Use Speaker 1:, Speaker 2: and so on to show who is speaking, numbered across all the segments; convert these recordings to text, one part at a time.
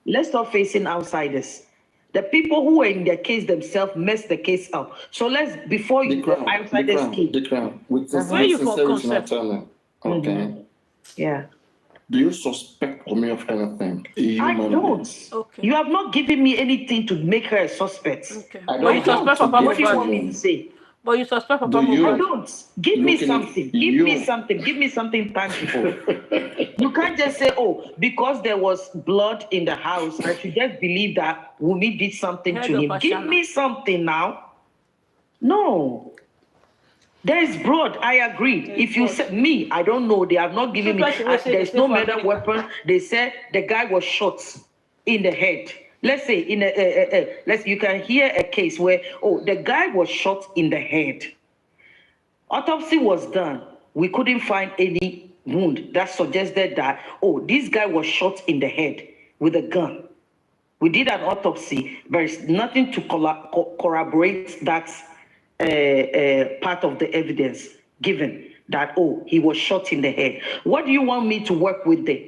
Speaker 1: Let's stop facing outsiders. The people who were in the case themselves messed the case up. So let's, before you go outsiders case.
Speaker 2: The crown. With
Speaker 3: Where you for
Speaker 2: sincerity,
Speaker 3: concept?
Speaker 2: okay.
Speaker 1: Yeah.
Speaker 2: Do you suspect me of anything?
Speaker 1: I don't.
Speaker 3: Okay.
Speaker 1: You have not given me anything to make her a suspect.
Speaker 3: Okay.
Speaker 2: I
Speaker 3: But you
Speaker 2: don't
Speaker 3: suspect
Speaker 2: want
Speaker 3: Papa
Speaker 2: to
Speaker 1: What do you
Speaker 2: get
Speaker 1: want me to
Speaker 3: Mohbad.
Speaker 1: say?
Speaker 3: But you suspect Papa
Speaker 2: Do you-
Speaker 1: I
Speaker 3: Mohbad.
Speaker 1: don't. Give me
Speaker 2: Looking at
Speaker 1: something. Give
Speaker 2: you.
Speaker 1: me something. Give me something tangible. You can't just say, oh, because there was blood in the house, I should just believe that Wumi did something
Speaker 3: Head
Speaker 1: to
Speaker 3: of
Speaker 1: him. Give
Speaker 3: Ashana.
Speaker 1: me something now. No. There is blood. I agree.
Speaker 3: There is
Speaker 1: if you
Speaker 3: blood.
Speaker 1: say me, I don't know. They have not given me.
Speaker 3: People will say
Speaker 1: There's
Speaker 3: they
Speaker 1: no
Speaker 3: say for
Speaker 1: murder
Speaker 3: America.
Speaker 1: weapon. They said the guy was shot in the head. Let's say in a you can hear a case where the guy was shot in the head. Autopsy was done. We couldn't find any wound that suggested that this guy was shot in the head with a gun. We did an autopsy. There is nothing to corroborate that part of the evidence given that, he was shot in the head. What do you want me to work with there?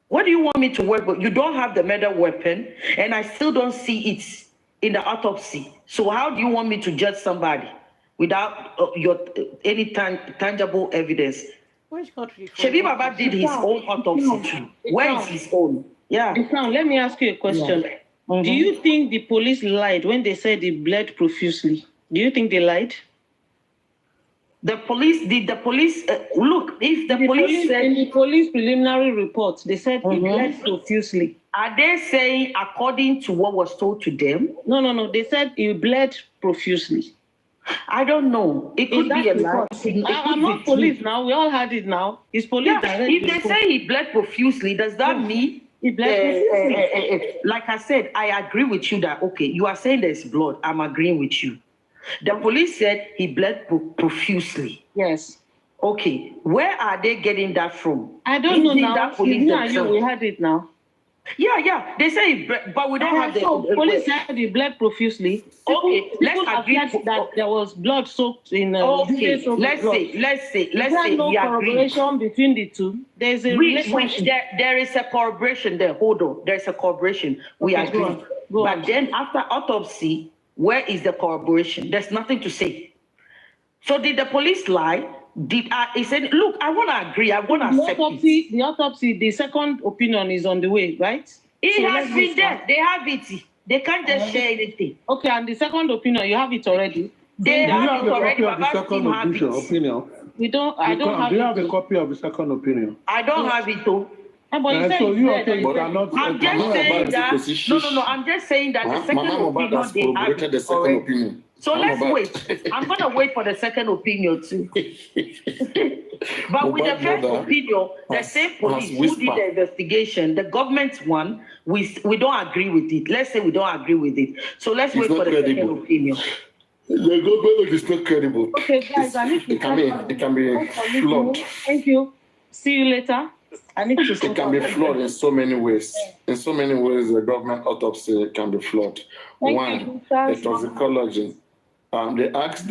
Speaker 1: What do you want me to work with? You don't have the murder weapon, and I still don't see it in the autopsy. So how do you want me to judge somebody without any tangible evidence?
Speaker 3: Which country?
Speaker 1: Shebi Baba did his own autopsy too. Where is his own? Yeah.
Speaker 4: Now, let me ask you a question.
Speaker 1: Yeah.
Speaker 4: Do you think the police lied when they said they bled profusely? Do you think they lied?
Speaker 1: The police, look, if the police said,
Speaker 4: in the police preliminary report, they said he bled profusely.
Speaker 1: Are they saying according to what was told to them?
Speaker 4: No. They said he bled profusely.
Speaker 1: I don't know. It could be a lie.
Speaker 4: I'm not police now. We all had it now. It's police.
Speaker 1: Yeah, if they say he bled profusely, does that mean
Speaker 4: he bled profusely?
Speaker 1: Like I said, I agree with you that, okay, you are saying there's blood. I'm agreeing with you. The police said he bled profusely.
Speaker 4: Yes.
Speaker 1: Okay, where are they getting that from?
Speaker 4: I don't know now.
Speaker 1: That police
Speaker 4: We had it now.
Speaker 1: Yeah. They say he bled, but we don't have the...
Speaker 4: police said he bled profusely.
Speaker 1: Okay, let's agree
Speaker 4: that there was blood soaked in...
Speaker 1: okay, let's say
Speaker 4: no
Speaker 1: he
Speaker 4: corroboration between the two. There's a relationship.
Speaker 1: There is a corroboration there. Hold on. There's a corroboration. We agree.
Speaker 4: Go
Speaker 1: but
Speaker 4: on.
Speaker 1: then after autopsy, where is the corroboration? There's nothing to say. So did the police lie? He said, look, I want to agree. I want to accept it.
Speaker 4: The autopsy, the second opinion is on the way, right?
Speaker 1: It has been there. They have it. They can't just share anything.
Speaker 4: Okay, and the second opinion, you have it already.
Speaker 1: They have it already.
Speaker 5: Of the second opinion.
Speaker 4: We don't. I don't have.
Speaker 5: Do you have a copy of the second opinion?
Speaker 1: I don't have it though.
Speaker 5: So you are saying you cannot.
Speaker 1: I'm just saying that. No. I'm just saying that the second opinion they have
Speaker 2: the second opinion.
Speaker 1: So let's wait. I'm gonna wait for the second opinion too. But with the first opinion, the same police who did the investigation, the government one, we don't agree with it. Let's say we don't agree with it. So let's wait for the second opinion.
Speaker 2: The government is not credible.
Speaker 4: Okay, guys, I need to.
Speaker 2: It can be flawed.
Speaker 4: Thank you. See you later. I need to.
Speaker 2: It can be flawed in so many ways. In so many ways, the government autopsy can be flawed. One, the toxicology. They asked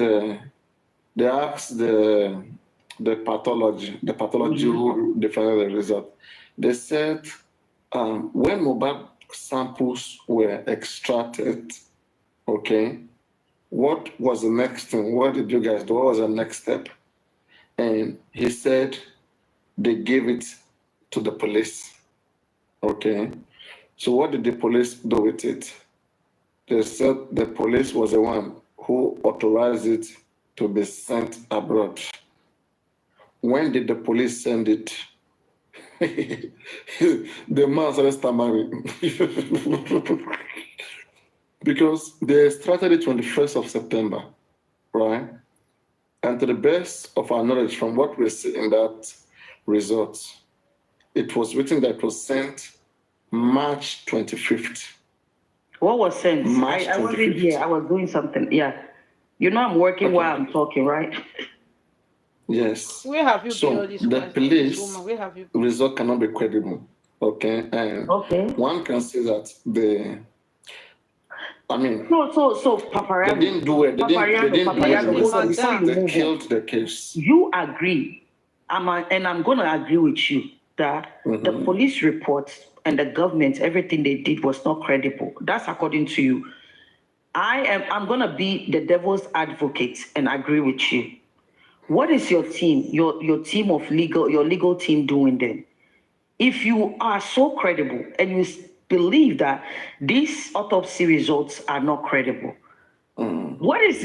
Speaker 2: the pathology who defended the result. They said when Mohbad samples were extracted, okay, what was the next thing? What did you guys do? What was the next step? And he said they gave it to the police. Okay. So what did the police do with it? They said the police was the one who authorized it to be sent abroad. When did the police send it? The man started stammering. Because they started it on the 1st of September, right? And to the best of our knowledge, from what we see in that result, it was written that it was sent March 25th.
Speaker 1: What was sent? I wasn't here. I was doing something. Yeah. You know I'm working while I'm talking, right?
Speaker 2: Yes.
Speaker 3: Where have you been all this
Speaker 2: the
Speaker 3: while?
Speaker 2: police
Speaker 3: Where have you
Speaker 2: result cannot be credible. Okay. And one can say that
Speaker 1: So Paparazzi.
Speaker 2: They didn't do it. They killed the case.
Speaker 1: You agree. I'm gonna agree with you that the police reports and the government, everything they did was not credible. That's according to you. I'm gonna be the devil's advocate and agree with you. What is your team, your team of your legal team doing then? If you are so credible and you believe that these autopsy results are not credible, what is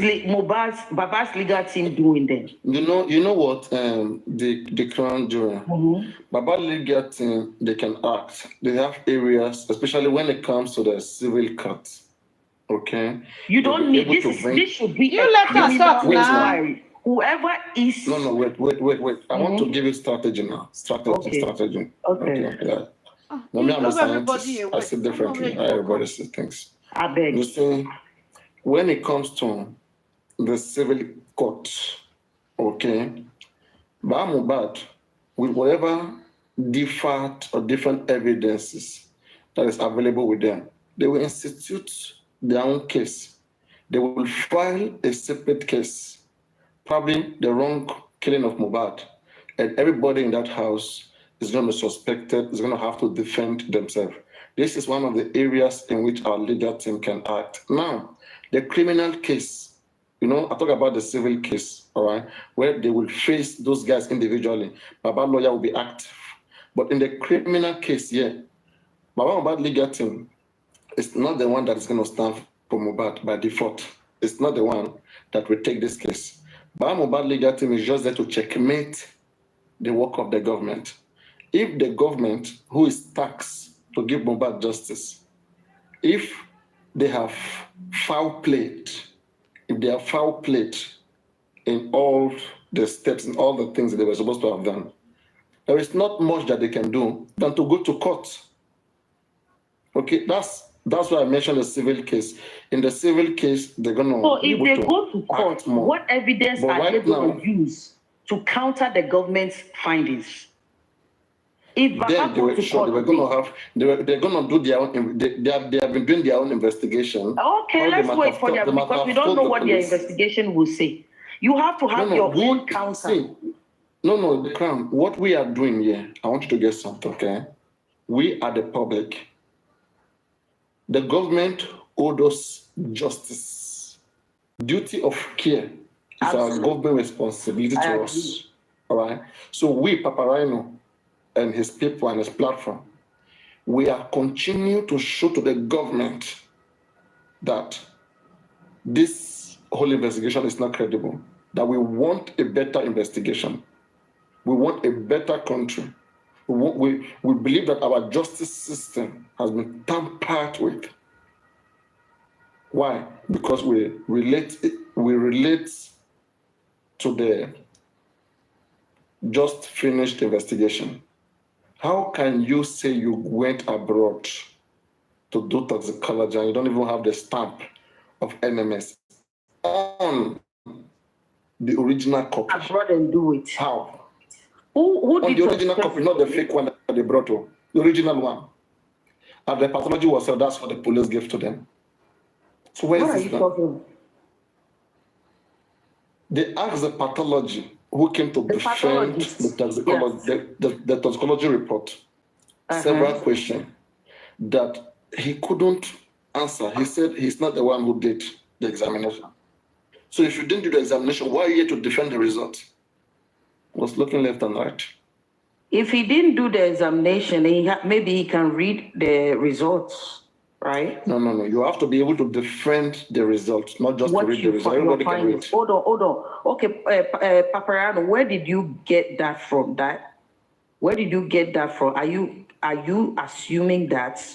Speaker 1: Baba's legal team doing then?
Speaker 2: You know what? The crown jury, Baba legal team, they can act. They have areas, especially when it comes to the civil court. Okay.
Speaker 1: You don't need this. This should be
Speaker 3: you let us talk now.
Speaker 1: Whoever is.
Speaker 2: No, wait. I want to give you strategy now. Strategy.
Speaker 1: Okay.
Speaker 2: Yeah. No, me, I'm a scientist. I see differently. Everybody sees things.
Speaker 1: I beg.
Speaker 2: You see, when it comes to the civil court, okay, Mohbad, with whatever different evidences that is available with them, they will institute their own case. They will file a separate case, probably the wrong killing of Mohbad, and everybody in that house is going to be suspected, is going to have to defend themselves. This is one of the areas in which our legal team can act. Now, the criminal case, I talk about the civil case, all right, where they will face those guys individually. Baba lawyer will be active. But in the criminal case, Baba Mohbad legal team is not the one that is going to stand for Mohbad by default. It's not the one that will take this case. Baba Mohbad legal team is just there to checkmate the work of the government. If the government, who is taxed to give Mohbad justice, if they have foul played, in all the steps and all the things that they were supposed to have done, there is not much that they can do than to go to court. Okay, that's why I mentioned the civil case. In the civil case, they're going to.
Speaker 1: So if they go to court, what evidence are they going to use to counter the government's findings? If
Speaker 2: then they were they're going to do their own. They have been doing their own investigation.
Speaker 1: Okay, let's wait for them because we don't know what their investigation will say. You have to have your own counter.
Speaker 2: No, the Crown. What we are doing here, I want you to get something, okay? We are the public. The government owes us justice. Duty of care is our government responsibility to us. All right? So we, Papa Rhino, and his people and his platform, we are continuing to show to the government that this whole investigation is not credible, that we want a better investigation. We want a better country. We believe that our justice system has been tampered with. Why? Because we relate to the just finished investigation. How can you say you went abroad to do toxicology and you don't even have the stamp of NMS on the original copy?
Speaker 1: Abroad and do it.
Speaker 2: How?
Speaker 1: Who
Speaker 2: on
Speaker 1: did
Speaker 2: the original copy, not the fake one that they brought to. The original one. And the pathology was said that's what the police gave to them. So where is this now? They asked the pathology who came to defend the toxicology report several questions that he couldn't answer. He said he's not the one who did the examination. So if you didn't do the examination, why are you here to defend the result? Was looking left and right.
Speaker 1: If he didn't do the examination, maybe he can read the results, right?
Speaker 2: No. You have to be able to defend the results, not just to read the results. Everybody can read.
Speaker 1: Hold on. Okay, Paparano, where did you get that from? Where did you get that from? Are you assuming that?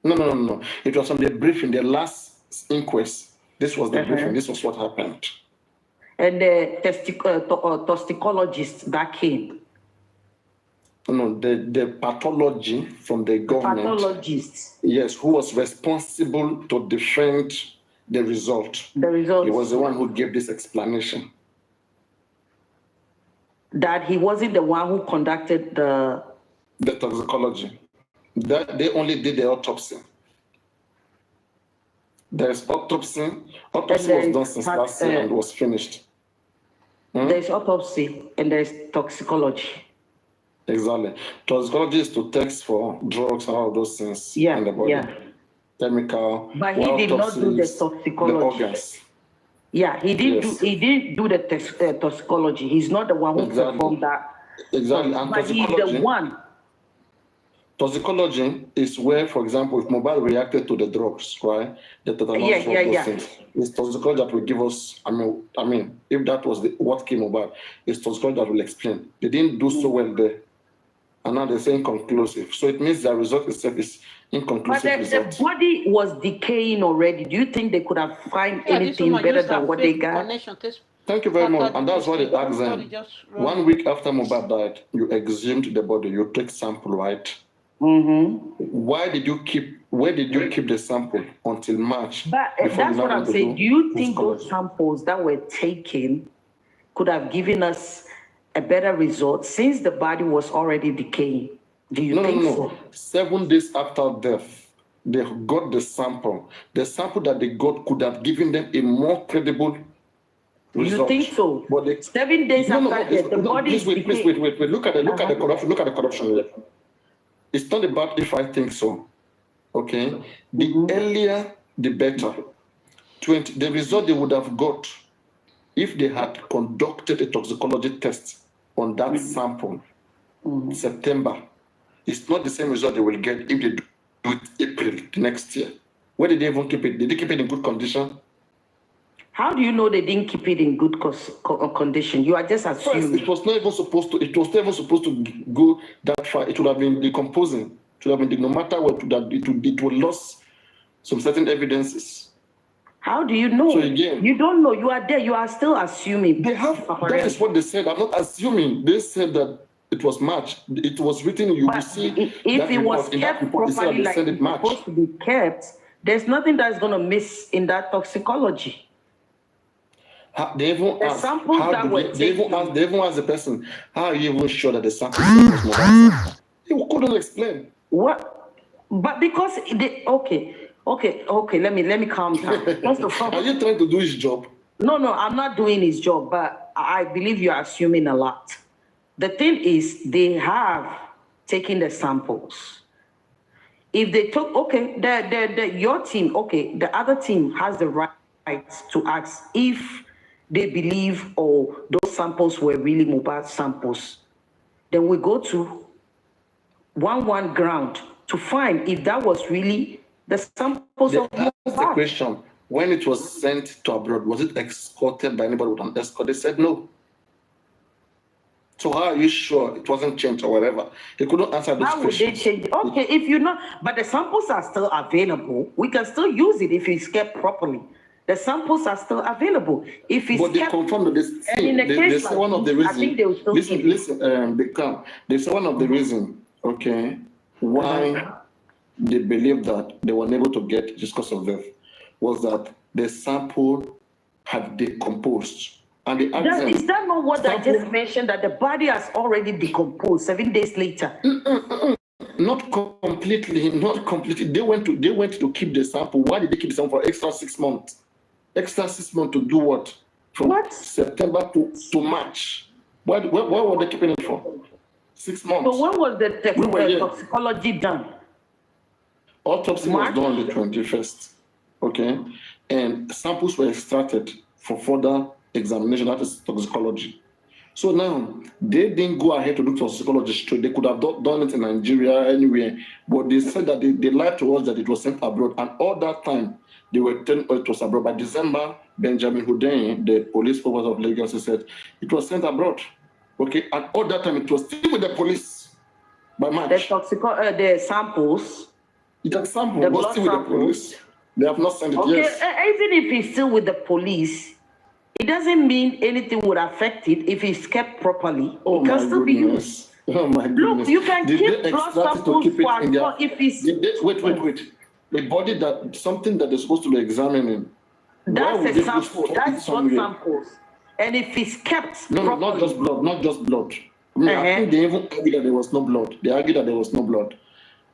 Speaker 2: No. It was on the briefing, the last inquest. This was the briefing. This was what happened.
Speaker 1: And the toxicologist that came.
Speaker 2: No, the pathology from the government.
Speaker 1: Pathologist.
Speaker 2: Yes, who was responsible to defend the result.
Speaker 1: The result.
Speaker 2: He was the one who gave this explanation.
Speaker 1: That he wasn't the one who conducted the
Speaker 2: toxicology. That they only did the autopsy. There's autopsy. Autopsy was done since last year and was finished.
Speaker 1: There's autopsy and there's toxicology.
Speaker 2: Exactly. Toxicology is to test for drugs and all those things in the body. Chemical.
Speaker 1: But he did not do the toxicology.
Speaker 2: The organs.
Speaker 1: Yeah, he didn't do the toxicology. He's not the one who performed that.
Speaker 2: Exactly. And
Speaker 1: but he's the one.
Speaker 2: Toxicology is where, for example, if Mohbad reacted to the drugs, right? The tetanus those things. It's toxicology that will give us, I mean, if that was what came about, it's toxicology that will explain. They didn't do so well there. And now they're saying conclusive. So it means the result itself is inconclusive.
Speaker 1: But the body was decaying already. Do you think they could have found anything better than what they got?
Speaker 2: Thank you very much. And that's what they asked them. 1 week after Mohbad died, you exhumed the body, you took sample, right? Where did you keep the sample until March?
Speaker 1: But that's what I'm saying. Do you think those samples that were taken could have given us a better result since the body was already decaying? Do you think so?
Speaker 2: 7 days after death, they got the sample. The sample that they got could have given them a more credible result.
Speaker 1: You think so? But 7 days after death, the body is decaying.
Speaker 2: Please wait. Look at the corruption. Look at the corruption here. It's not about if I think so. Okay? The earlier, the better. The result they would have got if they had conducted a toxicology test on that sample in September. It's not the same result they will get if they do it April next year. Where did they even keep it? Did they keep it in good condition?
Speaker 1: How do you know they didn't keep it in good condition? You are just assuming.
Speaker 2: It was not even supposed to. It was never supposed to go that far. It would have been decomposing. It would have been no matter what. It would lose some certain evidences.
Speaker 1: How do you know?
Speaker 2: So again,
Speaker 1: you don't know. You are there. You are still assuming.
Speaker 2: They have. That is what they said. I'm not assuming. They said that it was March. It was written. You will see.
Speaker 1: If it was kept properly, like it's supposed to be kept, there's nothing that's going to miss in that toxicology.
Speaker 2: They even asked the person, how are you even sure that the sample was Mohbad? He couldn't explain.
Speaker 1: What? But because okay, let me calm down. First of all,
Speaker 2: are you trying to do his job?
Speaker 1: No, I'm not doing his job, but I believe you're assuming a lot. The thing is, they have taken the samples. If they took, your team, the other team has the right to ask if they believe those samples were really Mohbad samples. Then we go to 1-1 ground to find if that was really the samples of Mohbad.
Speaker 2: That's the question. When it was sent to abroad, was it escorted by anybody with an escort? They said no. So how are you sure it wasn't changed or whatever? He couldn't answer those questions.
Speaker 1: How would they change it? Okay, if you know, but the samples are still available. We can still use it if it's kept properly. The samples are still available. If it's
Speaker 2: but they confirmed this. They say one of the reasons.
Speaker 1: I think they will still
Speaker 2: they say one of the reasons, why they believe that they were unable to get just cause of death was that the sample had decomposed. And they asked them,
Speaker 1: is that not what I just mentioned, that the body has already decomposed 7 days later?
Speaker 2: Not completely. They went to keep the sample. Why did they keep the sample for extra 6 months? Extra 6 months to do what? From September to March. Why were they keeping it for? 6 months.
Speaker 1: So when was the toxicology done?
Speaker 2: Autopsy was done on the 21st. Okay? And samples were extracted for further examination. That is toxicology. So now, they didn't go ahead to do toxicology straight. They could have done it in Nigeria, anywhere. But they said that they lied to us that it was sent abroad. And all that time, they were telling us it was abroad. By December, Benjamin Hundeyin, the police force of Lagos, said it was sent abroad. Okay, and all that time it was still with the police. By March.
Speaker 1: The samples.
Speaker 2: The sample was still with the police. They have not sent it yet.
Speaker 1: Even if it's still with the police, it doesn't mean anything would affect it if it's kept properly. It can still be used.
Speaker 2: Oh my goodness.
Speaker 1: Look, you can keep blood samples for if it's...
Speaker 2: Wait. A body something that they're supposed to be examining.
Speaker 1: That's a sample. That's blood samples. And if it's kept properly...
Speaker 2: not just blood. I think they even argued that there was no blood. They argued that there was no blood.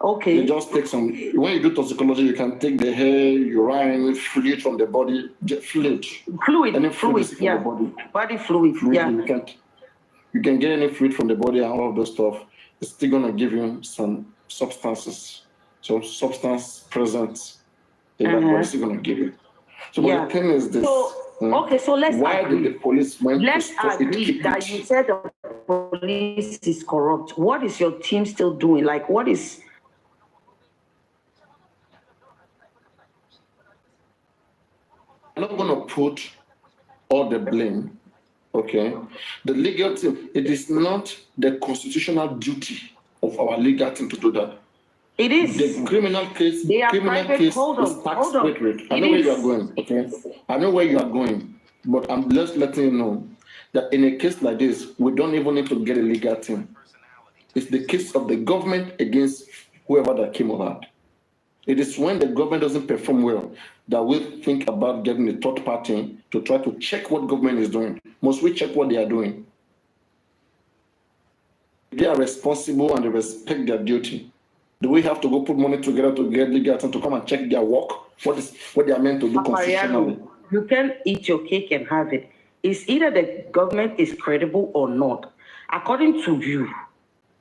Speaker 1: Okay.
Speaker 2: You just take some, when you do toxicology, you can take the hair, urine, fluid from the body, fluid. Any
Speaker 1: Fluid,
Speaker 2: from
Speaker 1: yeah.
Speaker 2: the body.
Speaker 1: Body fluid, yeah.
Speaker 2: You can get any fluid from the body and all of those stuff. It's still gonna give you some substances, some substance present in that body. It's still gonna give you. So, but the thing is this.
Speaker 1: So let's
Speaker 2: why
Speaker 1: agree.
Speaker 2: did the police went
Speaker 1: let's
Speaker 2: to stop
Speaker 1: agree
Speaker 2: it?
Speaker 1: that you said the police is corrupt. What is your team still doing? Like, what is?
Speaker 2: I'm not going to put all the blame, okay? The legal team, it is not the constitutional duty of our legal team to do that.
Speaker 1: It is.
Speaker 2: The criminal case,
Speaker 1: they are
Speaker 2: criminal
Speaker 1: private.
Speaker 2: case
Speaker 1: Hold
Speaker 2: is
Speaker 1: on.
Speaker 2: tax. Wait. I know where you are going, okay? I know where you are going, but I'm just letting you know that in a case like this, we don't even need to get a legal team. It's the case of the government against whoever that came about. It is when the government doesn't perform well that we think about getting a third party to try to check what government is doing. Must we check what they are doing? They are responsible and they respect their duty. Do we have to go put money together to get legal team to come and check their work? What they are meant to do constitutionally?
Speaker 1: You can eat your cake and have it. It's either the government is credible or not. According to you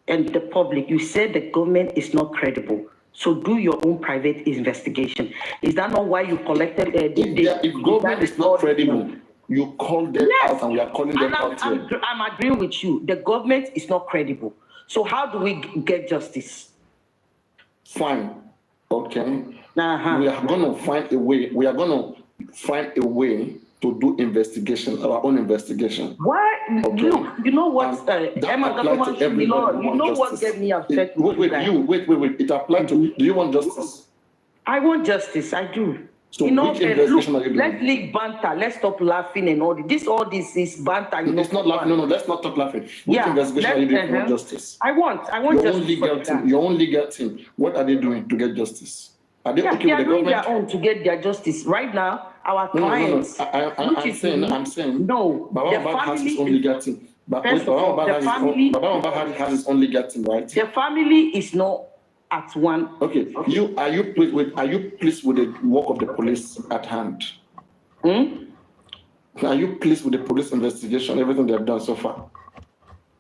Speaker 1: and the public, you said the government is not credible. So do your own private investigation. Is that not why you collected?
Speaker 2: If government is not credible, you call them out, and we are calling them out here.
Speaker 1: I'm agreeing with you. The government is not credible. So how do we get justice?
Speaker 2: Fine. Okay. We are going to find a way. We are going to find a way to do investigation, our own investigation.
Speaker 1: Why?
Speaker 2: Okay.
Speaker 1: Look, you know what? Emma, you know what get me upset?
Speaker 2: Wait. It applies to. Do you want justice?
Speaker 1: I want justice. I do.
Speaker 2: So which investigation are you doing?
Speaker 1: Let's leave banter. Let's stop laughing and all this. All this is banter.
Speaker 2: It's not laughing. No. Let's not talk laughing. Which investigation are you doing for justice?
Speaker 1: I want
Speaker 2: your
Speaker 1: justice.
Speaker 2: Own legal team. Your own legal team. What are they doing to get justice? Are they okay
Speaker 1: they
Speaker 2: with the
Speaker 1: doing
Speaker 2: government?
Speaker 1: Their own to get their justice. Right now, our clients.
Speaker 2: I'm saying.
Speaker 1: No.
Speaker 2: Baba Mohbad has his own legal team. Baba Mohbad has his own legal team, right?
Speaker 1: The family is not at one.
Speaker 2: Okay. Are you pleased with the work of the police at hand? Are you pleased with the police investigation, everything they have done so far?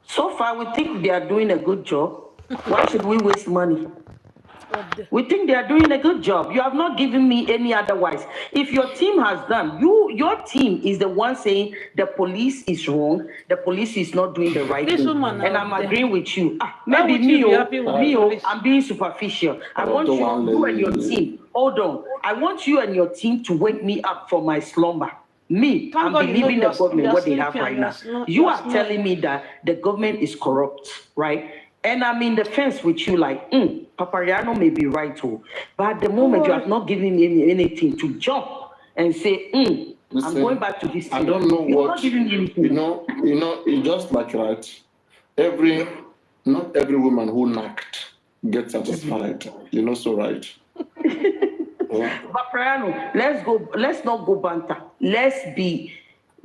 Speaker 1: So far, we think they are doing a good job. Why should we waste money? We think they are doing a good job. You have not given me any otherwise. If your team has done, your team is the one saying the police is wrong, the police is not doing the right thing. And I'm agreeing with you. Maybe I'm being superficial. I want you and your team. Hold on. I want you and your team to wake me up from my slumber. I'm believing the government what they have right now. You are telling me that the government is corrupt, right? And I'm in the fence with you, like, Papariano may be right too. But at the moment, you have not given me anything to jump and say, listen, I'm going back to this thing.
Speaker 2: I don't know
Speaker 1: You're
Speaker 2: what,
Speaker 1: not giving me anything.
Speaker 2: It's just like, right, not every woman who knocked gets satisfied. You know, so right.
Speaker 1: Papariano, let's not go banter. Let's be...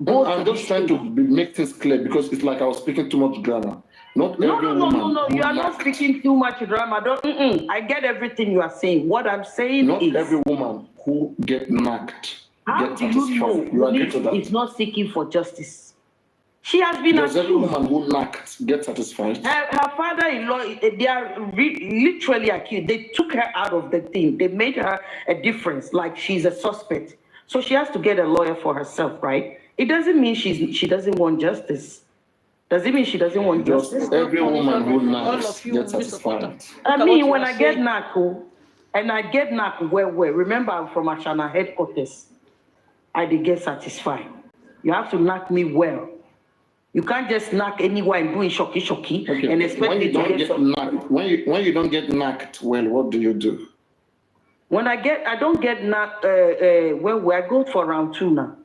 Speaker 2: I'm just trying to make things clear because it's like I was speaking too much grammar. No. You are not speaking too much drama. I get everything you are saying. What I'm saying is...
Speaker 1: Not
Speaker 2: every woman who gets knocked
Speaker 1: gets satisfied. How do you know police is not seeking for justice? She has been
Speaker 2: accused. Does every woman who knocked get satisfied?
Speaker 1: Her father-in-law, they are literally accused. They took her out of the thing. They made her a difference, like she's a suspect. So she has to get a lawyer for herself, right? It doesn't mean she doesn't want justice. Does it mean she doesn't want justice?
Speaker 2: Every woman who knocks gets satisfied.
Speaker 1: I mean, when I get knocked, and I get knocked where? Remember, I'm from Ashana headquarters. I did get satisfied. You have to knock me well. You can't just knock anywhere and doing shocky, and expect me to get
Speaker 2: knocked. When you don't get knocked well, what do you do?
Speaker 1: When I don't get knocked I go for round 2 now.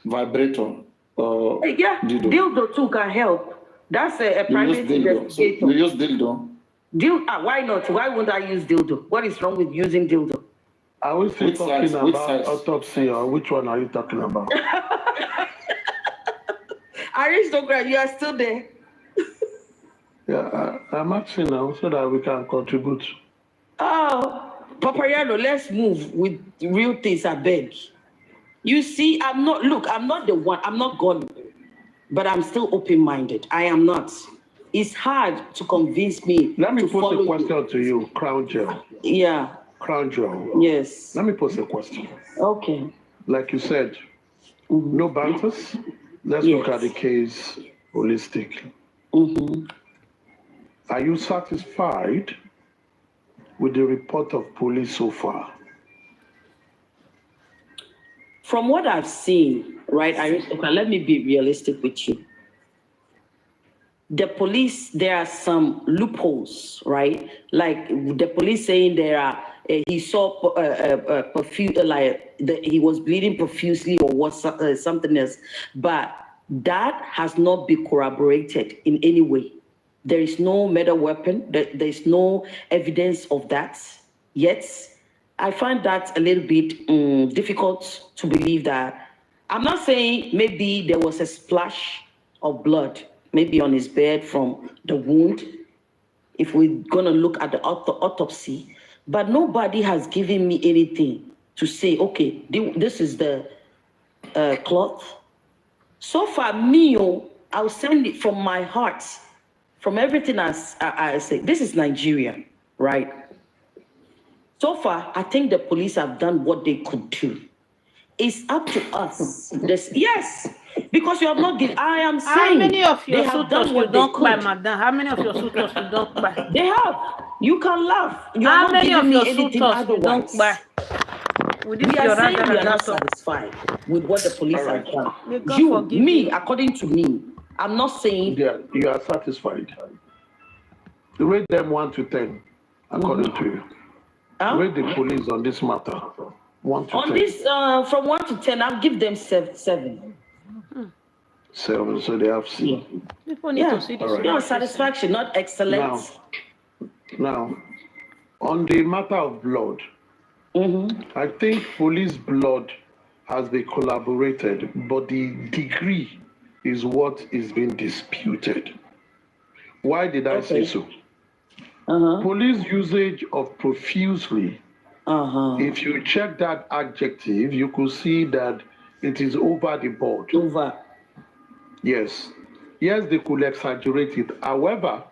Speaker 2: Vibrator.
Speaker 1: Dildo too can help. That's a private investigator.
Speaker 2: You use dildo?
Speaker 1: Why not? Why wouldn't I use dildo? What is wrong with using dildo?
Speaker 5: Are we still talking about autopsy, or which one are you talking about?
Speaker 1: Aristocrat, you are still there.
Speaker 5: Yeah, I'm asking now so that we can contribute.
Speaker 1: Papayano, let's move with real things, I beg. You see, I'm not the one, I'm not gone, but I'm still open-minded. I am not. It's hard to convince me.
Speaker 5: Let me pose a question to you, Crown Jewel.
Speaker 1: Yeah.
Speaker 5: Crown Jewel.
Speaker 1: Yes.
Speaker 5: Let me pose a question.
Speaker 1: Okay.
Speaker 5: Like you said, no banters. Let's look at the case holistically. Are you satisfied with the report of police so far?
Speaker 1: From what I've seen, right, let me be realistic with you. The police, there are some loopholes, right? Like the police saying he saw he was bleeding profusely or what something else, but that has not been corroborated in any way. There is no murder weapon. There is no evidence of that yet. I find that a little bit difficult to believe that. I'm not saying maybe there was a splash of blood, maybe on his bed from the wound, if we're going to look at the autopsy, but nobody has given me anything to say, okay, this is the cloth. So far, I'll send it from my heart, from everything I say. This is Nigeria, right? So far, I think the police have done what they could do. It's up to us. Yes, because you have not given. I am saying.
Speaker 3: How many of your
Speaker 1: they have
Speaker 3: suitors
Speaker 1: done
Speaker 3: you
Speaker 1: what
Speaker 3: don't
Speaker 1: they
Speaker 3: buy,
Speaker 1: could.
Speaker 3: madam? How many of your suitors you don't buy?
Speaker 1: They have. You can laugh. You
Speaker 3: How
Speaker 1: are not
Speaker 3: many
Speaker 1: giving
Speaker 3: of
Speaker 1: me
Speaker 3: your
Speaker 1: anything
Speaker 3: suitors you
Speaker 1: otherwise.
Speaker 3: don't buy? With this
Speaker 1: We are
Speaker 3: your
Speaker 1: saying we are not
Speaker 3: doctor.
Speaker 1: satisfied with what the police have done.
Speaker 3: May God forgive you.
Speaker 1: According to me, I'm not saying.
Speaker 5: Yeah, you are satisfied. Rate them 1 to 10, according to you. Rate the police on this matter. 1 to 10.
Speaker 1: On this, from 1 to 10, I'll give them 7.
Speaker 5: 7, so they have C.
Speaker 3: People need to see this.
Speaker 1: Yeah, satisfaction, not excellence.
Speaker 5: Now, on the matter of blood, I think police blood has been collaborated, but the degree is what is being disputed. Why did I say so? Police usage of profusely, if you check that adjective, you could see that it is over the board.
Speaker 1: Over.
Speaker 5: Yes. Yes, they could exaggerate it. However,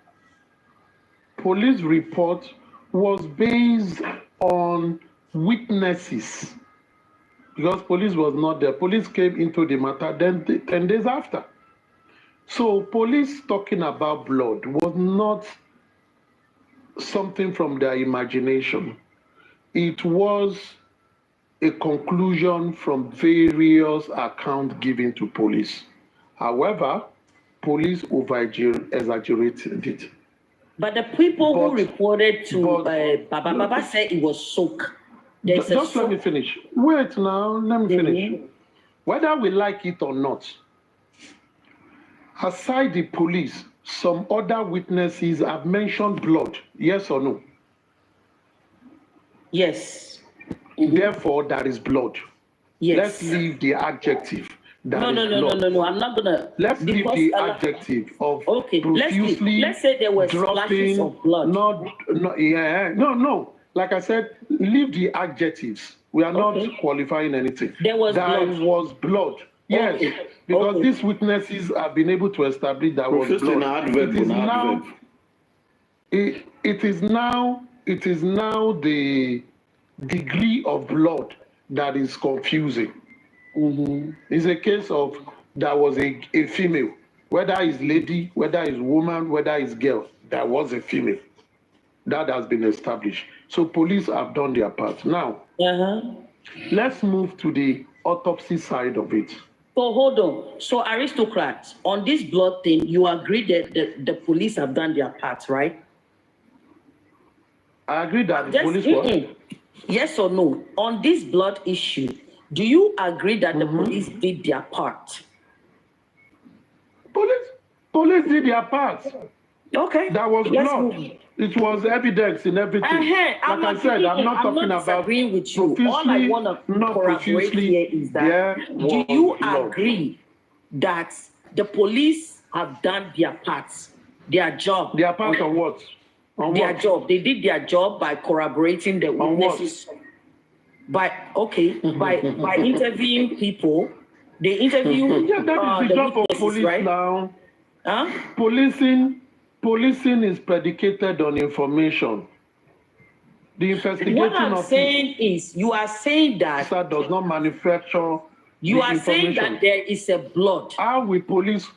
Speaker 5: police report was based on witnesses because police was not there. Police came into the matter then 10 days after. So police talking about blood was not something from their imagination. It was a conclusion from various accounts given to police. However, police over-exaggerated it.
Speaker 1: But the people who reported to Baba said it was soak.
Speaker 5: Just let me finish. Wait now, let me finish. Whether we like it or not, aside the police, some other witnesses have mentioned blood. Yes or no?
Speaker 1: Yes.
Speaker 5: Therefore, there is blood.
Speaker 1: Yes.
Speaker 5: Let's leave the adjective.
Speaker 1: No. I'm not gonna.
Speaker 5: Let's leave the adjective of profusely.
Speaker 1: Let's say there were splashes of blood.
Speaker 5: No. Like I said, leave the adjectives. We are not qualifying anything.
Speaker 1: There was
Speaker 5: blood. Yes, because these witnesses have been able to establish that was blood. It is now the degree of blood that is confusing. It's a case of there was a female, whether it's lady, whether it's woman, whether it's girl, there was a female. That has been established. So police have done their part. Now, let's move to the autopsy side of it.
Speaker 1: So hold on. So aristocrats, on this blood thing, you agree that the police have done their part, right?
Speaker 5: I agree that the police were.
Speaker 1: Yes or no? On this blood issue, do you agree that the police did their part?
Speaker 5: Police did their part.
Speaker 1: Okay.
Speaker 5: That was blood. It was evidence in everything. Like I said, I'm not talking about
Speaker 1: disagreeing with you. All I want to corroborate here is that do you agree that the police have done their part, their job?
Speaker 5: Their part of what? On
Speaker 1: their
Speaker 5: what?
Speaker 1: job. They did their job by corroborating the
Speaker 5: On what?
Speaker 1: witnesses. By interviewing people. They interview
Speaker 5: Yeah, that is the
Speaker 1: the
Speaker 5: job of
Speaker 1: witnesses,
Speaker 5: police
Speaker 1: right?
Speaker 5: now.
Speaker 1: Huh?
Speaker 5: Policing is predicated on information. The
Speaker 1: What
Speaker 5: investigating
Speaker 1: I'm
Speaker 5: of
Speaker 1: saying is, you are saying that
Speaker 5: officer does not manufacture
Speaker 1: you
Speaker 5: the
Speaker 1: are saying
Speaker 5: information.
Speaker 1: that there is a blood.
Speaker 5: How will police?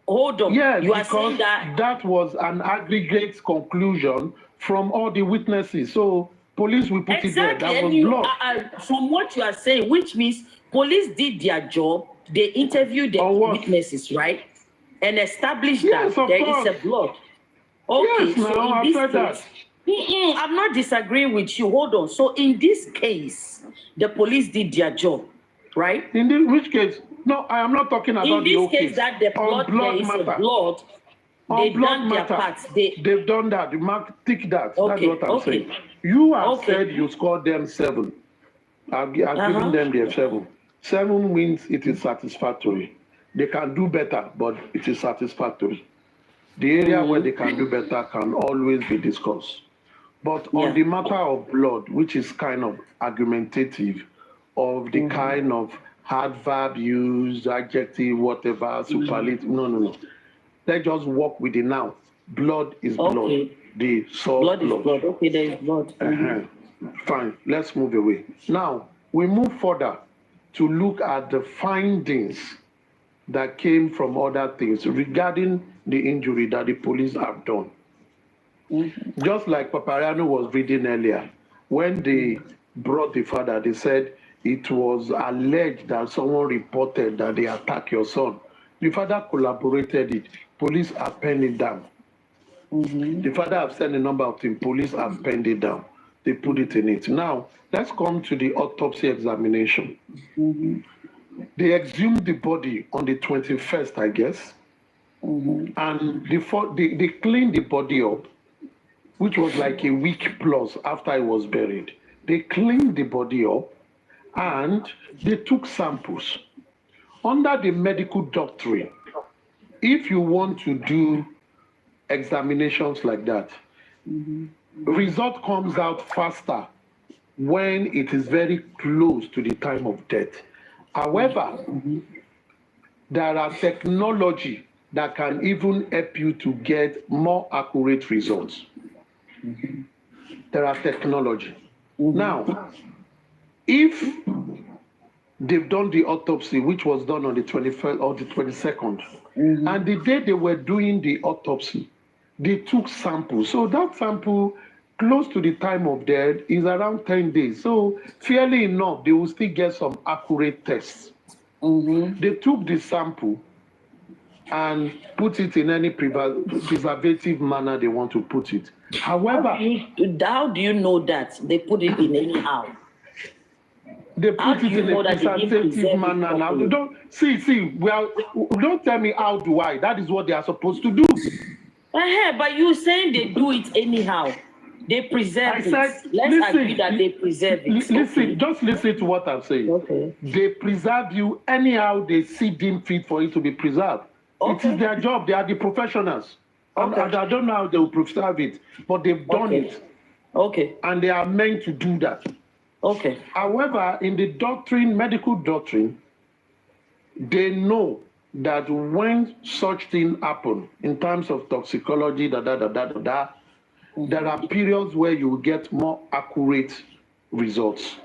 Speaker 1: Hold on.
Speaker 5: Yes,
Speaker 1: You are saying
Speaker 5: because
Speaker 1: that
Speaker 5: that was an aggregate conclusion from all the witnesses. So police will put it there.
Speaker 1: exactly,
Speaker 5: That
Speaker 1: and
Speaker 5: was
Speaker 1: you
Speaker 5: blood.
Speaker 1: from what you are saying, which means police did their job. They interviewed the
Speaker 5: On what?
Speaker 1: witnesses, right, and established
Speaker 5: Yes,
Speaker 1: that
Speaker 5: of
Speaker 1: there
Speaker 5: course.
Speaker 1: is a blood. Okay,
Speaker 5: Yes,
Speaker 1: so
Speaker 5: now
Speaker 1: in
Speaker 5: I've
Speaker 1: this
Speaker 5: said that.
Speaker 1: case, I'm not disagreeing with you. Hold on. So in this case, the police did their job, right?
Speaker 5: In this, which case? No, I am not talking about
Speaker 1: In
Speaker 5: the whole
Speaker 1: this case,
Speaker 5: case.
Speaker 1: that the
Speaker 5: On
Speaker 1: blood,
Speaker 5: blood
Speaker 1: there is
Speaker 5: matter.
Speaker 1: a blood.
Speaker 5: On
Speaker 1: They've
Speaker 5: blood
Speaker 1: done their
Speaker 5: matter.
Speaker 1: parts.
Speaker 5: They've done that. The mark tick that. That's
Speaker 1: Okay,
Speaker 5: what I'm
Speaker 1: okay.
Speaker 5: saying. You have
Speaker 1: Okay.
Speaker 5: said you scored them 7. I've given
Speaker 1: Uh-huh.
Speaker 5: them their 7. 7 means it is satisfactory. They can do better, but it is satisfactory. The area where they can do better can always be discussed. But on
Speaker 1: Yeah.
Speaker 5: the matter of blood, which is kind of argumentative, of the kind of adverb used, adjective, whatever, superlative, no. Let's just work with the noun. Blood is blood.
Speaker 1: Okay.
Speaker 5: They saw
Speaker 1: Blood
Speaker 5: blood.
Speaker 1: is blood. Okay, there is blood.
Speaker 5: Fine, let's move away. Now, we move further to look at the findings that came from other things regarding the injury that the police have done. Just like Papariano was reading earlier, when they brought the father, they said it was alleged that someone reported that they attacked your son. The father collaborated it. Police have penned it down. The father have sent a number of things. Police have penned it down. They put it in it. Now, let's come to the autopsy examination. They exhumed the body on the 21st, I guess. And they cleaned the body up, which was like a week plus after it was buried. They cleaned the body up and they took samples. Under the medical doctrine, if you want to do examinations like that, result comes out faster when it is very close to the time of death. However, there are technology that can even help you to get more accurate results. There are technology. Now, if they've done the autopsy, which was done on the 21st or the 22nd, and the day they were doing the autopsy, they took samples. So that sample, close to the time of death, is around 10 days. So fairly enough, they will still get some accurate tests. They took the sample and put it in any preservative manner they want to put it. However,
Speaker 1: how do you know that they put it in anyhow?
Speaker 5: they
Speaker 1: How
Speaker 5: put
Speaker 1: do
Speaker 5: it
Speaker 1: you
Speaker 5: in
Speaker 1: know
Speaker 5: a
Speaker 1: that they didn't preserve
Speaker 5: preservative
Speaker 1: it
Speaker 5: manner. Now,
Speaker 1: properly?
Speaker 5: don't tell me how do I. That is what they are supposed to do.
Speaker 1: But you saying they do it anyhow. They preserve it. Let's agree that they preserve it.
Speaker 5: Listen, just listen to what I'm saying.
Speaker 1: Okay.
Speaker 5: They preserve you anyhow they see deemed fit for it to be preserved. It is their job. They are the professionals. And I don't know how they will preserve it, but they've done it.
Speaker 1: Okay.
Speaker 5: And they are meant to do that.
Speaker 1: Okay.
Speaker 5: However, in the doctrine, medical doctrine, they know that when such things happen in terms of toxicology, there are periods where you will get more accurate results.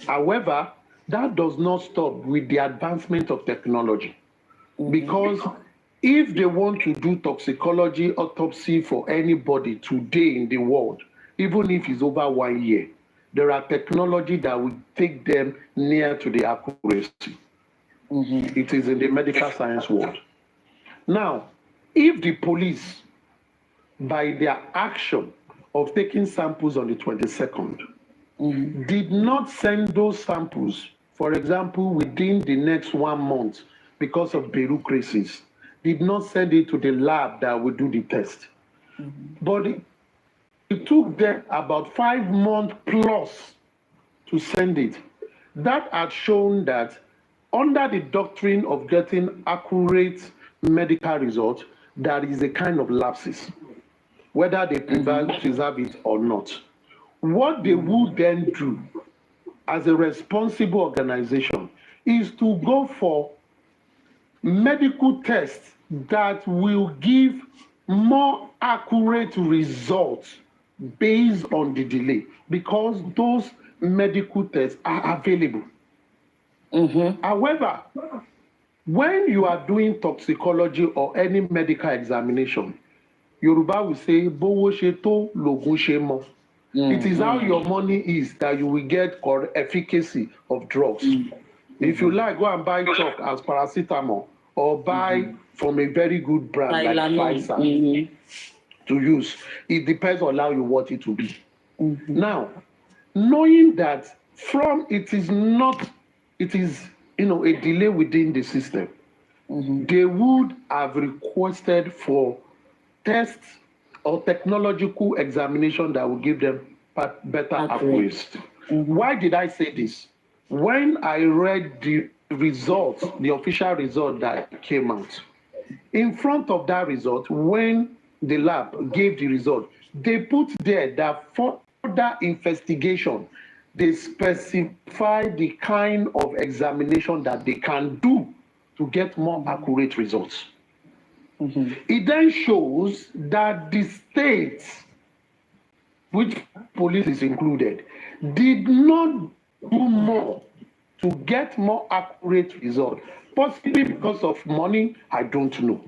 Speaker 5: However, that does not stop with the advancement of technology. Because if they want to do toxicology autopsy for anybody today in the world, even if it's over 1 year, there are technology that will take them near to the accuracy. It is in the medical science world. Now, if the police, by their action of taking samples on the 22nd, did not send those samples, for example, within the next 1 month because of bureaucracies, did not send it to the lab that will do the test. But it took them about 5 months plus to send it. That had shown that under the doctrine of getting accurate medical results, there is a kind of lapses. whether they preserve it or not. What they would then do as a responsible organization is to go for medical tests that will give more accurate results based on the delay, because those medical tests are available. However, when you are doing toxicology or any medical examination, Yoruba will say, "Bowo she to, logun she mo." It is how your money is that you will get efficacy of drugs. If you like, go and buy chalk as paracetamol, or buy from a very good brand like Pfizer to use. It depends on how you want it to be. Now, knowing that it is a delay within the system, they would have requested for tests or technological examination that will give them better accuracy. Why did I say this? When I read the results, the official result that came out, in front of that result, when the lab gave the result, they put there that further investigation, they specify the kind of examination that they can do to get more accurate results. It then shows that the states, which police is included, did not do more to get more accurate results. Possibly because of money, I don't know.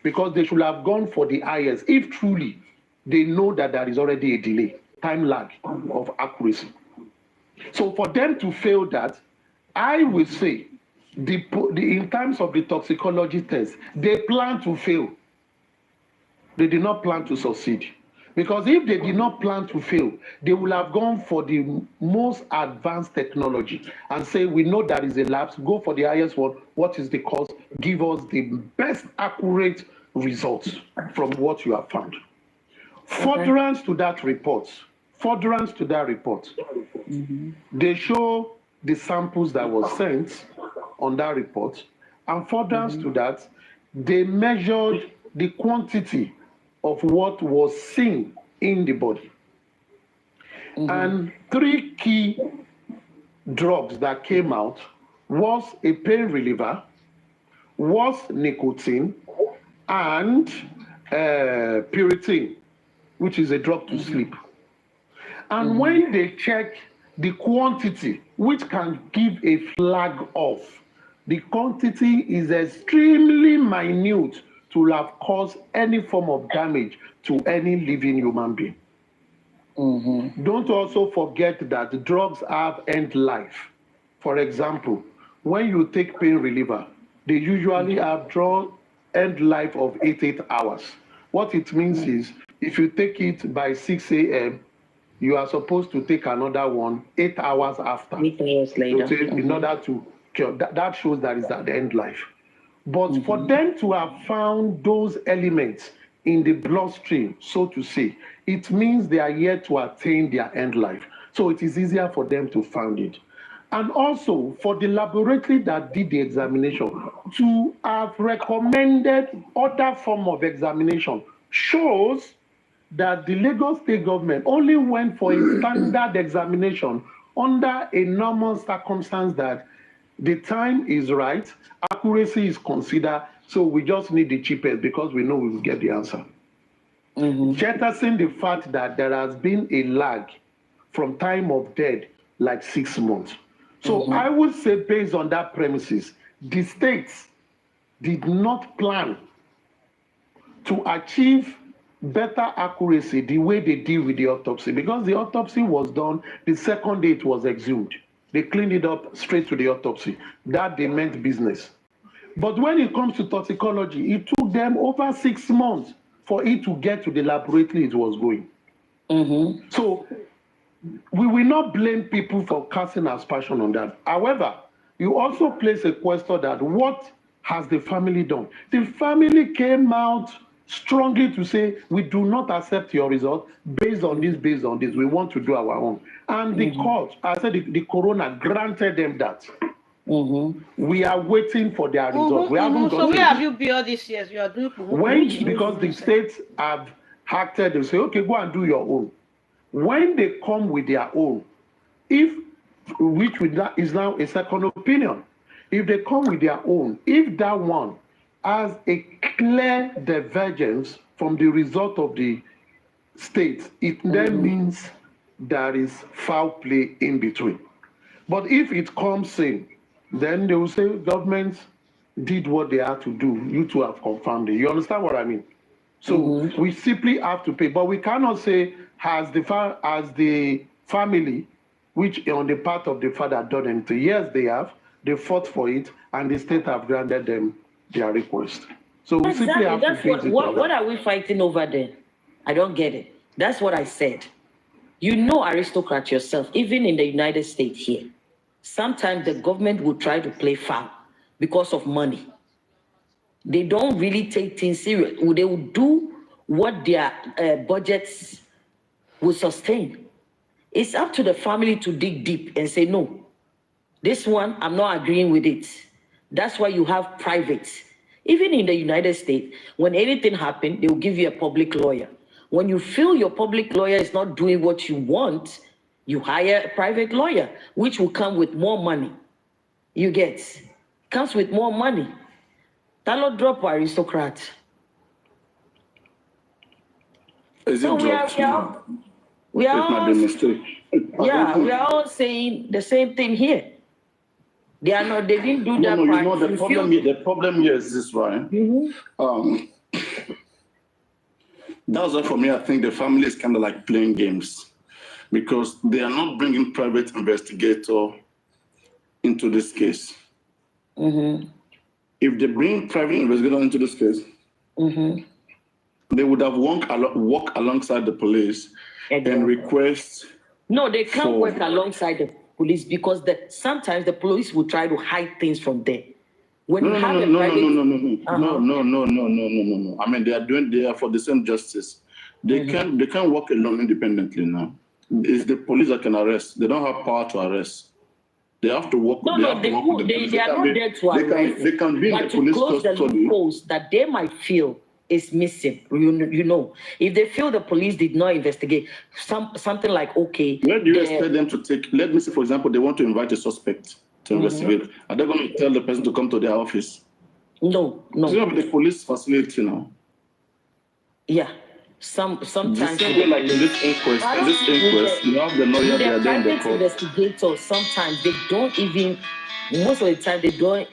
Speaker 5: Because they should have gone for the highest if truly they know that there is already a delay, time lag of accuracy. So for them to fail that, I will say, in terms of the toxicology test, they plan to fail. They did not plan to succeed. Because if they did not plan to fail, they will have gone for the most advanced technology and say, we know there is a lapse, go for the highest one. What is the cause? Give us the best accurate results from what you have found. Furtherance to that report, they show the samples that was sent on that report, and furtherance to that, they measured the quantity of what was seen in the body. And 3 key drugs that came out was a pain reliever, was nicotine, and Puritin, which is a drug to sleep. And when they check the quantity, which can give a flag off, the quantity is extremely minute to have caused any form of damage to any living human being. Don't also forget that drugs have end life. For example, when you take pain reliever, they usually have end life of 8 hours. What it means is, if you take it by 6 a.m., you are supposed to take another one 8 hours after.
Speaker 4: 8 hours later.
Speaker 5: In order to cure. That shows that is at the end life. But for them to have found those elements in the bloodstream, so to say, it means they are yet to attain their end life. So it is easier for them to find it. And also for the laboratory that did the examination to have recommended other form of examination shows that the Lagos State government only went for a standard examination under a normal circumstance that the time is right, accuracy is considered, so we just need the cheapest because we know we will get the answer. Jettisoning the fact that there has been a lag from time of death like 6 months. So I would say, based on that premises, the states did not plan to achieve better accuracy the way they deal with the autopsy, because the autopsy was done the second day it was exhumed. They cleaned it up straight to the autopsy. That they meant business. But when it comes to toxicology, it took them over 6 months for it to get to the laboratory it was going. So we will not blame people for casting aspersion on that. However, you also place a question that what has the family done? The family came out strongly to say, we do not accept your result based on this. We want to do our own. And the court, I said the coroner granted them that. We are waiting for their result. We haven't got
Speaker 3: So where have you been all these years? You are doing
Speaker 5: because the states have acted, they say, okay, go and do your own. When they come with their own, which is now a second opinion, if they come with their own, if that one has a clear divergence from the result of the state, it then means there is foul play in between. But if it comes in, then they will say government did what they had to do. You two have confirmed it. You understand what I mean? So we simply have to pay. But we cannot say, has the family, which on the part of the father, done anything? Yes, they have. They fought for it, and the state have granted them their request. So we simply have to face it.
Speaker 1: What are we fighting over then? I don't get it. That's what I said. You know, aristocrat yourself, even in the United States here, sometimes the government will try to play foul because of money. They don't really take things serious. They will do what their budgets will sustain. It's up to the family to dig deep and say, no, this one, I'm not agreeing with it. That's why you have private. Even in the United States, when anything happens, they will give you a public lawyer. When you feel your public lawyer is not doing what you want, you hire a private lawyer, which will come with more money. You get, comes with more money. Talo drop aristocrat.
Speaker 6: Is
Speaker 1: So
Speaker 6: it dropped?
Speaker 1: we
Speaker 6: It
Speaker 1: are
Speaker 6: might be a mistake.
Speaker 1: yeah, we are all saying the same thing here. They didn't do that
Speaker 6: No, you
Speaker 1: part.
Speaker 6: know, the problem here is this, right? That's why for me, I think the family is kind of like playing games because they are not bringing private investigator into this case. If they bring private investigator into this case, they would have walked alongside the police and request.
Speaker 1: No, they can't work alongside the police because sometimes the police will try to hide things from them. When
Speaker 6: No. I mean, they are for the same justice. They can't work alone independently now. It's the police that can arrest. They don't have power to arrest. They have to work.
Speaker 1: They are not there to arrest.
Speaker 6: They can be in the police
Speaker 1: close the
Speaker 6: custody.
Speaker 1: loopholes that they might feel is missing. You know, if they feel the police did not investigate something like, okay,
Speaker 6: where do you expect them to take? Let me say, for example, they want to invite a suspect to investigate. Are they going to tell the person to come to their office?
Speaker 1: No.
Speaker 6: It's going to be the police facility now.
Speaker 1: Yeah. Sometimes
Speaker 6: like in this inquest, you have the lawyer there in the court.
Speaker 1: Investigators, sometimes they don't even, most of the time they don't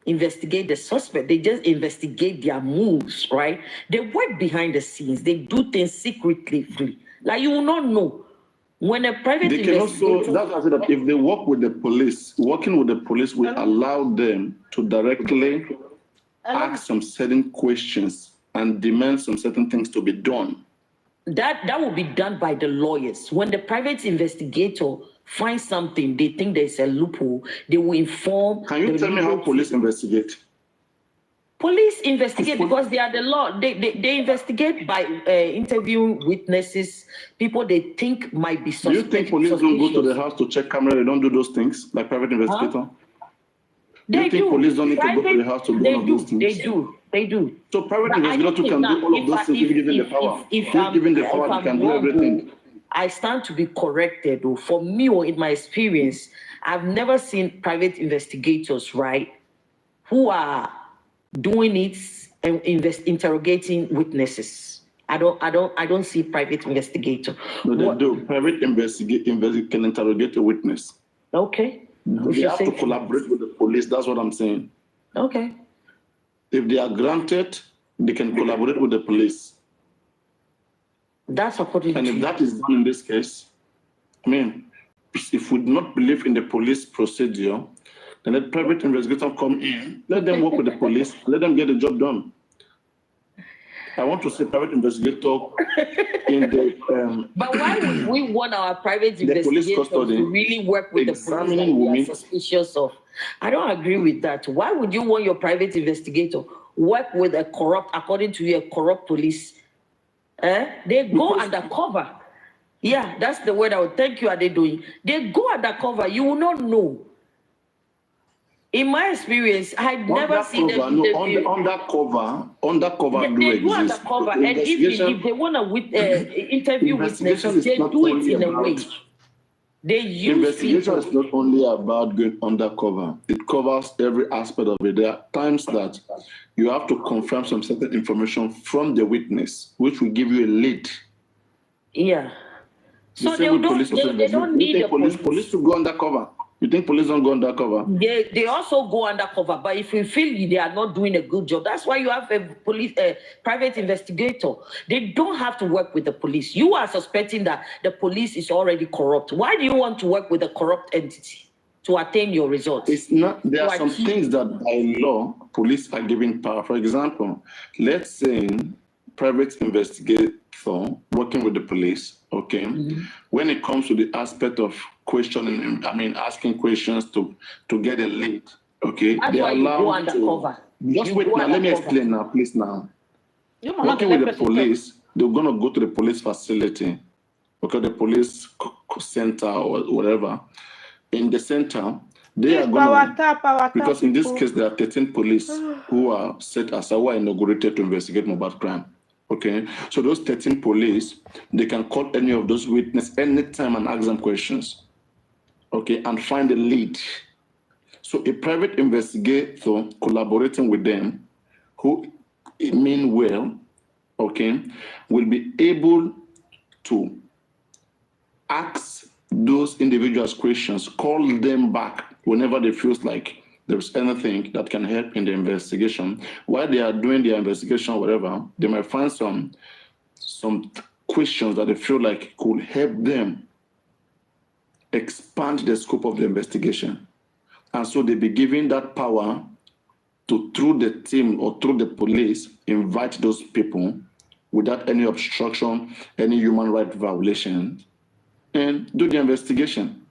Speaker 1: investigate the suspect. They just investigate their moves, right? They work behind the scenes. They do things secretly. Like you will not know. When a private
Speaker 6: they can also, that's why I said that if they work with the police, working with the police will allow them to directly ask some certain questions and demand some certain things to be done.
Speaker 1: That will be done by the lawyers. When the private investigator finds something, they think there's a loophole, they will inform.
Speaker 6: Can you tell me how police investigate?
Speaker 1: Police investigate because they are the law. They investigate by interviewing witnesses, people they think might be suspicious.
Speaker 6: Do you think police don't go to the house to check camera? They don't do those things like private investigator? Do you think police don't need to go to the house to do all of those things?
Speaker 1: They do.
Speaker 6: So private investigator can do all of those things if given the power. If given the power, they can do everything.
Speaker 1: I stand to be corrected. Though. For me, or in my experience, I've never seen private investigators, right, who are doing it and interrogating witnesses. I don't see private investigator.
Speaker 6: No, they do. Private investigator can interrogate a witness.
Speaker 1: Okay.
Speaker 6: They have to collaborate with the police. That's what I'm saying.
Speaker 1: Okay.
Speaker 6: If they are granted, they can collaborate with the police.
Speaker 1: That's according to.
Speaker 6: And if that is done in this case, I mean, if we do not believe in the police procedure, then let private investigators come in, let them work with the police, let them get the job done. I want to say private investigator in the...
Speaker 1: but why would we want our private investigators to really work with the police that we are suspicious of? I don't agree with that. Why would you want your private investigator work with a corrupt, according to you, a corrupt police? They go undercover. Yeah, that's the word I would thank you. Are they doing? They go undercover. You will not know. In my experience, I've never seen them
Speaker 6: No,
Speaker 1: interview.
Speaker 6: undercover
Speaker 1: They
Speaker 6: do
Speaker 1: do
Speaker 6: exist.
Speaker 1: undercover, and if they want to interview witnesses, they do it in a way. They use
Speaker 6: Investigation
Speaker 1: people.
Speaker 6: is not only about going undercover. It covers every aspect of it. There are times that you have to confirm some certain information from the witness, which will give you a lead.
Speaker 1: Yeah. So they don't need the police.
Speaker 6: Police to go undercover. You think police don't go undercover?
Speaker 1: They also go undercover, but if you feel they are not doing a good job, that's why you have a private investigator. They don't have to work with the police. You are suspecting that the police is already corrupt. Why do you want to work with a corrupt entity to attain your results?
Speaker 6: It's not. There are some things that by law police are given power. For example, let's say private investigator working with the police. Okay, when it comes to the aspect of questioning, asking questions to get a lead. Okay,
Speaker 1: that's why you go undercover.
Speaker 6: Just wait now. Let me explain now, please. Now, working with the police, they're gonna go to the police facility, okay, the police center or whatever. In the center, they are gonna because in this case there are 13 police who are set aside, who are inaugurated to investigate Mohbad crime. Okay, so those 13 police, they can call any of those witnesses anytime and ask them questions. Okay, and find a lead. So a private investigator collaborating with them, who mean well, okay, will be able to ask those individuals questions, call them back whenever they feel like there's anything that can help in the investigation. While they are doing their investigation or whatever, they might find some questions that they feel like could help them expand the scope of the investigation. And so they be given that power to, through the team or through the police, invite those people without any obstruction, any human rights violation, and do the investigation.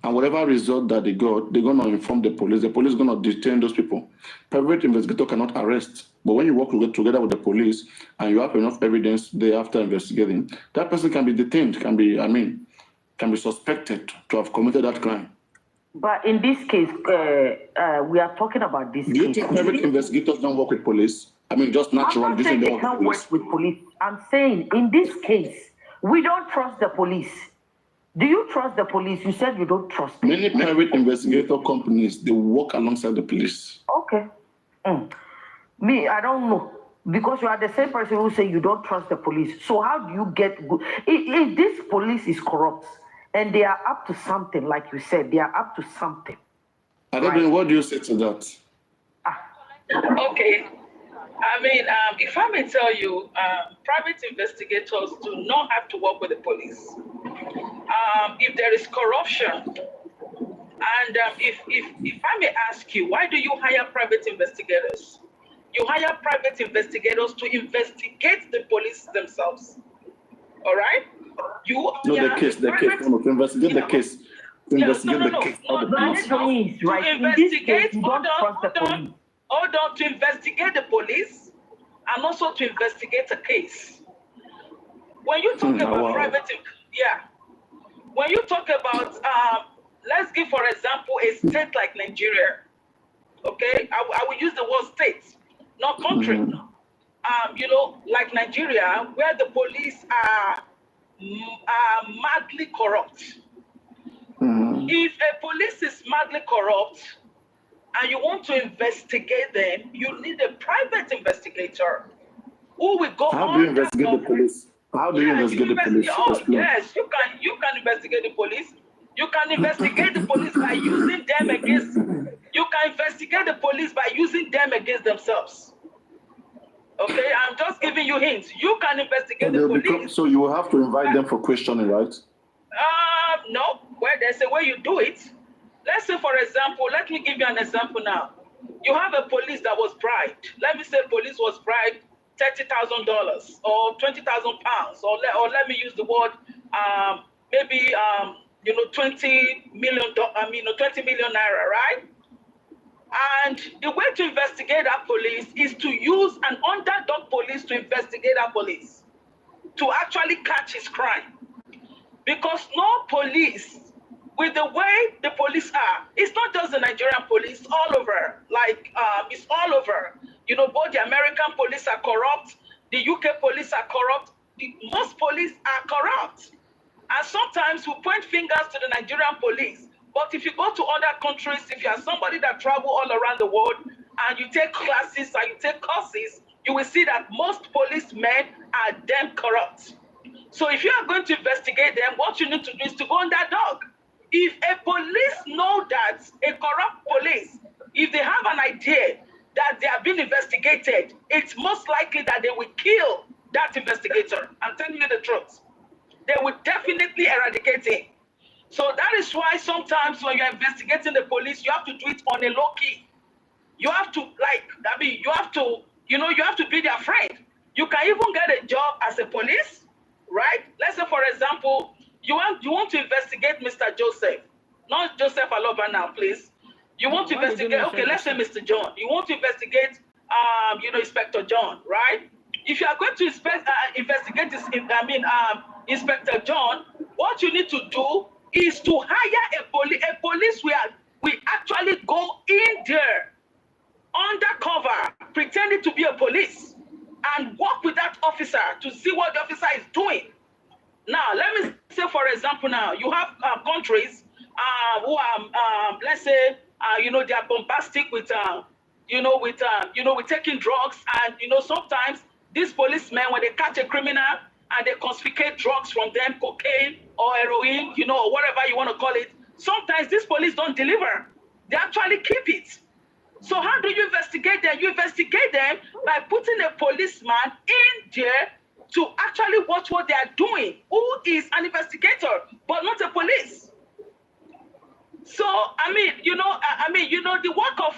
Speaker 6: And whatever result that they got, they're going to inform the police. The police is going to detain those people. Private investigator cannot arrest. But when you work together with the police and you have enough evidence there after investigating, that person can be detained, can be suspected to have committed that crime.
Speaker 1: But in this case, we are talking about this case.
Speaker 6: Do you think private investigators don't work with police? Just naturally.
Speaker 1: I'm not saying they can't work with police. I'm saying in this case, we don't trust the police. Do you trust the police? You said you don't trust them.
Speaker 6: Many private investigator companies, they work alongside the police.
Speaker 1: Okay. Me, I don't know. Because you are the same person who say you don't trust the police. So how do you get good? If this police is corrupt and they are up to something, like you said, they are up to something.
Speaker 6: What do you say to that?
Speaker 7: Okay. If I may tell you, private investigators do not have to work with the police. If there is corruption, and if I may ask you, why do you hire private investigators? You hire private investigators to investigate the police themselves. All right?
Speaker 6: To investigate the case. To investigate the case.
Speaker 7: To investigate the police and also to investigate a case. When you talk about when you talk about, let's give, for example, a state like Nigeria, okay? I will use the word state, not country. Like Nigeria, where the police are madly corrupt. If a police is madly corrupt and you want to investigate them, you need a private investigator who will go on.
Speaker 6: How do you investigate the police? How do you investigate the police?
Speaker 7: Yes, you can investigate the police. You can investigate the police by using them against. You can investigate the police by using them against themselves. Okay, I'm just giving you hints. You can investigate the police.
Speaker 6: So you will have to invite them for questioning, right?
Speaker 7: No. Well, there's a way you do it. Let's say, for example, let me give you an example now. You have a police that was bribed. Let me say police was bribed $30,000 or £20,000, or let me use the word, maybe 20 million, 20 million naira, right? And the way to investigate that police is to use an underdog police to investigate that police, to actually catch his crime. Because no police with the way the police are, it's not just the Nigerian police, it's all over. Like, it's all over. You know, both the American police are corrupt, the UK police are corrupt, most police are corrupt. And sometimes we point fingers to the Nigerian police. But if you go to other countries, if you are somebody that travel all around the world and you take classes and you take courses, you will see that most policemen are damn corrupt. So if you are going to investigate them, what you need to do is to go on that dog. If a police know that a corrupt police, if they have an idea that they are being investigated, it's most likely that they will kill that investigator. I'm telling you the truth. They will definitely eradicate him. So that is why sometimes when you're investigating the police, you have to do it on a low key. You have to, you have to be their friend. You can even get a job as a police, right? Let's say, for example, you want to investigate Mr. Joseph, not Joseph Aloba now, please. You want to investigate, okay, let's say Mr. John. You want to investigate, Inspector John, right? If you are going to investigate this, Inspector John, what you need to do is to hire a police where we actually go in there, undercover, pretending to be a police, and work with that officer to see what the officer is doing. Now, let me say, for example, now you have countries who are, let's say, they are bombastic with, with taking drugs, and sometimes these policemen, when they catch a criminal and they confiscate drugs from them, cocaine or heroin, or whatever you want to call it, sometimes these police don't deliver. They actually keep it. So how do you investigate them? You investigate them by putting a policeman in there to actually watch what they are doing, who is an investigator, but not a police. So, the work of,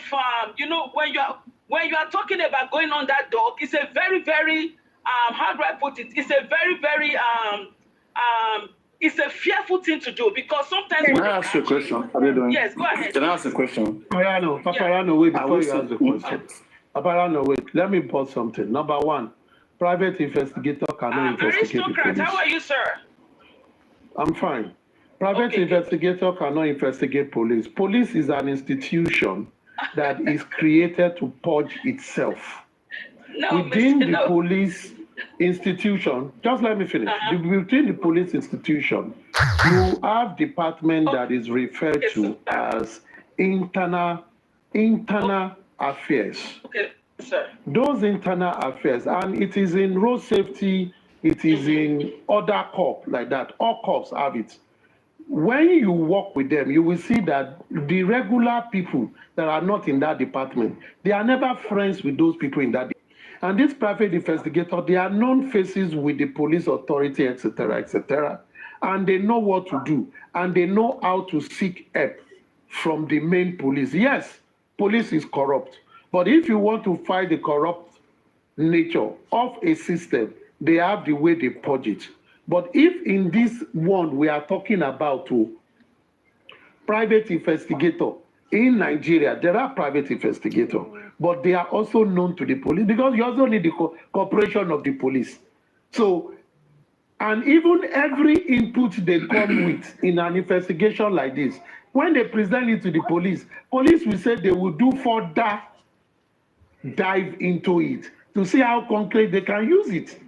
Speaker 7: when you are talking about going on that dog, it's a very, very, how do I put it? It's a very, very, it's a fearful thing to do, because sometimes...
Speaker 6: Can I ask you a question? How are you doing?
Speaker 7: Yes, go ahead.
Speaker 6: Can I ask a question?
Speaker 5: Paparano, wait, before you ask the question. Paparano, wait, let me put something. Number one, private investigator cannot investigate the police.
Speaker 7: How are you, sir?
Speaker 5: I'm fine. Private investigator cannot investigate police. Police is an institution that is created to purge itself. Within the police institution, just let me finish. Within the police institution, you have department that is referred to as internal affairs.
Speaker 7: Okay, sir.
Speaker 5: Those internal affairs, and it is in road safety, it is in other corps like that. All corps have it. When you work with them, you will see that the regular people that are not in that department, they are never friends with those people in that department. And this private investigator, they are known faces with the police authority, etc., etc. And they know what to do. And they know how to seek help from the main police. Yes, police is corrupt. But if you want to fight the corrupt nature of a system, they have the way they purge it. But if in this one we are talking about private investigator in Nigeria, there are private investigators, but they are also known to the police, because you also need the cooperation of the police. So, and even every input they come with in an investigation like this, when they present it to the police will say they will do further dive into it to see how concrete they can use it.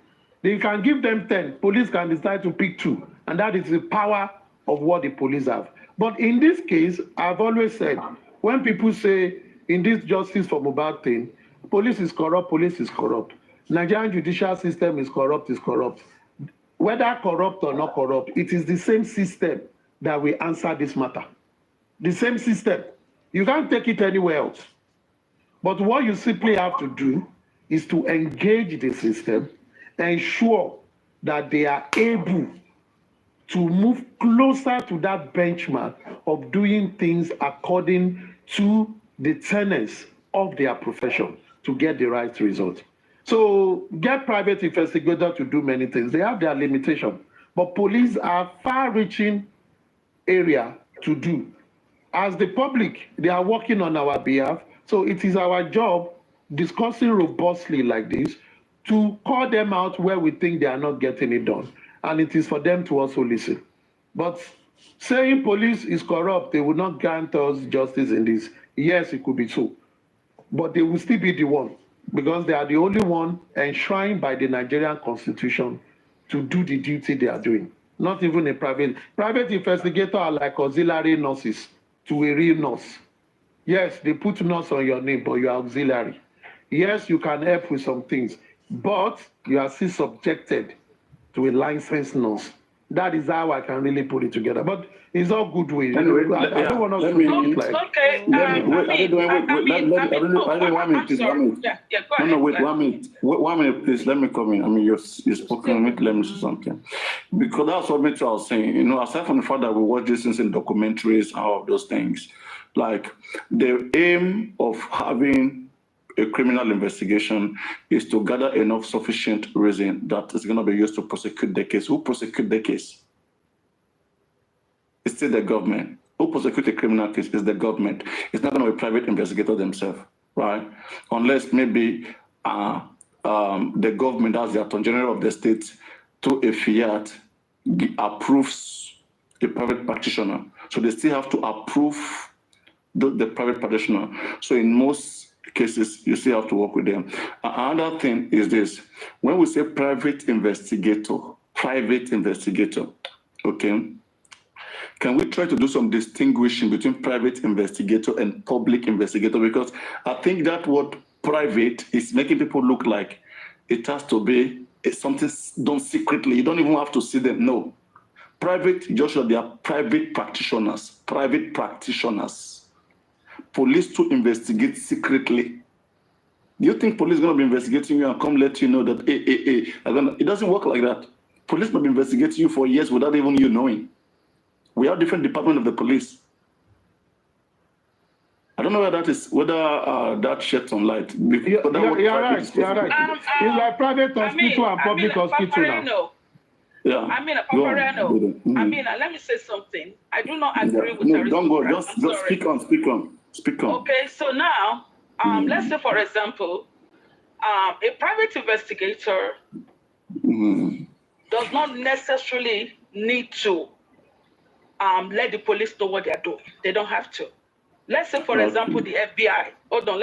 Speaker 5: They can give them 10, police can decide to pick 2, and that is the power of what the police have. But in this case, I've always said, when people say in this justice for Mohbad thing, police is corrupt, Nigerian judicial system is corrupt, Whether corrupt or not corrupt, it is the same system that will answer this matter. The same system. You can't take it anywhere else. But what you simply have to do is to engage the system, ensure that they are able to move closer to that benchmark of doing things according to the tenets of their profession to get the right result. So get private investigators to do many things. They have their limitation, but police are far-reaching area to do. As the public, they are working on our behalf. So it is our job, discussing robustly like this, to call them out where we think they are not getting it done. And it is for them to also listen. But Saying police is corrupt, they will not grant us justice in this. Yes, it could be so. But they will still be the one because they are the only one enshrined by the Nigerian constitution to do the duty they are doing. Not even a private investigator are like auxiliary nurses to a real nurse. Yes, they put nurse on your name, but you are auxiliary. Yes, you can help with some things, but you are still subjected to a licensed nurse. That is how I can really put it together. But it's all good way.
Speaker 6: Anyway,
Speaker 5: I don't want us to
Speaker 6: me-
Speaker 5: like.
Speaker 7: Okay.
Speaker 6: Let me, wait, I don't wait, 1 minute, please, 1 minute.
Speaker 7: Yeah, go
Speaker 6: No,
Speaker 7: ahead.
Speaker 6: wait, 1 minute. Wait, 1 minute, please. Let me come in. I mean, you've spoken on it. Let me say something. Because that's what I was saying. You know, aside from the fact that we watch these things in documentaries and all of those things, like the aim of having a criminal investigation is to gather enough sufficient reason that is going to be used to prosecute the case. Who prosecute the case? It's still the government. Who prosecute a criminal case is the government. It's not going to be private investigators themselves, right? Unless maybe the government, as the Attorney General of the state, through a fiat, approves a private practitioner. So they still have to approve the private practitioner. So in most cases, you still have to work with them. Another thing is this. When we say private investigator, okay, can we try to do some distinguishing between private investigator and public investigator? Because I think that word private is making people look like it has to be something done secretly. You don't even have to see them. No. Private, Joshua, they are private practitioners. Police to investigate secretly. Do you think police is going to be investigating you and come let you know that, it doesn't work like that. Police might be investigating you for years without even you knowing. We have different departments of the police. I don't know whether that sheds some light.
Speaker 5: You're right. It's like private hospital and public hospital now.
Speaker 6: Yeah.
Speaker 7: I mean, let me say something. I do not agree with
Speaker 6: no, don't go. Just speak on.
Speaker 7: Okay, so now, let's say, for example, a private investigator does not necessarily need to let the police know what they're doing. They don't have to. Let's say, for example, the FBI. Hold on.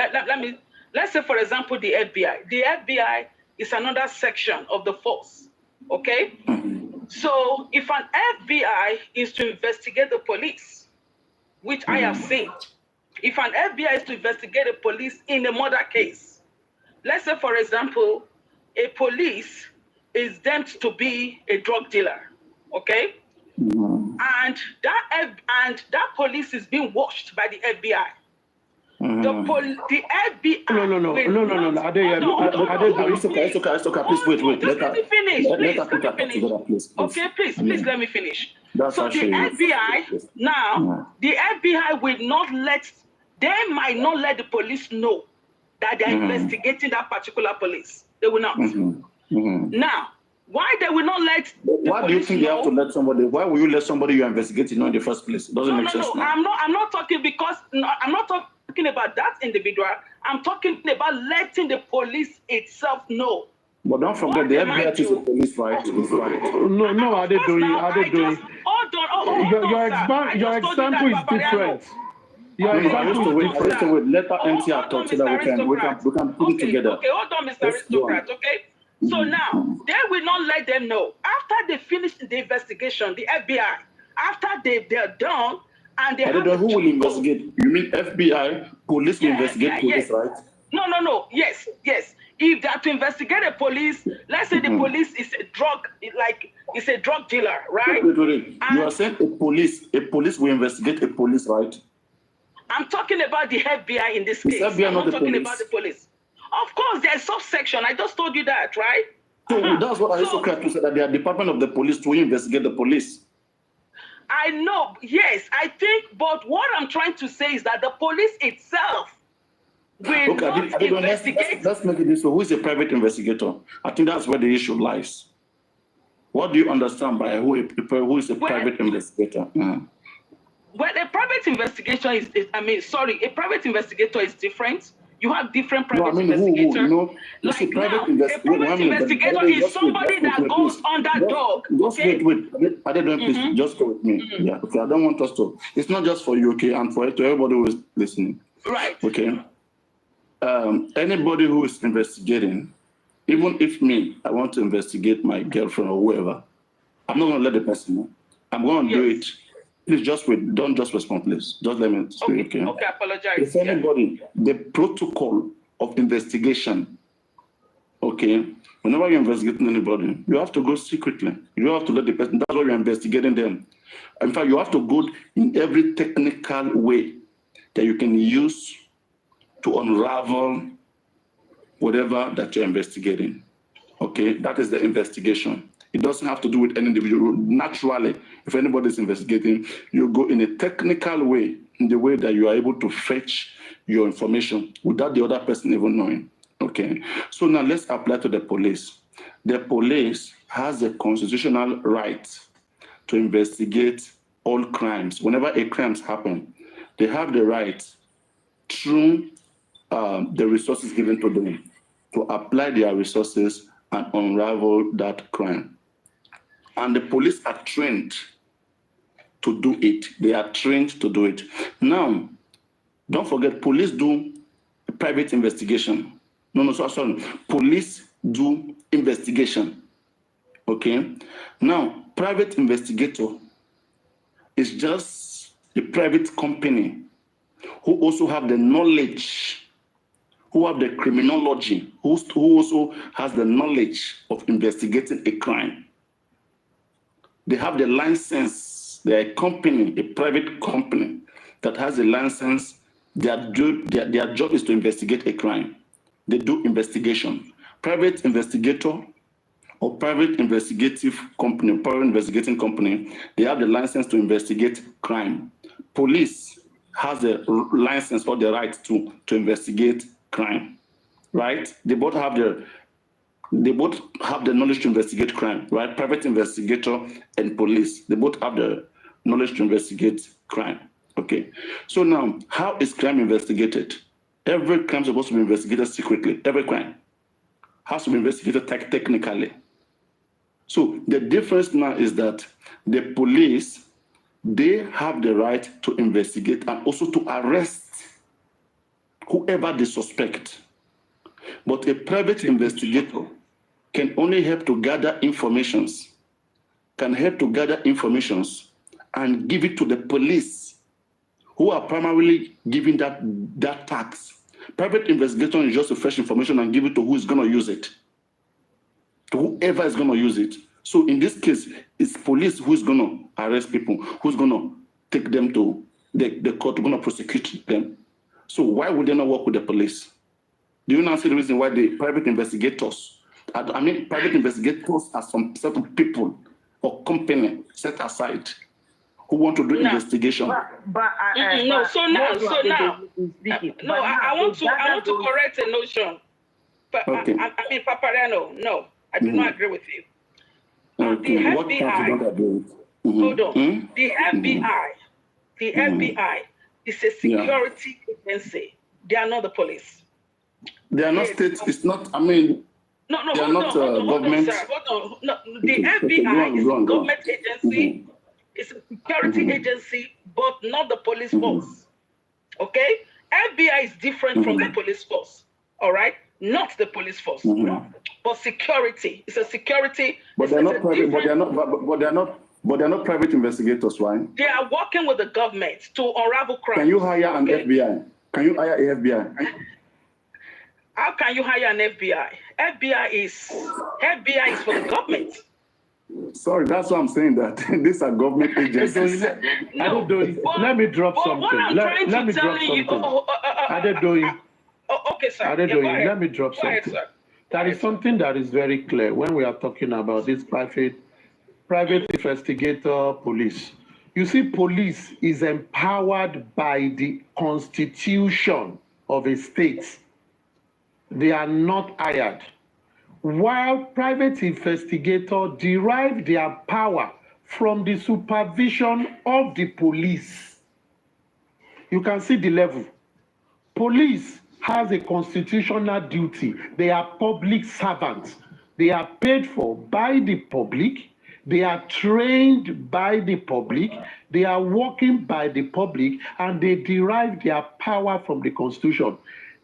Speaker 7: Let's say, for example, the FBI. The FBI is another section of the force. Okay? So if an FBI is to investigate the police, which I have seen, if an FBI is to investigate a police in a murder case, let's say, for example, a police is deemed to be a drug dealer, okay? And that police is being watched by the FBI. The FBI.
Speaker 5: No.
Speaker 6: It's okay. Please wait.
Speaker 7: Let me finish.
Speaker 6: Please.
Speaker 7: Okay, please let me finish.
Speaker 6: That's
Speaker 7: so the FBI now, the FBI will not let. They might not let the police know that they are investigating that particular police. They will not. Now, why they will not let?
Speaker 6: Why do you think they have to let somebody? Why will you let somebody you are investigating know in the first place? It doesn't make sense.
Speaker 7: No. I'm not talking because I'm not talking about that individual. I'm talking about letting the police itself know.
Speaker 6: But don't forget, the FBI is the police, right?
Speaker 5: No, are they doing?
Speaker 7: Hold on.
Speaker 5: Your example is different. Your example is different.
Speaker 6: Wait. Let her empty her thoughts so that we can put it together.
Speaker 7: Okay, hold on, Mr. Aristocrat, okay? So now, they will not let them know. After they finish the investigation, the FBI, after they're done, and they have
Speaker 6: who will investigate? You mean FBI? Police will investigate police, right?
Speaker 7: No. Yes. If they are to investigate a police, let's say the police is a drug dealer, right?
Speaker 6: Wait. You are saying a police will investigate a police, right?
Speaker 7: I'm talking about the FBI in this case.
Speaker 6: FBI,
Speaker 7: I'm not talking about the police. Of course, there's subsection. I just told you that, right?
Speaker 6: So that's what I also tried to say, that they are department of the police to investigate the police.
Speaker 7: I know, yes, I think, but what I'm trying to say is that the police itself will not investigate.
Speaker 6: Let's make it this way. Who is a private investigator? I think that's where the issue lies. What do you understand by who is a private investigator?
Speaker 7: Well, a private investigation a private investigator is different. You have different
Speaker 6: No,
Speaker 7: private
Speaker 6: I mean,
Speaker 7: investigators.
Speaker 6: no, you see,
Speaker 7: Like
Speaker 6: private
Speaker 7: now, a private investigator is somebody that goes under dog.
Speaker 6: Just
Speaker 7: Okay?
Speaker 6: wait. Are they doing, please, just go with me. Yeah, okay, I don't want us to, it's not just for you, okay, and to everybody who is listening.
Speaker 7: Right.
Speaker 6: Okay. Anybody who is investigating, even if me, I want to investigate my girlfriend or whoever, I'm not going to let the person know. I'm going to do it. Please just wait. Don't just respond, please. Just let me speak, okay?
Speaker 7: Okay, I apologize.
Speaker 6: If anybody, the protocol of investigation, okay, whenever you're investigating anybody, you have to go secretly. You don't have to let the person, that's why you're investigating them. In fact, you have to go in every technical way that you can use to unravel whatever that you're investigating. Okay, that is the investigation. It doesn't have to do with any individual. Naturally, if anybody is investigating, you go in a technical way, in the way that you are able to fetch your information without the other person even knowing. Okay, so now let's apply to the police. The police has a constitutional right to investigate all crimes. Whenever a crime happens, they have the right through the resources given to them to apply their resources and unravel that crime. And the police are trained to do it. They are trained to do it. Now, don't forget, police do private investigation. Sorry. Police do investigation. Okay? Now, private investigator is just a private company who also have the knowledge, who have the criminology, who also has the knowledge of investigating a crime. They have the license. They're a company, a private company that has a license. Their job is to investigate a crime. They do investigation. Private investigator or private investigative company, private investigating company, they have the license to investigate crime. Police has a license or the right to investigate crime, right? They both have the knowledge to investigate crime, right? Private investigator and police, they both have the knowledge to investigate crime. Okay. So now, how is crime investigated? Every crime is supposed to be investigated secretly. Every crime has to be investigated technically. So the difference now is that the police, they have the right to investigate and also to arrest whoever they suspect. But a private investigator can only help to gather informations, and give it to the police, who are primarily giving that task. Private investigation is just to fetch information and give it to who is going to use it, to whoever is going to use it. So in this case, it's police who is going to arrest people, who's going to take them to the court, going to prosecute them. So why would they not work with the police? Do you now see the reason why the private investigators, private investigators are some certain people or company set aside who want to do investigation.
Speaker 7: I want to correct a notion. But
Speaker 6: okay.
Speaker 7: Papariano, no, I do not agree with you.
Speaker 6: Okay.
Speaker 7: The
Speaker 6: What
Speaker 7: FBI,
Speaker 6: part you don't agree with?
Speaker 7: Hold on. The FBI is a security agency. They are not the police.
Speaker 6: They are not states. It's not. They are not government.
Speaker 7: Hold on. No, the FBI is a government agency. It's a security agency, but not the police force. Okay? FBI is different from the police force. All right? Not the police force. But security. It's a security.
Speaker 6: But they're not private. But they're not private investigators, right?
Speaker 7: They are working with the government to unravel crime.
Speaker 6: Can you hire an FBI? Can you hire a FBI?
Speaker 7: How can you hire an FBI? FBI is for the government.
Speaker 6: Sorry, that's why I'm saying that these are government agencies.
Speaker 5: Let me drop something. Let me drop something.
Speaker 7: Okay, sir.
Speaker 5: Let me drop something. That is something that is very clear when we are talking about this private investigator police. You see, police is empowered by the constitution of a state. They are not hired. While private investigators derive their power from the supervision of the police. You can see the level. Police has a constitutional duty. They are public servants. They are paid for by the public. They are trained by the public. They are working by the public, and they derive their power from the Constitution.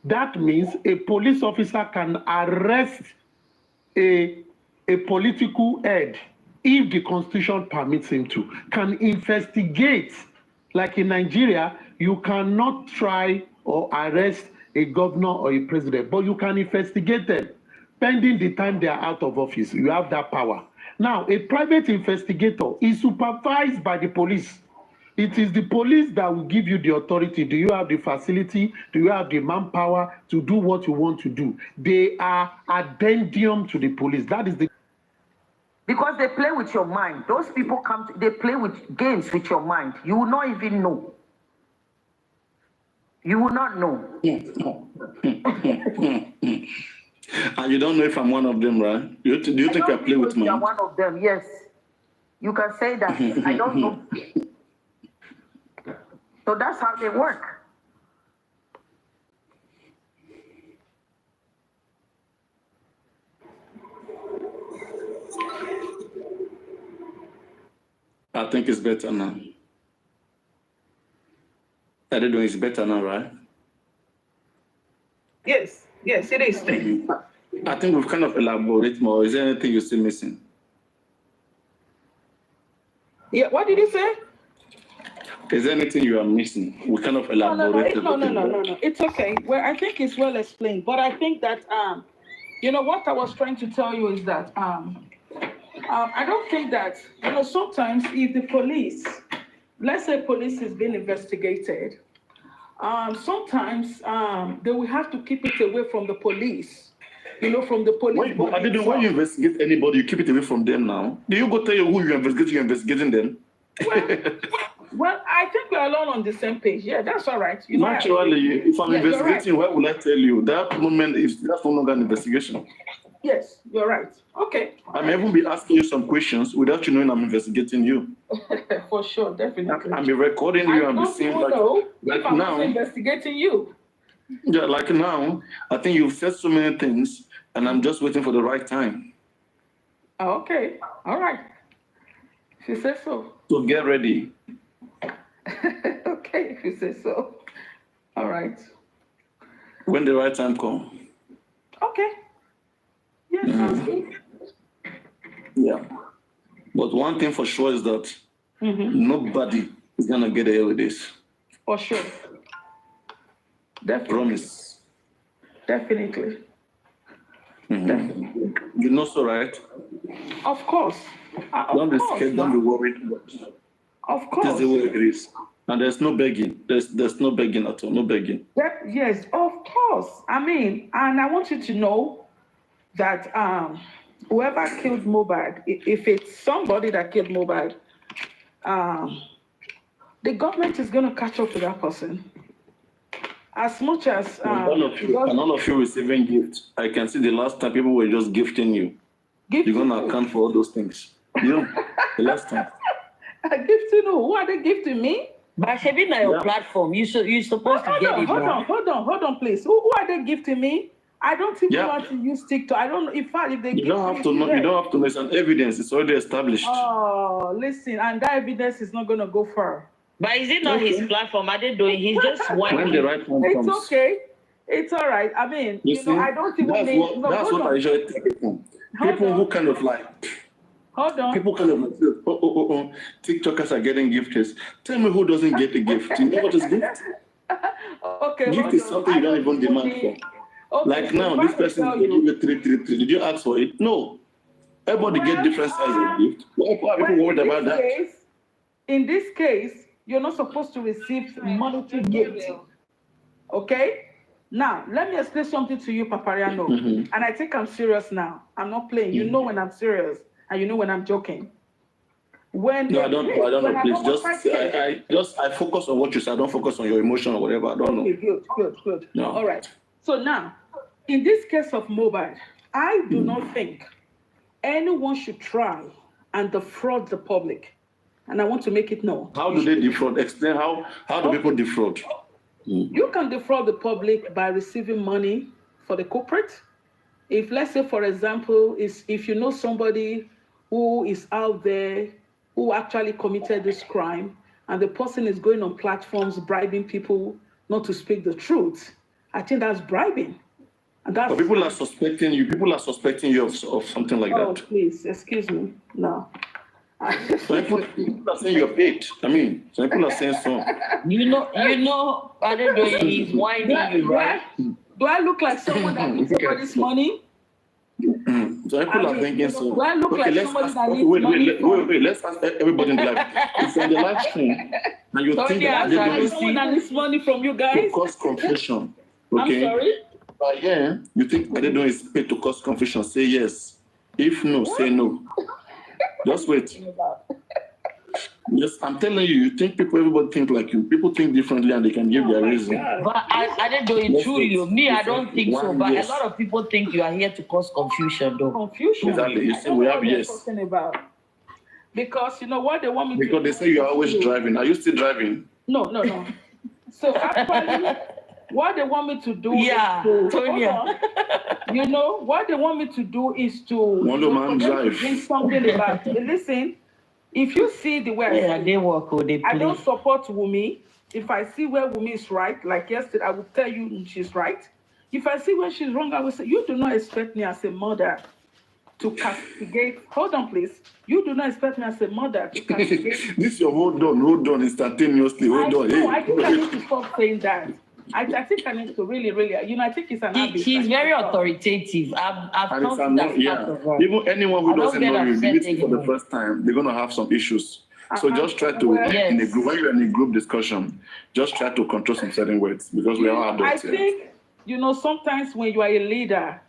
Speaker 5: That means a police officer can arrest a political head if the Constitution permits him to, can investigate. Like in Nigeria, you cannot try or arrest a governor or a president, but you can investigate them. Pending the time they are out of office, you have that power. Now, a private investigator is supervised by the police. It is the police that will give you the authority. Do you have the facility? Do you have the manpower to do what you want to do? They are addendum to the police. That is the...
Speaker 1: Because they play with your mind. Those people they play with games with your mind. You will not even know. You will not know.
Speaker 6: And you don't know if I'm one of them, right? Do you think I play with
Speaker 1: you
Speaker 6: mind?
Speaker 1: are one of them, yes. You can say that. I don't know. So that's how they work.
Speaker 6: I think it's better now. I don't know, it's better now, right?
Speaker 7: Yes, yes, it is.
Speaker 6: I think we've kind of elaborated more. Is there anything you're still missing?
Speaker 7: Yeah, what did you say?
Speaker 6: Is there anything you are missing? We kind of elaborated.
Speaker 7: No. It's okay. Well, I think it's well explained. But I think that, you know, what I was trying to tell you is that I don't think that, you know, sometimes if the police, let's say police is being investigated, sometimes they will have to keep it away from the police. You know, from the police.
Speaker 6: When you investigate anybody, you keep it away from them now. Do you go tell you who you're investigating them?
Speaker 7: Well, I think we're all on the same page. Yeah, that's all right. You know,
Speaker 6: naturally, if I'm investigating,
Speaker 7: right.
Speaker 6: Why would I tell you? That moment is that's no longer an investigation.
Speaker 7: Yes, you're right. Okay.
Speaker 6: I may even be asking you some questions without you knowing I'm investigating you.
Speaker 7: For sure, definitely.
Speaker 6: I'm recording you and be seeing
Speaker 7: like I'm now investigating you.
Speaker 6: Yeah, like now, I think you've said so many things, and I'm just waiting for the right time.
Speaker 7: Okay, all right. If you say so.
Speaker 6: So get ready.
Speaker 7: Okay, if you say so. All right.
Speaker 6: When the right time comes.
Speaker 7: Okay. Yes, sounds good.
Speaker 6: Yeah. But one thing for sure is that nobody is going to get away with this.
Speaker 7: For sure. Definitely.
Speaker 6: Promise.
Speaker 7: Definitely. Definitely.
Speaker 6: You know so, right?
Speaker 7: Of course.
Speaker 6: Don't be scared, don't be worried.
Speaker 7: Of course.
Speaker 6: That's the way it is. And there's no begging. There's no begging at all. No begging.
Speaker 7: Yes, of course. I mean, and I want you to know that whoever killed Mohbad, if it's somebody that killed Mohbad, the government is going to catch up to that person. As much as
Speaker 6: all of you receiving gifts, I can see the last time people were just gifting you. You're going to account for all those things. You know, the last time.
Speaker 7: Gifting who? Who are they gifting me?
Speaker 1: But having your platform, you're supposed to get it.
Speaker 7: Hold on, please. Who are they gifting me? I don't think you want to use TikTok. I don't. In fact, if they
Speaker 6: you don't have to know. You don't have to know. It's an evidence. It's already established.
Speaker 7: Oh, listen, and that evidence is not going to go far.
Speaker 1: But is it not his platform? Are they doing? He's just working.
Speaker 6: When the right time comes.
Speaker 7: It's okay. It's all right. I mean, you know, I don't even mean.
Speaker 6: That's what I usually tell people. People who kind of like.
Speaker 7: Hold on.
Speaker 6: People kind of like, TikTokers are getting gifts. Tell me who doesn't get a gift. You know what is gift?
Speaker 7: Okay.
Speaker 6: Gift is something you don't even demand for. Okay, like now, this person will give you 333. Did you ask for it? No. Everybody get different sizes of gift. Why are people worried about that?
Speaker 7: In this case, you're not supposed to receive monetary gift. Okay? Now, let me explain something to you, Papariano. And I think I'm serious now. I'm not playing. You know when I'm serious, and you know when I'm joking.
Speaker 6: No, I don't know. Please, I focus on what you say. I don't focus on your emotion or whatever. I don't know.
Speaker 7: Okay, good.
Speaker 6: No.
Speaker 7: All right. So now, in this case of Mohbad, I do not think anyone should try and defraud the public. And I want to make it known.
Speaker 6: How do they defraud? Explain how do people defraud?
Speaker 7: You can defraud the public by receiving money for the corporate. If, let's say, for example, if you know somebody who is out there who actually committed this crime, and the person is going on platforms bribing people not to speak the truth, I think that's bribing. And that's,
Speaker 6: but people are suspecting you. People are suspecting you of something like
Speaker 7: oh,
Speaker 6: that.
Speaker 7: please, excuse me. No.
Speaker 6: Some people are saying you're paid. I mean, some people are saying so.
Speaker 1: You know, I don't know, he's whining you, right?
Speaker 7: Do I look like someone that needs somebody's money?
Speaker 6: Some people are thinking so.
Speaker 7: Do I look like
Speaker 6: let's
Speaker 7: somebody
Speaker 6: ask,
Speaker 7: that needs money?
Speaker 6: wait. Let's ask everybody in the live. It's on the live stream, and you think that
Speaker 7: Do I look like someone that needs money from you
Speaker 6: to
Speaker 7: guys?
Speaker 6: cause confusion.
Speaker 7: I'm
Speaker 6: Okay.
Speaker 7: sorry?
Speaker 6: But yeah, you think Adedo is paid to cause confusion? Say yes. If no, say no. Just wait. Yes, I'm telling you, you think everybody think like you. People think differently and they can give their reason.
Speaker 1: But I don't know it truly. Me, I don't think so. But
Speaker 6: Yes.
Speaker 1: a lot of people think you are here to cause confusion, though.
Speaker 7: Confusion.
Speaker 6: Exactly. You
Speaker 7: I
Speaker 6: see,
Speaker 7: don't
Speaker 6: we
Speaker 7: know
Speaker 6: have
Speaker 7: what they're
Speaker 6: yes.
Speaker 7: talking about. Because you know what they want me to
Speaker 6: Because they say you're always driving. Are you still driving?
Speaker 7: No. So actually, what they want me to do
Speaker 1: Yeah,
Speaker 7: is to,
Speaker 1: Tonya.
Speaker 7: hold on. You know, what they want me to do is to
Speaker 6: Wonder Man
Speaker 7: for them to
Speaker 6: drive.
Speaker 7: bring something about. Listen, if you see the way
Speaker 1: Yeah, they work or they
Speaker 7: I
Speaker 1: play.
Speaker 7: don't support Wumi. If I see where Wumi is right, like yesterday, I will tell you she's right. If I see where she's wrong, I will say, you do not expect me as a mother to castigate. Hold on, please. You do not expect me as a mother to castigate.
Speaker 6: This is your hold on instantaneously. Hold on.
Speaker 7: I think I need to stop saying that. I think I need to really, I think it's an habit.
Speaker 1: She's very authoritative. I've
Speaker 6: And it's
Speaker 1: come to that
Speaker 6: yeah.
Speaker 1: part of her.
Speaker 6: Even anyone who
Speaker 1: I don't
Speaker 6: doesn't
Speaker 1: get
Speaker 6: know you,
Speaker 1: upset
Speaker 6: meet you for the
Speaker 1: anymore.
Speaker 6: first time, they're gonna have some issues. So just try to
Speaker 7: Well,
Speaker 6: in a group when you're in a group discussion, just try to control some certain words because we are all
Speaker 7: I
Speaker 6: adults here.
Speaker 7: think, sometimes when you are a leader,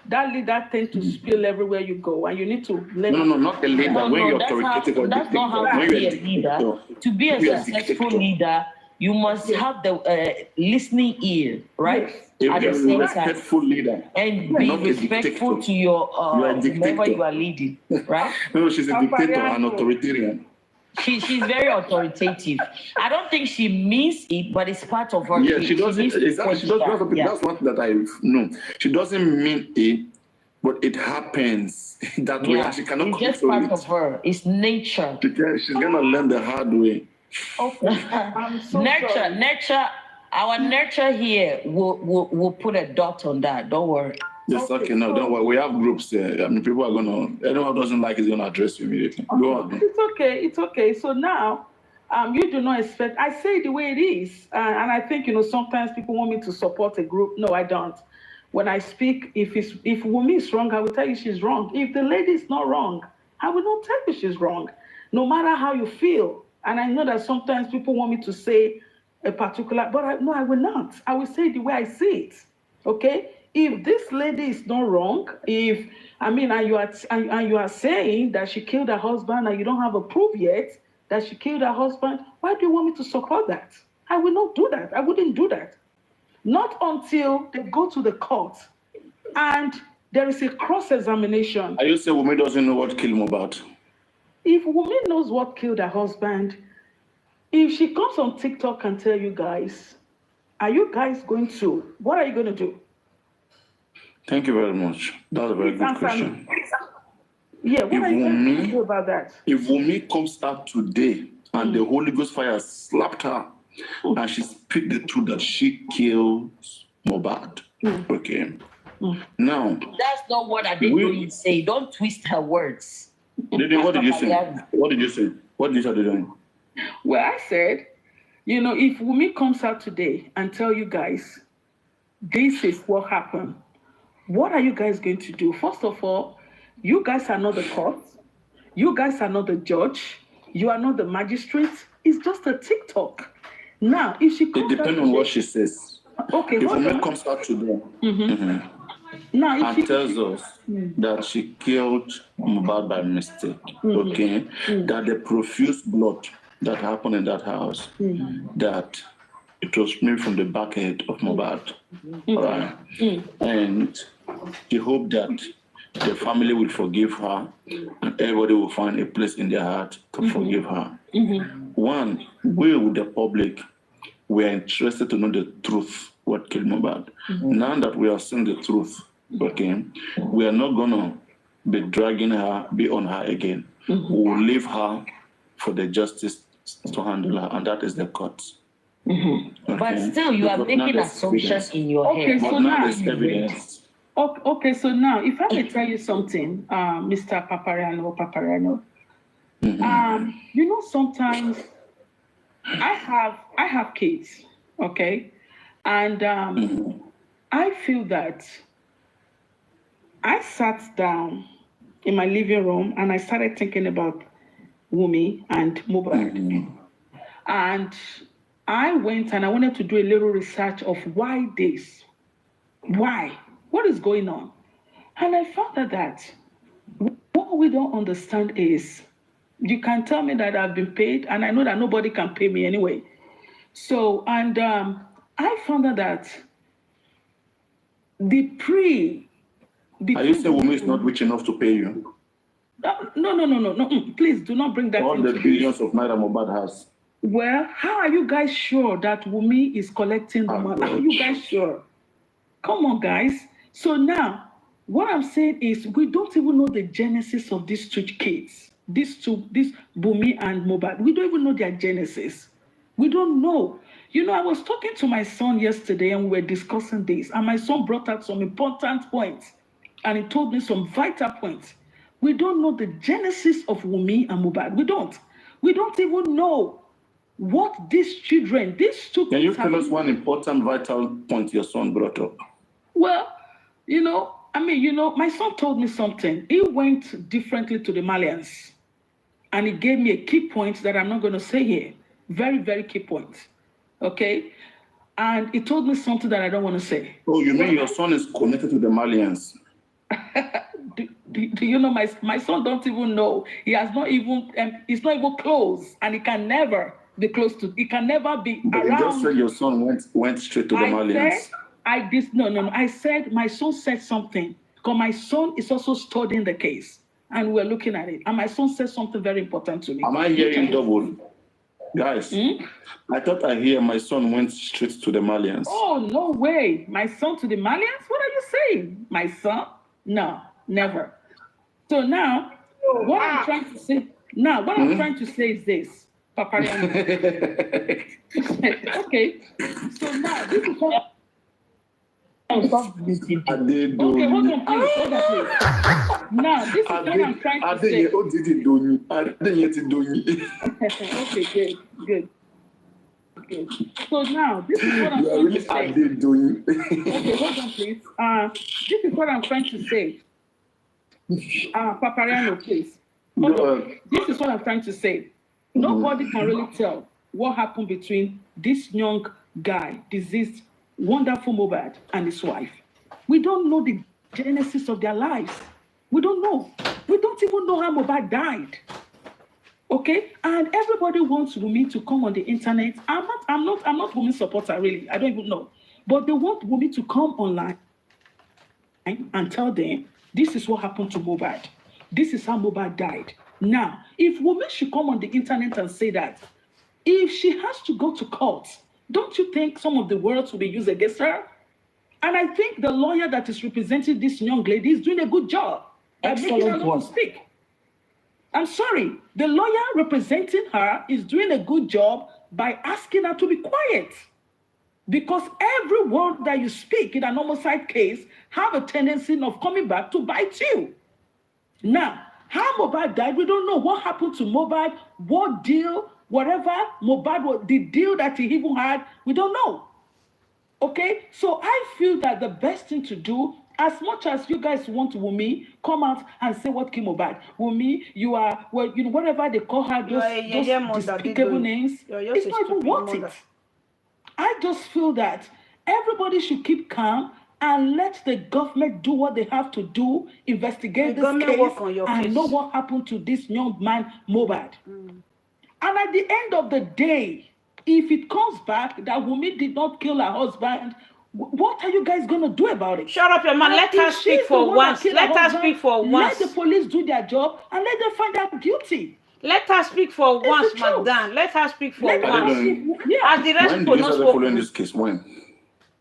Speaker 7: that leader tends to spill everywhere you go, and you need to let
Speaker 6: No, not a leader.
Speaker 1: No,
Speaker 6: when you're
Speaker 1: that's
Speaker 6: authoritative or
Speaker 1: not how
Speaker 6: dictator,
Speaker 1: to
Speaker 6: when
Speaker 1: be
Speaker 6: you're
Speaker 1: a leader.
Speaker 6: dictator,
Speaker 1: To be a
Speaker 6: you are
Speaker 1: successful
Speaker 6: dictator.
Speaker 1: leader, you must have the listening ear, right?
Speaker 7: Yes.
Speaker 1: At the
Speaker 6: A
Speaker 1: same time.
Speaker 6: respectful leader.
Speaker 1: And be
Speaker 6: Not a
Speaker 1: respectful
Speaker 6: dictator.
Speaker 1: to your
Speaker 6: You are a
Speaker 1: whoever
Speaker 6: dictator.
Speaker 1: you are leading, right?
Speaker 6: No, she's a dictator and
Speaker 7: Papariano.
Speaker 6: authoritarian.
Speaker 1: She's very authoritative. I don't think she means it, but it's part of her.
Speaker 6: Yeah, she doesn't.
Speaker 1: needs to
Speaker 6: Exactly. She does,
Speaker 1: push that. Yeah.
Speaker 6: That's one that I know. She doesn't mean it, but it happens that way.
Speaker 1: Yeah,
Speaker 6: And she cannot
Speaker 1: it's just
Speaker 6: control
Speaker 1: part
Speaker 6: it.
Speaker 1: of her. It's nature.
Speaker 6: She's gonna learn the hard way.
Speaker 7: Okay. I'm so
Speaker 1: Nurture.
Speaker 7: sorry.
Speaker 1: Our nurture here will put a dot on that. Don't worry.
Speaker 6: Yes,
Speaker 7: Okay,
Speaker 6: okay, no,
Speaker 7: so-
Speaker 6: don't worry. We have groups there. I mean, people are anyone who doesn't like it is gonna address you immediately. Go on.
Speaker 7: It's okay. So now, you do not expect. I say it the way it is, and I think sometimes people want me to support a group. No, I don't. When I speak, if Wumi is wrong, I will tell you she's wrong. If the lady is not wrong, I will not tell you she's wrong, no matter how you feel. And I know that sometimes people want me to say a particular, but I will not. I will say it the way I see it. Okay. If this lady is not wrong, and you are saying that she killed her husband and you don't have a proof yet that she killed her husband, why do you want me to support that? I will not do that. I wouldn't do that. Not until they go to the court and there is a cross-examination.
Speaker 6: Are you saying Wumi doesn't know what killed Mohbad?
Speaker 7: If Wumi knows what killed her husband, if she comes on TikTok and tell you guys, what are you going to do?
Speaker 6: Thank you very much. That's a very good question.
Speaker 7: Yeah, what are you going to do about that?
Speaker 6: If Wumi comes out today and the Holy Ghost fire slapped her and she speak the truth that she killed Mohbad, okay. Now,
Speaker 1: That's not what Adedoyin say. Don't twist her words.
Speaker 6: what did you say? What did you say? What did you say?
Speaker 7: Well, I said, if Wumi comes out today and tell you guys, this is what happened, what are you guys going to do? First of all, you guys are not the court. You guys are not the judge. You are not the magistrate. It's just a TikTok. Now, if she comes
Speaker 6: It depends on what she says.
Speaker 7: Okay,
Speaker 6: If
Speaker 7: hold
Speaker 6: Wumi
Speaker 7: on.
Speaker 6: comes out today
Speaker 7: Now, if
Speaker 6: and
Speaker 7: she
Speaker 6: tells us that she killed Mohbad by mistake, okay, that the profuse blood that happened in that house, that it was maybe from the back end of Mohbad, right? And she hoped that the family will forgive her and everybody will find a place in their heart to forgive her. One, we with the public we are interested to know the truth, what killed Mohbad. Now that we are seeing the truth, okay, we are not gonna be dragging her, be on her again. We'll leave her for the justice to handle her, and that is the courts.
Speaker 1: But
Speaker 6: Okay?
Speaker 1: still, you are
Speaker 6: Because now
Speaker 1: making
Speaker 6: there's
Speaker 1: assumptions
Speaker 6: evidence.
Speaker 1: in your
Speaker 7: Okay,
Speaker 1: head.
Speaker 7: so
Speaker 6: But now
Speaker 7: now,
Speaker 6: there's evidence.
Speaker 7: okay, so now, if I may tell you something, Mr. Papariano, you know, sometimes I have kids, okay, and I feel that I sat down in my living room and I started thinking about Wumi and Mohbad. And I went and I wanted to do a little research of why this, why, what is going on. And I found out that what we don't understand is, you can tell me that I've been paid, and I know that nobody can pay me anyway. So, and I found out that the
Speaker 6: Are you saying Wumi is not rich enough to pay you?
Speaker 7: No. Please do not bring that
Speaker 6: All
Speaker 7: into
Speaker 6: the billions of Naira Mohbad has.
Speaker 7: Well, how are you guys sure that Wumi is collecting the money? How are you guys sure? Come on, guys. So now, what I'm saying is, we don't even know the genesis of these two kids. This Wumi and Mohbad. We don't even know their genesis. We don't know. You know, I was talking to my son yesterday and we were discussing this, and my son brought out some important points, and he told me some vital points. We don't know the genesis of Wumi and Mohbad. We don't. We don't even know what these children, these two
Speaker 6: Can you
Speaker 7: kids
Speaker 6: tell us one important, vital point your son brought up?
Speaker 7: Well, you know, my son told me something. He went differently to the Malians, and he gave me a key point that I'm not going to say here. Very, very key point. Okay? And he told me something that I don't want to say.
Speaker 6: Oh, you mean your son is connected to the Malians?
Speaker 7: Do you know my son don't even know? He has not even, he's not even close, and he can never be close to, he can never be
Speaker 6: But
Speaker 7: around.
Speaker 6: you just said your son went straight to the Malians.
Speaker 7: No. I said, my son said something, because my son is also studying the case, and we're looking at it. And my son said something very important to me.
Speaker 6: Am I hearing double? Guys, I thought I hear my son went straight to the Malians.
Speaker 7: Oh, no way. My son to the Malians? What are you saying? My son? No, never. So now, what I'm trying to say, is this, Papariano. Okay. So now, this is what. Okay, hold on, please. Now, this is what I'm trying to say. Okay, good. So now, this is what I'm trying to say. Okay, hold on, please. This is what I'm trying to say. Papariano, please. Hold on. This is what I'm trying to say. Nobody can really tell what happened between this young guy, deceased, wonderful Mohbad, and his wife. We don't know the genesis of their lives. We don't know. We don't even know how Mohbad died. Okay, and everybody wants Wumi to come on the internet. I'm not Wumi supporter, really. I don't even know, but they want Wumi to come online and tell them this is what happened to Mohbad. This is how Mohbad died. Now, if Wumi should come on the internet and say that, if she has to go to court, don't you think some of the words will be used against her? And I think the lawyer that is representing this young lady is doing a good job at making her not to speak. I'm sorry, the lawyer representing her is doing a good job by asking her to be quiet. Because every word that you speak in an homicide case have a tendency of coming back to bite you. Now, how Mohbad died, we don't know what happened to Mohbad, what deal, whatever Mohbad, the deal that he even had, we don't know. Okay, so I feel that the best thing to do, as much as you guys want Wumi, come out and say what killed Mohbad. Wumi, you are, well, you know, whatever they call her, those despicable names, it's not even worth it. I just feel that everybody should keep calm and let the government do what they have to do, investigate this case, and know what happened to this young man, Mohbad. And at the end of the day, if it comes back that Wumi did not kill her husband, what are you guys going to do about it?
Speaker 3: Shut up, your man. Let her speak for once. Let her speak for once.
Speaker 7: Let the police do their job and let them find out guilty.
Speaker 3: Let her speak for once,
Speaker 1: the truth.
Speaker 3: madam. Let her speak for
Speaker 1: Let her
Speaker 3: once.
Speaker 1: speak. Yeah.
Speaker 3: As the rest
Speaker 6: When
Speaker 3: people
Speaker 6: did you
Speaker 3: not
Speaker 6: start following
Speaker 3: spoken.
Speaker 6: this case? When?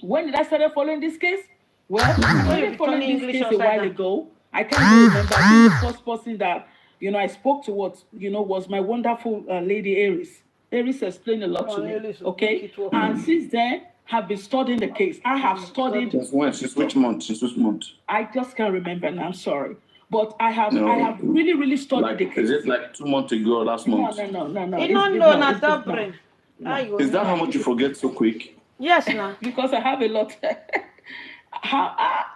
Speaker 7: When did I start following this case? Well, I
Speaker 3: When you
Speaker 7: started
Speaker 3: be
Speaker 7: following
Speaker 3: turning
Speaker 7: this
Speaker 3: English
Speaker 7: case a
Speaker 3: upside
Speaker 7: while
Speaker 3: down.
Speaker 7: ago. I can't even remember. I think the first person that, I spoke to was my wonderful lady Aries. Aries explained a lot to me, okay? And since then, have been studying the case. I have studied.
Speaker 6: Since when? Since which month? Since which month?
Speaker 7: I just can't remember now. I'm sorry. But I have
Speaker 6: No.
Speaker 7: really, really studied
Speaker 6: Like,
Speaker 7: the case.
Speaker 6: is it like 2 months ago or last month?
Speaker 7: No.
Speaker 3: You
Speaker 7: It's-
Speaker 3: don't
Speaker 7: it's
Speaker 3: know
Speaker 7: not.
Speaker 3: na
Speaker 7: It's just
Speaker 3: brain.
Speaker 7: not.
Speaker 6: Is that how much you forget so quick?
Speaker 3: Yes, now.
Speaker 7: Because I have a lot.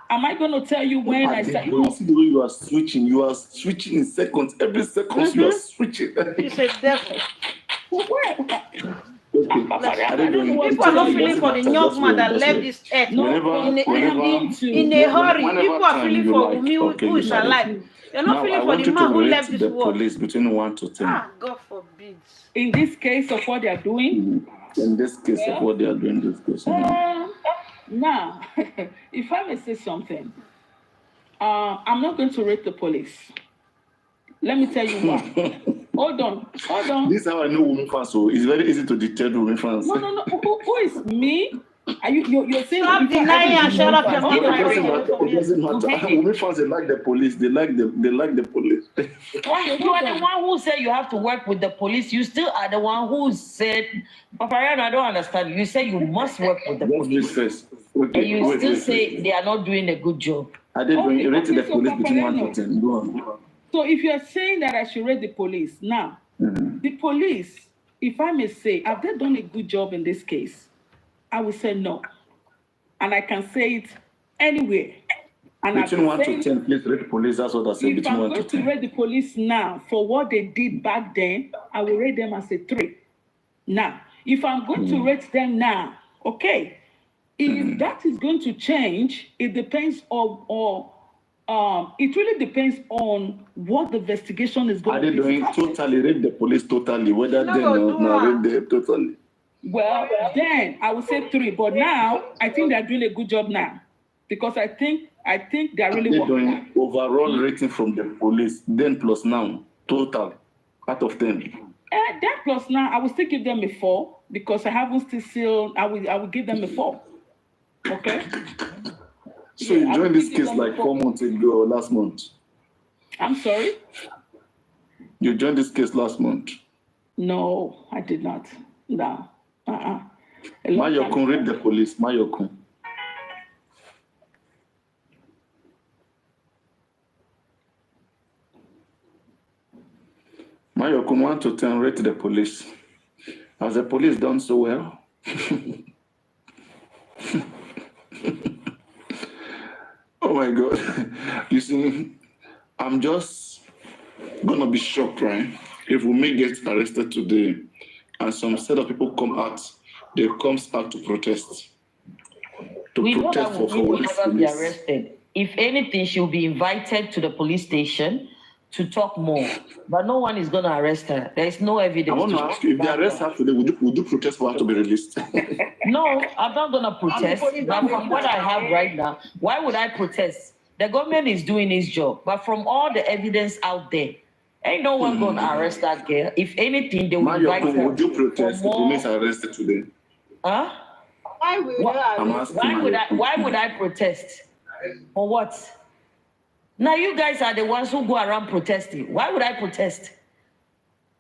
Speaker 7: Am I going to tell you when I start?
Speaker 6: You see the way you are switching in seconds. Every second you are switching.
Speaker 3: You say devil.
Speaker 6: Okay.
Speaker 7: I don't know what
Speaker 3: People
Speaker 7: to
Speaker 3: are not
Speaker 7: tell you.
Speaker 3: feeling for the young man that left this earth
Speaker 7: No,
Speaker 3: in a hurry. People are feeling for Umi who is alive. They're not
Speaker 6: Now,
Speaker 3: feeling
Speaker 6: I
Speaker 3: for
Speaker 6: want
Speaker 3: the
Speaker 6: you
Speaker 3: man
Speaker 6: to
Speaker 3: who
Speaker 6: rate
Speaker 3: left this
Speaker 6: the
Speaker 3: world.
Speaker 6: police between 1 to 10.
Speaker 3: Ah, God forbid.
Speaker 7: In this case of what they are doing,
Speaker 6: In this case of what they are doing, this case.
Speaker 7: now, if I may say something, I'm not going to rate the police. Let me tell you why. Hold on.
Speaker 6: This is how I know women fans. So it's very easy to detect women fans.
Speaker 7: No. Who is me? Are you're saying
Speaker 3: Stop denying and shut up your
Speaker 6: It
Speaker 3: mouth.
Speaker 6: doesn't matter. Women fans, they like the police. They like the police.
Speaker 1: You are the one who said you have to work with the police. You still are the one who said, Papa Ryan, I don't understand. You say you must work with the police.
Speaker 6: First.
Speaker 1: And you still say they are not doing a good job.
Speaker 6: I did rate the
Speaker 7: so
Speaker 6: police
Speaker 7: Papa
Speaker 6: between 1
Speaker 7: Reno.
Speaker 6: to 10. Go on.
Speaker 7: So if you're saying that I should rate the police, now, the police, if I may say, have they done a good job in this case? I will say no. And I can say it anywhere. And
Speaker 6: Between 1 to 10, please rate the police. That's what I said.
Speaker 7: If
Speaker 6: Between
Speaker 7: I'm
Speaker 6: 1 to
Speaker 7: going
Speaker 6: 10.
Speaker 7: to rate the police now for what they did back then, I will rate them as a 3. Now, if I'm going to rate them now, okay, if that is going to change, it depends it really depends on what the investigation is going
Speaker 6: Are
Speaker 7: to
Speaker 6: they
Speaker 7: be.
Speaker 6: doing totally rate the police totally, whether they not rate them totally?
Speaker 7: Well, then I would say 3, but now I think they're doing a good job now, because I think they're really
Speaker 6: They're
Speaker 7: working.
Speaker 6: doing overall rating from the police, then plus now, total, out of 10.
Speaker 7: That plus now, I will still give them a 4 because I haven't still. I will give them a 4. Okay.
Speaker 6: So you joined this case like 4 months ago or last month?
Speaker 7: I'm sorry?
Speaker 6: You joined this case last month?
Speaker 7: No, I did not. No.
Speaker 6: Mayokun, read the police. Mayokun. Mayokun, 1 to 10, rate the police. Has the police done so well? Oh my God. You see, I'm just going to be shocked, right? If we may get arrested today and some set of people come out, they comes out to protest.
Speaker 1: We know that we will never be arrested. If anything, she'll be invited to the police station to talk more. But no one is going to arrest her. There is no evidence.
Speaker 6: I want to ask you, if they arrest her today, would you protest for her to be released?
Speaker 1: No, I'm not going to protest. But from what I have right now, why would I protest? The government is doing its job. But from all the evidence out there, ain't no one going to arrest that girl. If anything, they will invite her.
Speaker 6: Would you protest if police arrested today?
Speaker 1: Huh?
Speaker 8: Why
Speaker 1: would I protest? For what? Now you guys are the ones who go around protesting. Why would I protest?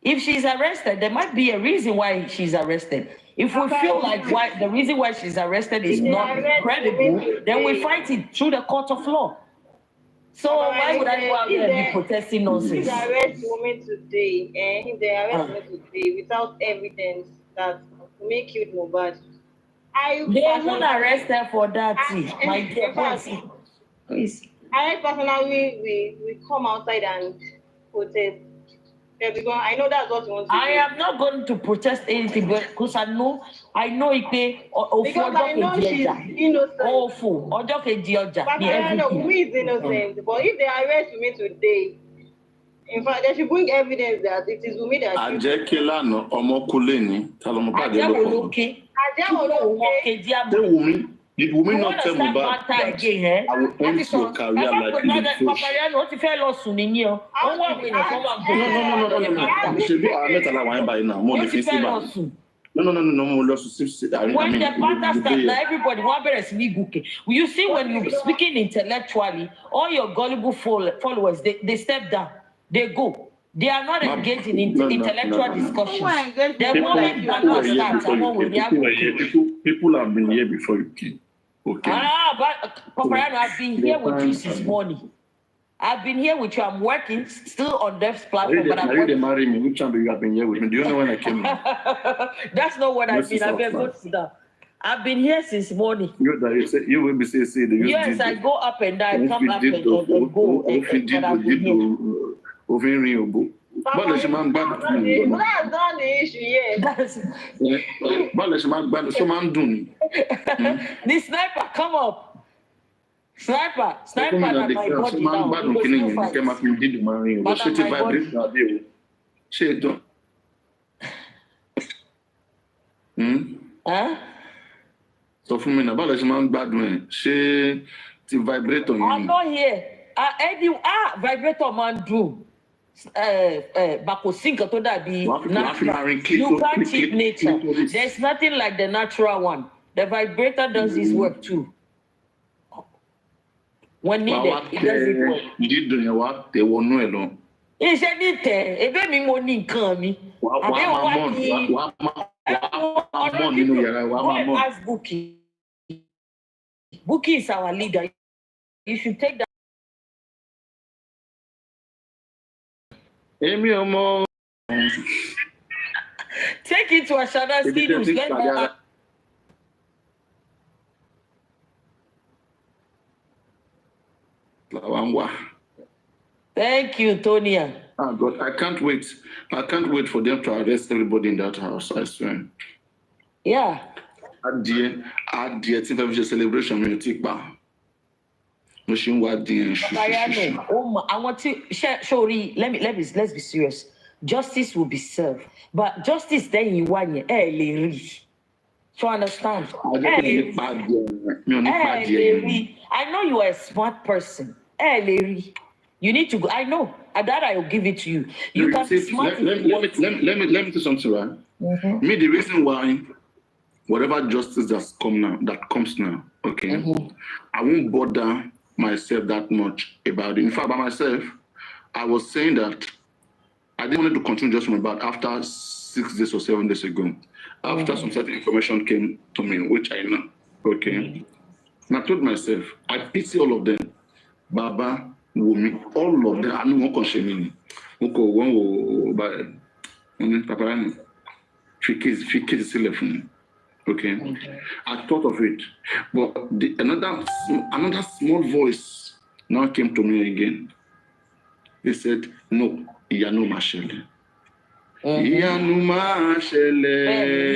Speaker 1: If she's arrested, there might be a reason why she's arrested. If we feel like the reason why she's arrested is not credible, then we fight it through the court of law. So why would I go out there and be protesting nonsense?
Speaker 8: If they arrest women today, if they arrest women today without evidence that Wunmi killed Mohbad,
Speaker 1: they won't arrest her for that, my dear. Please.
Speaker 8: I personally we come outside and protest. Because I know that's what you want to do.
Speaker 1: I am not going to protest anything because I know it.
Speaker 8: Because I know she's innocent. But I know Wunmi is innocent. But if they arrest Wunmi today, in fact, they should bring evidence that it is Wunmi that
Speaker 6: Wunmi. Did women not tell Mohbad that
Speaker 4: again,
Speaker 6: I will end your career like you did?
Speaker 4: Papariano, what if I lost Sunini? Oh, what we
Speaker 6: No. Should be our metal by now. More than 50 bands. No. When
Speaker 4: the partner start, now everybody want to be booking. You see, when you're speaking intellectually, all your gullible followers, they step down, they go. They are not engaged in intellectual discussions. The moment partner starts,
Speaker 6: people have been here before you came. Okay.
Speaker 4: But Papariano, I've been here with you since morning. I've been here with you. I'm working still on Dev's platform, but I'm working.
Speaker 6: Marry me. Which time you have been here with me? Do you know when I came?
Speaker 4: That's not what I've been. I've been good stuff. I've been here since morning.
Speaker 6: You will be saying.
Speaker 4: Yes, I go up and down, come up and go.
Speaker 6: But let's man bad.
Speaker 8: That's not the issue, yes.
Speaker 6: But let's man bad. So man doing.
Speaker 4: The sniper, come up. Sniper, like my body now.
Speaker 6: So for me, about this man bad man, she vibrate on you.
Speaker 4: I'm not here. Vibrator man do. Bakosinka to that be natural. You can't cheat nature. There's nothing like the natural one. The vibrator does his work too. When needed, it doesn't work.
Speaker 6: Did you know what they won't know alone?
Speaker 4: Is anything? If any money coming, ask Bookie. Bookie is our leader. You should take that. Take it to Ashada Studios. Let me. Thank you, Tonya.
Speaker 6: Oh God, I can't wait. I can't wait for them to arrest everybody in that house, I swear.
Speaker 4: Yeah.
Speaker 6: At the celebration, we take back. I
Speaker 4: want to sorry, let's be serious. Justice will be served. But justice then you want you so understand. I know you are a smart person. You need to go. I know. That I will give it to you. You can be smart.
Speaker 6: Let me do something, right? Me, the reason why whatever justice that comes now, okay, I won't bother myself that much about it. In fact, by myself, I was saying that I didn't want to continue just about after 6 days or 7 days ago, after some certain information came to me, which I know, okay. And I told myself, I pity all of them. Baba, Wumi, all of them. I know one question. Okay. I thought of it, but another small voice now came to me again. He said, "No, Yanu Mashele." Yanu
Speaker 4: Mashele.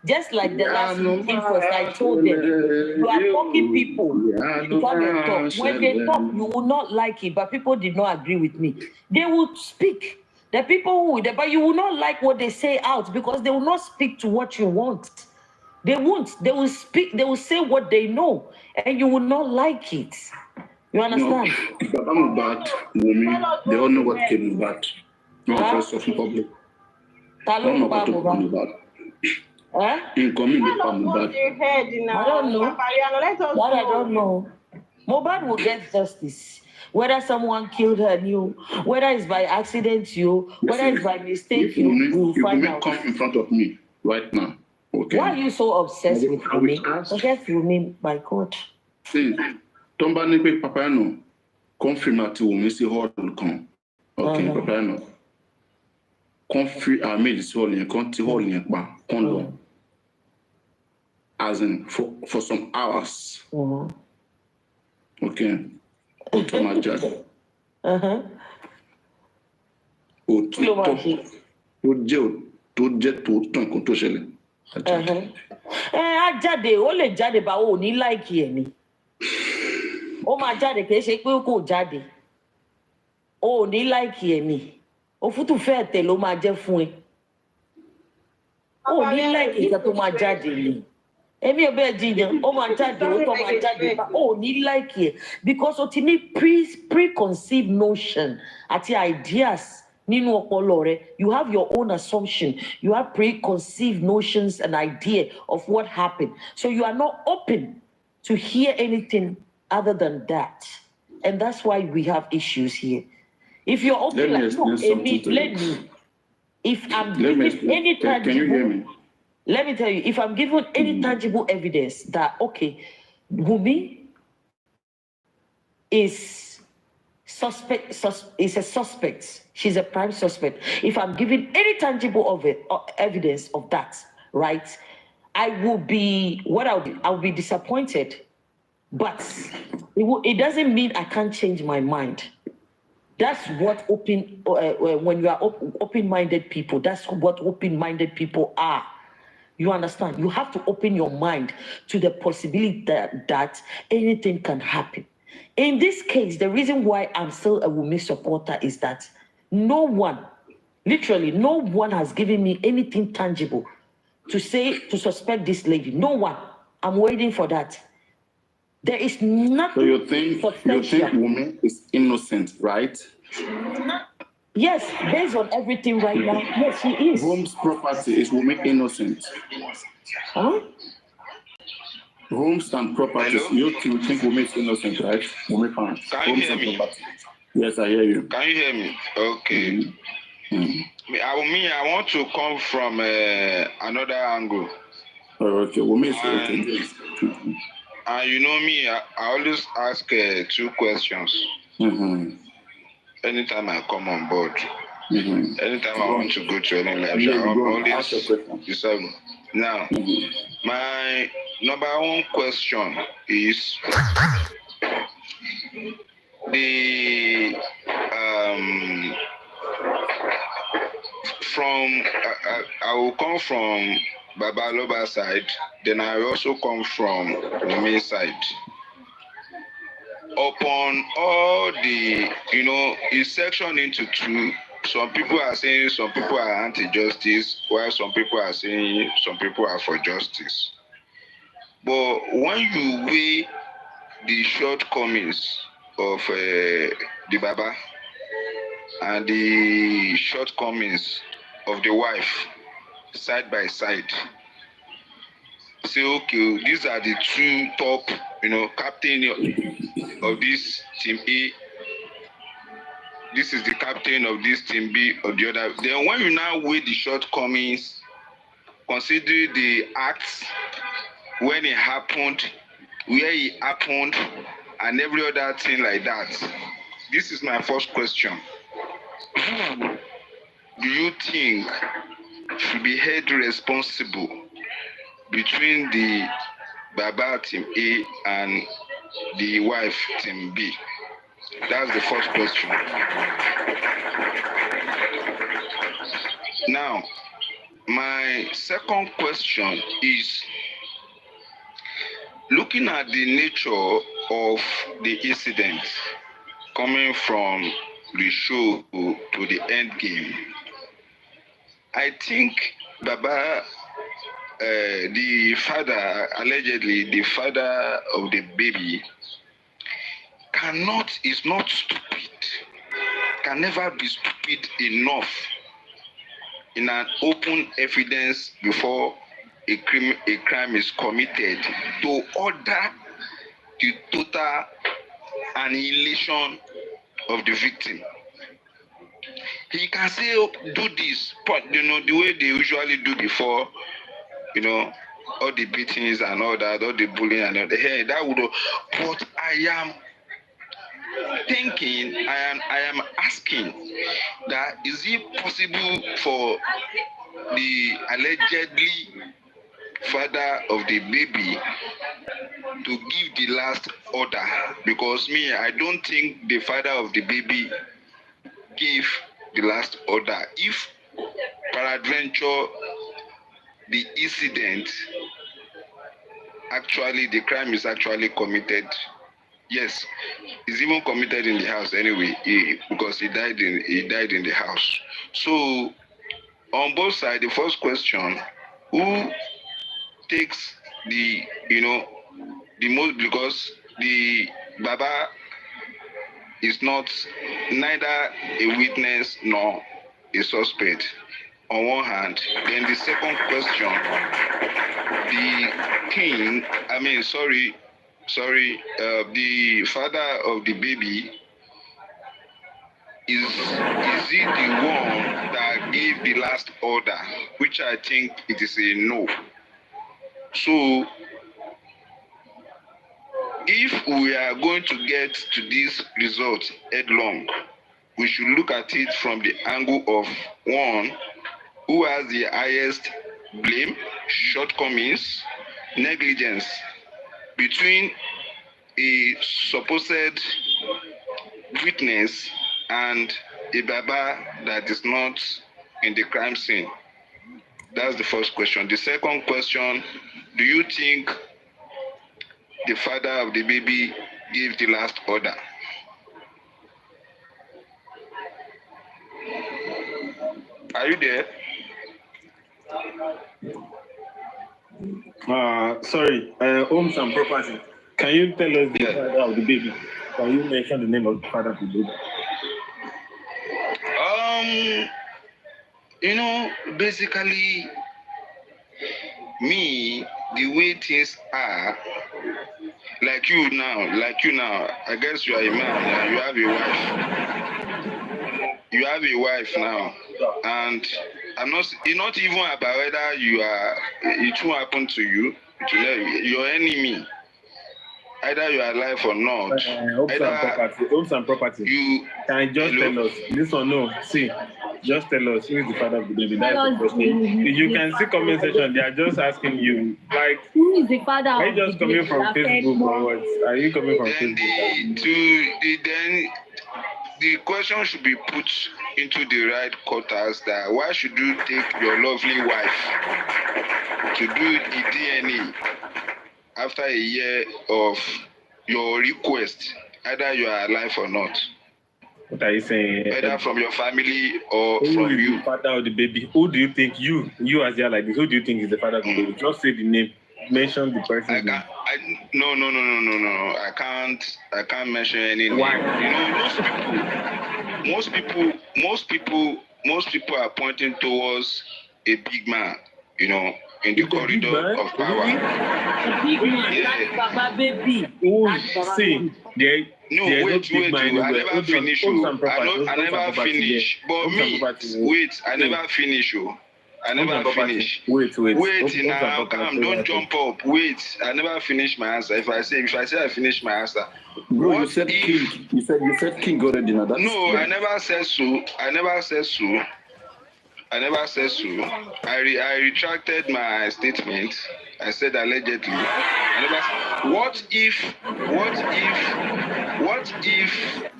Speaker 4: Just like the last Inquest, I told them, you are talking people. When they talk, you will not like it, but people did not agree with me. They would speak. The people who, but you will not like what they say out because they will not speak to what you want. They won't. They will speak. They will say what they know, and you will not like it. You understand?
Speaker 6: No, I'm bad, Wumi. They all know what came bad. No first of public. I don't know what to come about. In community,
Speaker 4: I don't know. I don't know. Mohbad will get justice. Whether someone killed her, whether it's by accident, whether it's by mistake, you will find out.
Speaker 6: Come in front of me right now. Okay.
Speaker 4: Why are you so obsessed with me? Forget Wumi, my God.
Speaker 6: See, Tomba Nipe Papano, confirm to Wumi si hall come. Okay, Papano. Confirm I made this hall in Conti hall in Kondo. As in for some hours. Okay. To my judge.
Speaker 4: Jáde ó lè jáde bá ò ní láìkì ẹ̀ ni. Ó máa jáde kì í ṣe pé kò jáde. Ó ò ní láìkì ẹ̀ ni. Òfútù fẹ́ tẹ̀ ló máa jẹ́ fún ẹ. Oh, ni like it to my daddy. Emi obe jiyan, o ma jade, o to ma jade, but oh, ni like it because o ti ní preconceived notion àti ideas nínú ọpọlọ rẹ. You have your own assumption, you have preconceived notions and idea of what happened, so you are not open to hear anything other than that, and that's why we have issues here. If you're open, like no, Emi, let me. If I'm giving any tangible, can you hear me? Let me tell you, if I'm given any tangible evidence that, okay, Wunmi is a suspect, she's a prime suspect. If I'm given any tangible evidence of that, right, I will be, I'll be disappointed. But it doesn't mean I can't change my mind. That's what when you are open-minded people, that's what open-minded people are. You understand? You have to open your mind to the possibility that anything can happen. In this case, the reason why I'm still a Wunmi supporter is that no one, literally, no one has given me anything tangible to suspect this lady. No one. I'm waiting for that. There is nothing. So you think Wunmi is innocent, right? Yes, based on everything right now, yes, she is. Home's property is Wunmi innocent. Huh? Homes and properties. Hello? You think Wunmi is innocent, right? Wunmi fans. Can you hear me? Yes, I hear you. Can you hear me? Okay. I want to come from another angle. Oh, okay. Wunmi is okay. And you know me, I always ask 2 questions. Anytime I come on board, anytime I want to go to any live show, I always decide. Now, my number 1 question is the I will come from Baba Aloba side, then I will also come from Wunmi side. Upon all the, it's sectioned into 2. Some people are saying some people are anti-justice, while some people are saying some people are for justice. But when you weigh the shortcomings of the Baba and the shortcomings of the wife side by side, say, okay, these are the 2 top, captain of this team A. This is the captain of this team B or the other. Then when you now weigh the shortcomings, consider the acts, when it happened, where it happened, and every other thing like that. This is my first question. Who do you think should be held responsible between the Baba team A and the wife team B? That's the first question. Now, my second question is, looking at the nature of the incident coming from the show to the end game, I think Baba, the father, allegedly the father of the baby, is not stupid, can never be stupid enough in an open evidence before a crime is committed to order the total annihilation of the victim. He can say, oh, do this, but the way they usually do before, all the beatings and all that, all the bullying and all that. Hey, that would. But I am thinking, I am asking that is it possible for the allegedly father of the baby to give the last order? Because I don't think the father of the baby gave the last order. If peradventure the incident, actually the crime is actually committed, yes, it's even committed in the house anyway, because he died in the house. So on both sides, the first question
Speaker 9: who takes the most, because the Baba is not neither a witness nor a suspect on one hand. Then the second question, the father of the baby, is he the one that gave the last order, which I think it is a no. So if we are going to get to this result headlong, we should look at it from the angle of one, who has the highest blame, shortcomings, negligence between a supposed witness and a Baba that is not in the crime scene. That's the first question. The second question, do you think the father of the baby gave the last order? Are you there?
Speaker 6: Sorry, homes and property. Can you tell us the father of the baby? Can you mention the name of the father of the baby?
Speaker 9: Basically, me, the way things are, like you now, I guess you are a man and you have a wife. You have a wife now, and it's not even about whether it will happen to you, your enemy. Either you are alive or not.
Speaker 6: Homes and property.
Speaker 9: You
Speaker 6: can just tell us this one? No, see, just tell us who is the father of the baby. That's the question. You can see comment section. They are just asking you, like,
Speaker 4: who is the father?
Speaker 6: Are you just coming from Facebook or what? Are you coming from Facebook?
Speaker 9: Then the question should be put into the right quarters. That why should you take your lovely wife to do the DNA? After a year of your request, either you are alive or not.
Speaker 6: What are you saying?
Speaker 9: Either from your family or
Speaker 6: who
Speaker 9: from
Speaker 6: is
Speaker 9: you.
Speaker 6: The father of the baby. Who do you think you as they are like this? Who do you think is the father of the baby? Just say the name. Mention the person's name.
Speaker 9: No. I can't mention any name.
Speaker 6: Why?
Speaker 9: Most people are pointing towards a big man. In the corridor of power.
Speaker 4: A big man, that's Baba baby.
Speaker 6: See,
Speaker 9: wait, I never finish. I never finish. But I never finish. I never finish.
Speaker 6: Wait.
Speaker 9: Now, come, don't jump up. Wait, I never finish my answer. If I say I finish my answer.
Speaker 6: Bro, you said king. You said king already. Now,
Speaker 9: I never said so. I never said so. I retracted my statement. I said allegedly. What if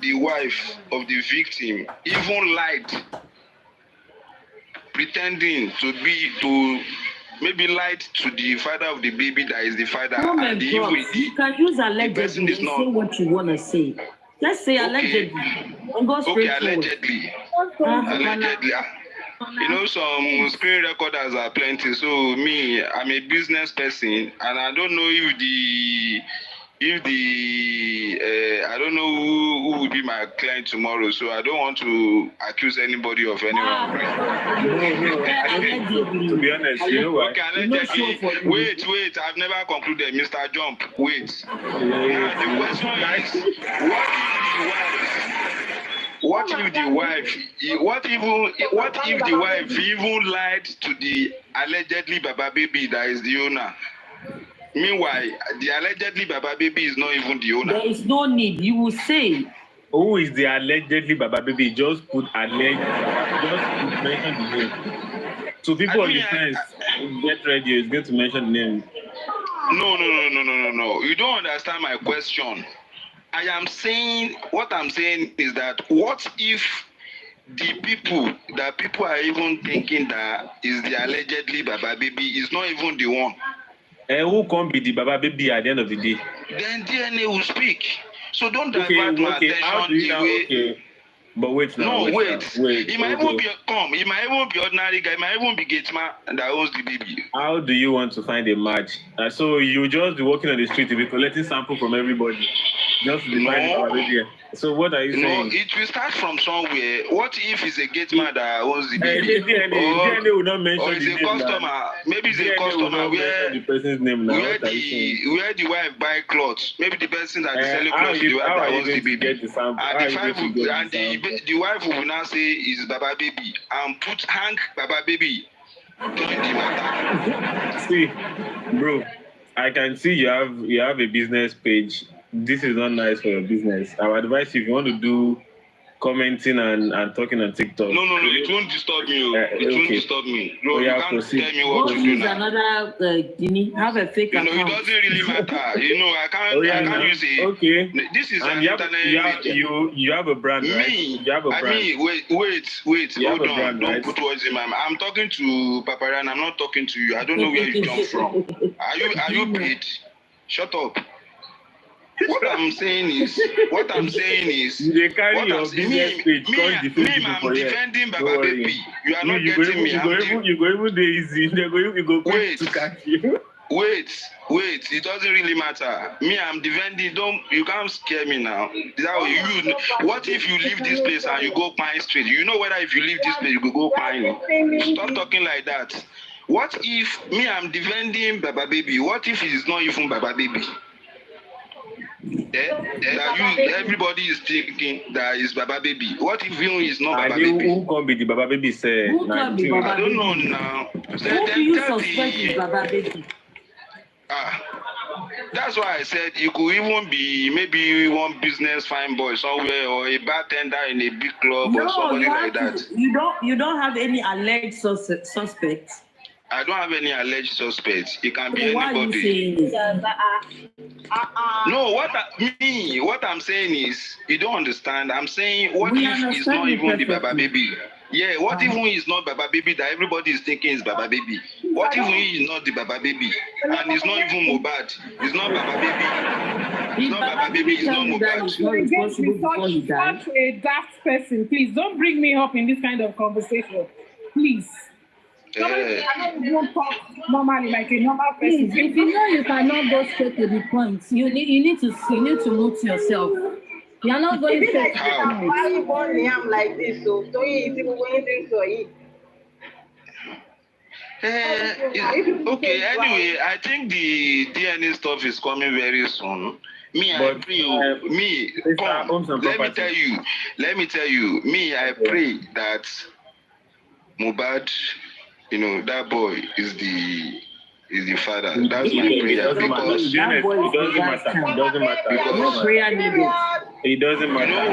Speaker 9: the wife of the victim even lied, pretending to maybe lied to the father of the baby that is the father?
Speaker 4: You can use allegedly and say what you want to say. Just say allegedly. And go straight
Speaker 9: allegedly. Some screen recorders are plenty. So me, I'm a business person, and I don't know I don't know who will be my client tomorrow. So I don't want to accuse anybody of anyone.
Speaker 6: To be honest, you know what?
Speaker 9: Okay, wait. I've never concluded, Mr. Jump. Wait. The question is, what if the wife even lied to the allegedly Baba baby that is the owner? Meanwhile, the allegedly Baba baby is not even the owner.
Speaker 4: There is no need. You will say.
Speaker 6: Who is the allegedly Baba baby? Just put alleged. Just mention the name. So people on the fence, get ready. It's going to mention the name.
Speaker 9: No. You don't understand my question. What I'm saying is that what if the people are even thinking that is the allegedly Baba baby is not even the one?
Speaker 6: And who can be the Baba baby at the end of the day?
Speaker 9: Then DNA will speak. So don't divert my attention away.
Speaker 10: But wait now.
Speaker 9: No, wait.
Speaker 10: Wait.
Speaker 9: It might even be It might even be ordinary guy. It might even be gate man that owns the baby.
Speaker 10: How do you want to find a match? So you just be walking on the street to be collecting sample from everybody, just to find our baby. So what are you saying?
Speaker 9: No, it will start from somewhere. What if it's a gate man that owns the baby?
Speaker 10: DNA will not mention
Speaker 9: or it's
Speaker 10: the
Speaker 9: a
Speaker 10: name
Speaker 9: customer.
Speaker 10: now.
Speaker 9: Maybe it's
Speaker 10: DNA
Speaker 9: a customer where
Speaker 10: the person's name now.
Speaker 9: where the wife buy clothes. Maybe the person that is selling clothes to the wife that owns the baby. And the wife will now say is Baba baby and hang Baba baby.
Speaker 10: See, bro, I can see you have a business page. This is not nice for your business. I would advise you, if you want to do commenting and talking on TikTok.
Speaker 9: No, it won't disturb me. It won't disturb me. No, you can't tell me what to do now.
Speaker 4: Another have a fake account.
Speaker 9: It doesn't really matter. I can't use it.
Speaker 10: Okay.
Speaker 9: This is an
Speaker 10: internet. You have a brand, right? You have a brand.
Speaker 9: Wait. Hold on.
Speaker 10: Brand,
Speaker 9: Don't
Speaker 10: right?
Speaker 9: put words in my mouth. I'm talking to Paparan. I'm not talking to you. I don't know where you come from. Are you paid? Shut up. What I'm saying is,
Speaker 10: they carry your business page.
Speaker 9: I'm defending Baba Baby. You are not getting me.
Speaker 10: You go even easy. You go quick to catch you.
Speaker 9: Wait. It doesn't really matter. I'm defending. You can't scare me now. What if you leave this place and you go Pine Street? You know whether if you leave this place you go Pine. Stop talking like that. What if I'm defending Baba Baby? What if it is not even Baba Baby? Everybody is thinking that is Baba Baby. What if is not Baba Baby?
Speaker 10: Who can be the Baba Baby? Say,
Speaker 4: who can be Baba
Speaker 9: I don't know now.
Speaker 4: Who do you suspect is Baba Baby?
Speaker 9: That's why I said you could even be maybe one business fine boy somewhere or a bartender in a big club or somebody like that.
Speaker 4: You don't have any alleged suspects.
Speaker 9: I don't have any alleged suspects. It can be anybody.
Speaker 4: Why are you saying
Speaker 9: No, what I'm saying is, you don't understand. I'm saying, what if it's not even the Baba Baby? Yeah, what if he is not Baba Baby that everybody is thinking is Baba Baby? What if he is not the Baba Baby? And it's not even Mohbad. It's not Baba Baby. It's not Baba Baby, it's not Mohbad.
Speaker 3: Such a daft person. Please don't bring me up in this kind of conversation. Please. I don't talk normally like a normal person.
Speaker 11: Please, if you know you cannot go straight to the point, you need to mute yourself. You are not going straight to the point.
Speaker 8: Why you born him like this? So you going to
Speaker 9: okay, anyway, I think the DNA stuff is coming very soon. Let me tell you, I pray that Mohbad, that boy is the father. That's my prayer. Because
Speaker 10: it doesn't matter.
Speaker 4: No prayer needed.
Speaker 10: It doesn't matter.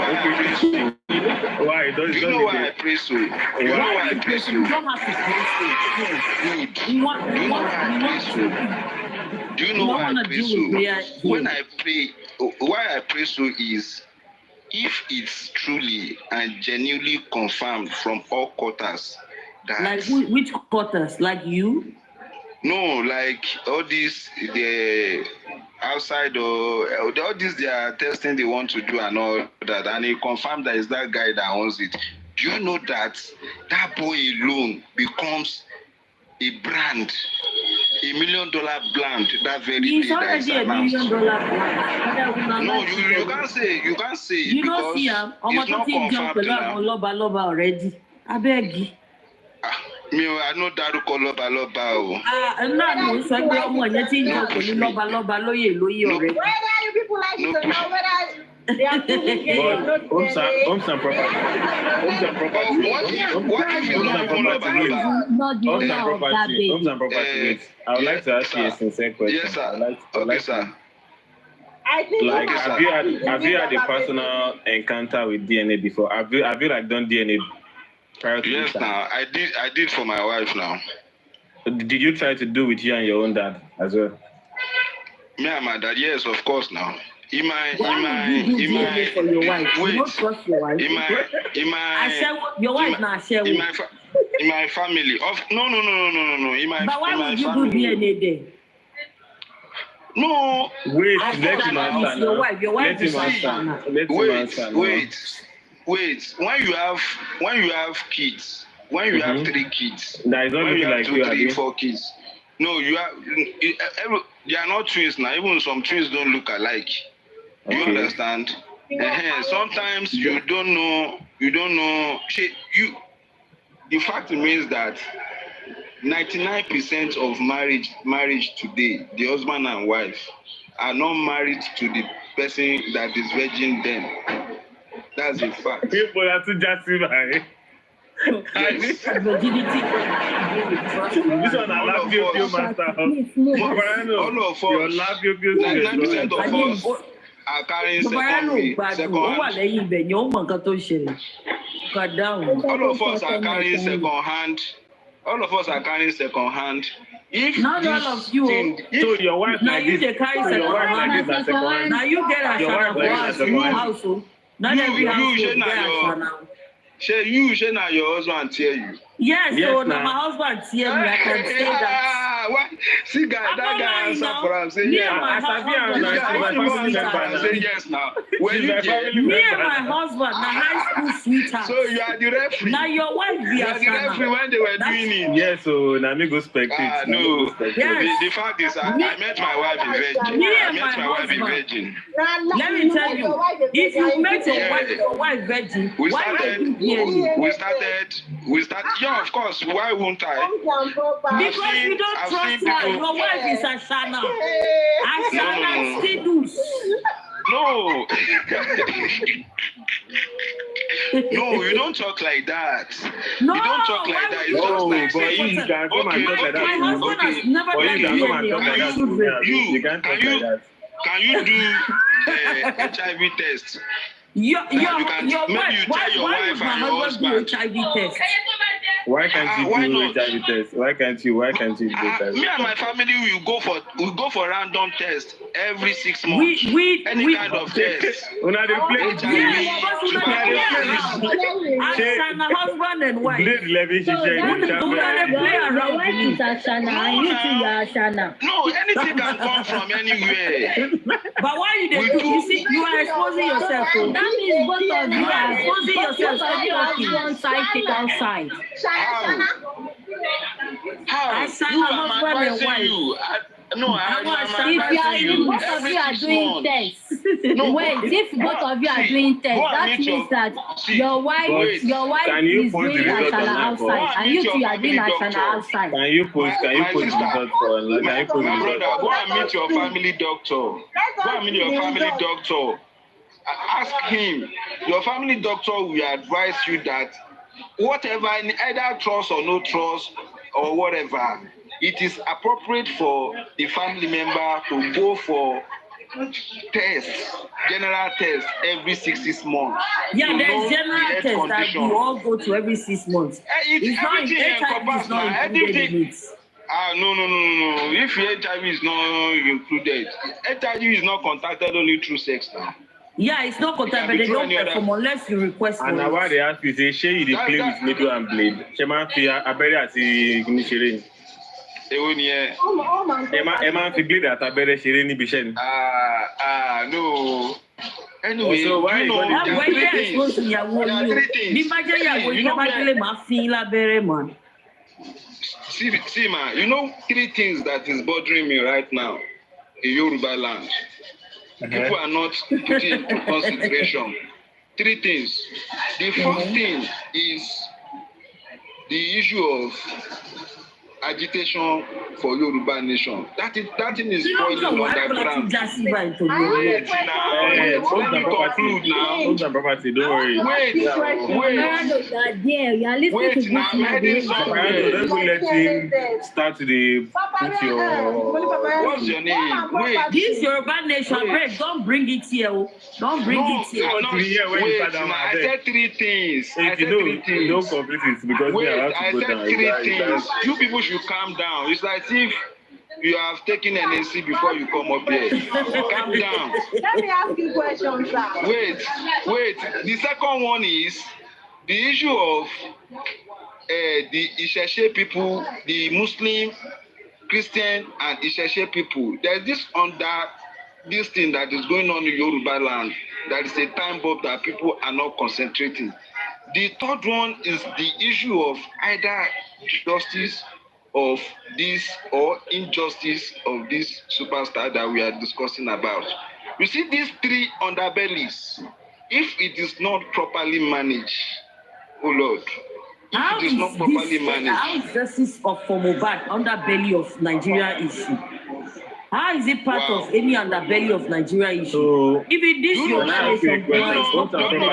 Speaker 10: Why?
Speaker 9: Do you know why I pray so?
Speaker 4: You don't have to pray so.
Speaker 9: Do you know why I pray so? When I pray, why I pray so is, if it's truly and genuinely confirmed from all quarters that...
Speaker 4: Like which quarters? Like you?
Speaker 9: No, like all these, the outside or all these they are testing they want to do and all that, and he confirmed that it's that guy that owns it. Do you know that boy alone becomes a brand, $1 million brand that very
Speaker 4: He's
Speaker 9: day that is announced?
Speaker 4: $1 million brand.
Speaker 9: No, you can't say it.
Speaker 4: You don't see him.
Speaker 9: It's not confirmed now.
Speaker 4: Aloba already. I beg you.
Speaker 9: I know that Aloba.
Speaker 4: Loba already.
Speaker 8: Whether you people like it or not, whether they are
Speaker 10: Homes and property. I would like to ask you a sincere question.
Speaker 9: Yes, sir. Sir.
Speaker 8: I think
Speaker 10: like, have you had a personal encounter with DNA before? Have you like done DNA prior to this?
Speaker 9: Yes, now I did for my wife now.
Speaker 10: Did you try to do with you and your own dad as well?
Speaker 9: Me and my dad, yes, of course. Now,
Speaker 4: for your wife. You don't trust your wife. Your wife not share with.
Speaker 9: In my family, no.
Speaker 4: But why would you do DNA then?
Speaker 9: No.
Speaker 10: Wait, let him answer.
Speaker 4: Your wife
Speaker 10: Let him answer.
Speaker 9: Wait. wait, when you have kids, when you have 3 kids,
Speaker 10: That is not
Speaker 9: when you
Speaker 10: looking
Speaker 9: have
Speaker 10: like
Speaker 9: 2,
Speaker 10: you,
Speaker 9: 3,
Speaker 10: Abi.
Speaker 9: 4 kids, no, they are not twins now. Even some twins don't look alike. Do you
Speaker 10: Okay.
Speaker 9: understand? Sometimes you don't know. The fact remains that 99% of marriage today, the husband and wife are not married to the person that is virgin them. That's a fact.
Speaker 10: People are too just right.
Speaker 9: Yes.
Speaker 11: Virginity.
Speaker 10: This one I love you, master.
Speaker 9: All of us,
Speaker 10: Your love you,
Speaker 9: 99% of us are carrying second. All of us are carrying second hand. All of us are carrying second hand. If
Speaker 4: Not all of you.
Speaker 10: So your wife
Speaker 4: now
Speaker 10: like
Speaker 4: you
Speaker 10: this.
Speaker 4: they carry
Speaker 10: So your wife like this as second hand.
Speaker 4: Now you get a
Speaker 10: Your wife like this as second hand.
Speaker 4: household. Not every household get a shana.
Speaker 9: You should not your husband tell you.
Speaker 4: Yes, so now my husband tell me I can say that.
Speaker 9: What? See, guy, that guy answer for him. Say
Speaker 4: Me
Speaker 9: yeah.
Speaker 4: and my husband.
Speaker 9: Say yes now. When you get
Speaker 4: Me and my husband, the high school sweetheart.
Speaker 9: So you are the referee.
Speaker 4: Now your wife be
Speaker 9: You are the referee when they were doing it.
Speaker 10: Yes, so now me go spectate.
Speaker 9: No.
Speaker 4: Yes.
Speaker 9: The fact is, I met my wife a virgin.
Speaker 4: Me
Speaker 9: I
Speaker 4: and
Speaker 9: met my wife a
Speaker 4: husband.
Speaker 9: virgin.
Speaker 4: Let me tell you, if you met your wife virgin,
Speaker 9: We
Speaker 4: why would
Speaker 9: started.
Speaker 4: you hear you?
Speaker 9: We started. Yeah, of course. Why won't I?
Speaker 4: Because you don't trust her. Your wife is a shana. Ashana
Speaker 9: No.
Speaker 4: skidus.
Speaker 9: No. No, you don't talk like that.
Speaker 4: No,
Speaker 9: You don't talk like that. It's
Speaker 10: No,
Speaker 9: just like
Speaker 10: but you can come and talk like that.
Speaker 4: My husband has never
Speaker 10: But
Speaker 4: done
Speaker 10: you can come and
Speaker 4: DNA
Speaker 10: talk
Speaker 4: on
Speaker 10: like
Speaker 4: my
Speaker 10: that.
Speaker 4: children.
Speaker 10: You can't talk like that.
Speaker 9: Can you do HIV test?
Speaker 4: Your
Speaker 9: maybe
Speaker 4: wife,
Speaker 9: you tell your
Speaker 4: why
Speaker 9: wife
Speaker 4: would my
Speaker 9: and your
Speaker 4: husband do
Speaker 9: husband.
Speaker 4: HIV test?
Speaker 10: Why can't you
Speaker 9: Why
Speaker 10: do
Speaker 9: not?
Speaker 10: HIV test? Why can't you do HIV?
Speaker 9: Me and my family will go for random tests every 6 months. Any kind of test.
Speaker 10: Una dey play
Speaker 9: HIV,
Speaker 4: Ashana husband and wife.
Speaker 10: Blade 11 she said.
Speaker 4: Play
Speaker 11: Your
Speaker 4: around
Speaker 11: wife is Ashana and you two you are Ashana.
Speaker 9: No, anything can come from anywhere.
Speaker 4: But why you dey do? You see, you are exposing yourself. Oh.
Speaker 11: That means both of you
Speaker 4: You are
Speaker 11: are
Speaker 4: exposing yourself.
Speaker 11: both of you are one side, take outside.
Speaker 9: How?
Speaker 4: Ashana
Speaker 9: You, I'm
Speaker 4: husband and
Speaker 9: advising
Speaker 4: wife.
Speaker 9: you. No, I'm
Speaker 11: If you are
Speaker 9: advising
Speaker 11: if
Speaker 9: you.
Speaker 11: both of
Speaker 9: Every
Speaker 11: you are
Speaker 9: 6
Speaker 11: doing
Speaker 9: months.
Speaker 11: tests.
Speaker 9: No,
Speaker 11: Wait, if both of you are
Speaker 9: see,
Speaker 11: doing tests,
Speaker 9: go and
Speaker 11: that
Speaker 9: meet
Speaker 11: means that
Speaker 9: see,
Speaker 11: your wife
Speaker 9: wait,
Speaker 11: is
Speaker 10: can you
Speaker 11: doing
Speaker 10: post the result
Speaker 11: Ashana
Speaker 10: online for
Speaker 11: outside,
Speaker 9: us?
Speaker 11: and you two are doing
Speaker 9: Go and meet your
Speaker 11: Ashana
Speaker 9: family
Speaker 11: outside.
Speaker 10: Can you post the result for online? Can you post the
Speaker 9: My
Speaker 10: result?
Speaker 9: brother, go and meet your family doctor. Go and meet your family doctor. Ask him. Your family doctor will advise you that whatever, either trust or no trust or whatever, it is appropriate for the family member to go for tests, general tests every 6 months.
Speaker 4: Yeah,
Speaker 9: to know
Speaker 4: there's
Speaker 9: the
Speaker 4: general
Speaker 9: health
Speaker 4: tests that
Speaker 9: condition.
Speaker 4: you all go to every 6 months.
Speaker 9: It's
Speaker 4: not
Speaker 9: everything
Speaker 4: HIV is
Speaker 9: encompassed
Speaker 4: not
Speaker 9: now.
Speaker 4: included in
Speaker 9: Everything.
Speaker 4: it.
Speaker 9: No. If HIV is not included, HIV is not contacted only through sex now.
Speaker 4: Yeah, it's not contact, but they don't perform unless you request for
Speaker 10: And now why
Speaker 4: it.
Speaker 10: they ask you say, shey you dey play with needle and blade? Ṣé máa ń fi abẹ́rẹ́ àti ìgbín ṣeré ni?
Speaker 9: Èwo ni ẹ?
Speaker 10: Ẹ máa ń fi blade àti abẹ́rẹ́ ṣeré níbi iṣẹ́ ni?
Speaker 9: No. Anyway,
Speaker 10: So why
Speaker 9: you know,
Speaker 10: you gonna
Speaker 9: there are
Speaker 4: When
Speaker 9: three
Speaker 4: you're
Speaker 9: things.
Speaker 4: exposed to your
Speaker 9: There are three things.
Speaker 4: bí bá jẹ́ ìyàwó
Speaker 9: You
Speaker 4: yìí
Speaker 9: know
Speaker 4: bá
Speaker 9: where-
Speaker 4: délé máa fi lábẹ́rẹ́ mọ́.
Speaker 9: See, man, you know 3 things that is bothering me right now in Yoruba land. People are not putting into consideration. 3 things. The first thing is the issue of agitation for Yoruba nation. That thing is boiling on the ground.
Speaker 10: Homes and property. Homes and property, don't worry.
Speaker 9: Wait.
Speaker 11: You are there. You are listening
Speaker 9: Wait,
Speaker 11: to
Speaker 9: now I'm heading somewhere.
Speaker 10: Don't go let him start to the put your.
Speaker 9: What's your name? Wait.
Speaker 4: This Yoruba nation, break, don't bring it here. Oh. Don't bring it here.
Speaker 9: I'm not,
Speaker 10: Wait,
Speaker 9: wait, now, I said 3 things.
Speaker 10: If you don't complete it because we
Speaker 9: Wait,
Speaker 10: are
Speaker 9: I
Speaker 10: about to go
Speaker 9: said
Speaker 10: down.
Speaker 9: 3 things. You people should calm down. It's like if you have taken an AC before you come up here. Calm down.
Speaker 8: Let me ask you a question, sir.
Speaker 9: Wait. The second one is the issue of the Isheshe people, the Muslim, Christian, and Isheshe people. There's this thing that is going on in Yoruba land. That is a time bomb that people are not concentrating. The third one is the issue of either justice of this or injustice of this superstar that we are discussing about. You see these three underbellies, if it is not properly managed, oh Lord,
Speaker 4: How
Speaker 9: if it is not properly managed.
Speaker 4: How is justice for Mohbad underbelly of Nigeria issue? How is it part of any underbelly of Nigeria issue?
Speaker 10: So,
Speaker 4: even this your nation,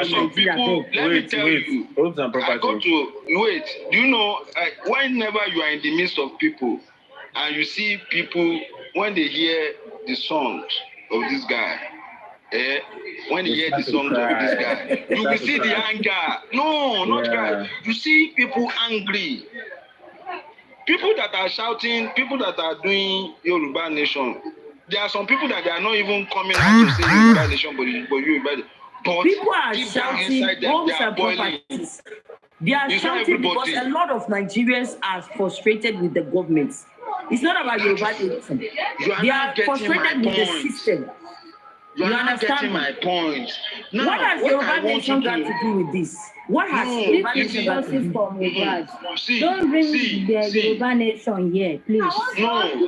Speaker 9: some people, let me tell you, I go to, wait, do you know, whenever you are in the midst of people and you see people, when they hear the songs of this guy, when you hear the songs of this guy, you will see the anger. No, not cry. You see people angry. People that are shouting, people that are doing Yoruba Nation, there are some people that they are not even coming out to say Yoruba Nation, but Yoruba Nation. But
Speaker 4: people are shouting, homes and properties. They are shouting because a lot of Nigerians are frustrated with the government. It's not about Yoruba Nation. They are frustrated with the system.
Speaker 9: You understand my point. Now,
Speaker 4: what has Yoruba Nation got to do with this? What has Yoruba Nation got to do with
Speaker 11: this? Don't bring the Yoruba Nation here, please.
Speaker 9: No.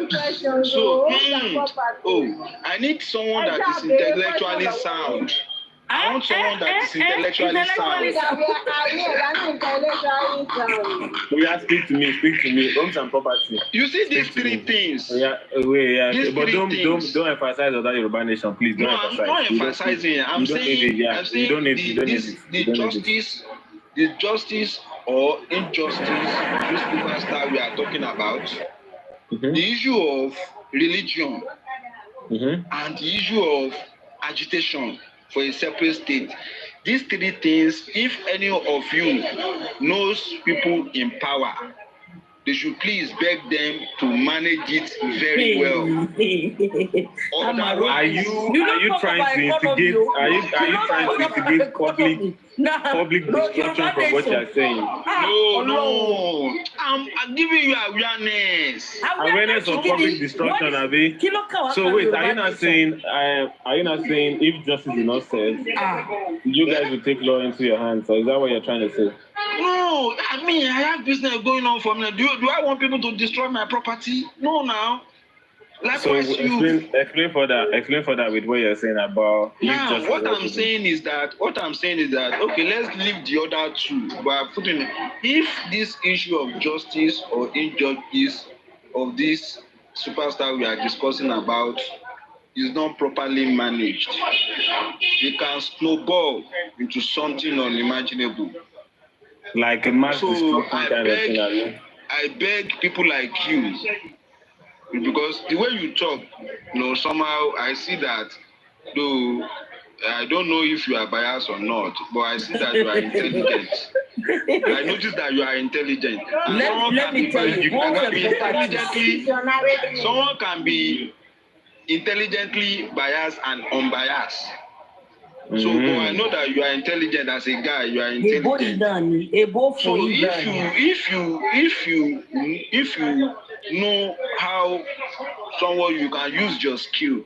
Speaker 9: So, I need someone that is intellectually sound. I want someone that is intellectually sound.
Speaker 10: Speak to me. Homes and property.
Speaker 9: You see these three things.
Speaker 10: But don't emphasize on that Yoruba Nation, please.
Speaker 9: No, I'm not emphasizing. I'm saying the justice or injustice this superstar we are talking about, the issue of religion, and the issue of agitation for a separate state. These three things, if any of you knows people in power, they should please beg them to manage it very well.
Speaker 10: Are you trying to instigate? Are you trying to instigate public destruction from what you are saying?
Speaker 9: No. I'm giving you awareness.
Speaker 10: Awareness of public destruction, Abi. So wait, are you not saying if justice is not served, you guys will take law into your hands? So is that what you're trying to say?
Speaker 9: No, I mean I have business going on for me. Do I want people to destroy my property? No, now.
Speaker 10: So explain further with what you're saying about.
Speaker 9: Now, what I'm saying is that okay, let's leave the other two. But putting if this issue of justice or injustice of this superstar we are discussing about is not properly managed, it can snowball into something unimaginable.
Speaker 10: Like a mass destruction kind of thing.
Speaker 9: I beg people like you, because the way you talk, somehow I see that, though I don't know if you are biased or not, but I see that you are intelligent. I notice that you are intelligent.
Speaker 4: Let me tell you,
Speaker 9: someone can be intelligently biased and unbiased. So I know that you are intelligent as a guy. You are intelligent. So if you know how someone you can use your skill,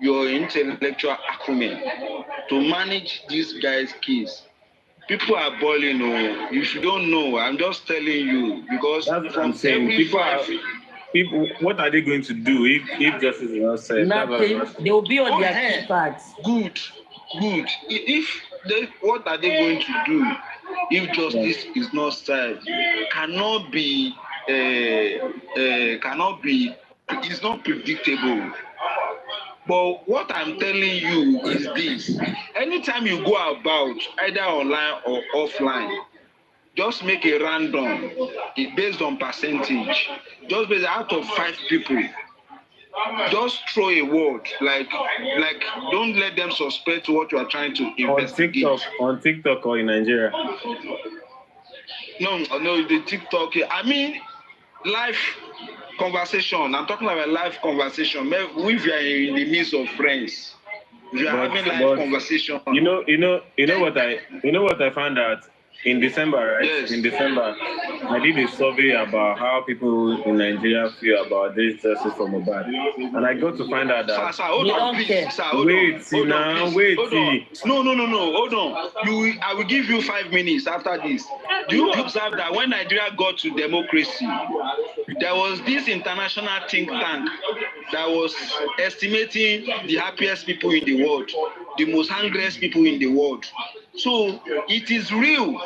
Speaker 9: your intellectual acumen to manage this guy's case. People are boiling. If you don't know, I'm just telling you, because
Speaker 10: that's what I'm saying. People, what are they going to do if justice is not served?
Speaker 4: Nothing. They will be on their keypads.
Speaker 9: Good. What are they going to do if justice is not served? It's not predictable. But what I'm telling you is this: anytime you go about, either online or offline, just make a random, based on percentage, just based out of 5 people. Just throw a word, like don't let them suspect what you are trying to investigate.
Speaker 10: On TikTok or in Nigeria?
Speaker 9: No, the TikTok. I mean, live conversation. I'm talking about live conversation. If you are in the midst of friends, you are having live conversation.
Speaker 10: You know what I found out in December, right?
Speaker 9: Yes.
Speaker 10: In December, I did a survey about how people in Nigeria feel about this justice for Mohbad, and I got to find out that
Speaker 9: Sir, hold on, please. Sir, hold
Speaker 10: wait,
Speaker 9: on. Hold on,
Speaker 10: now,
Speaker 9: please.
Speaker 10: wait.
Speaker 9: Hold on. No. Hold on. I will give you 5 minutes after this. Do you observe that when Nigeria got to democracy, there was this international think tank that was estimating the happiest people in the world, the most hungriest people in the world. So it is real.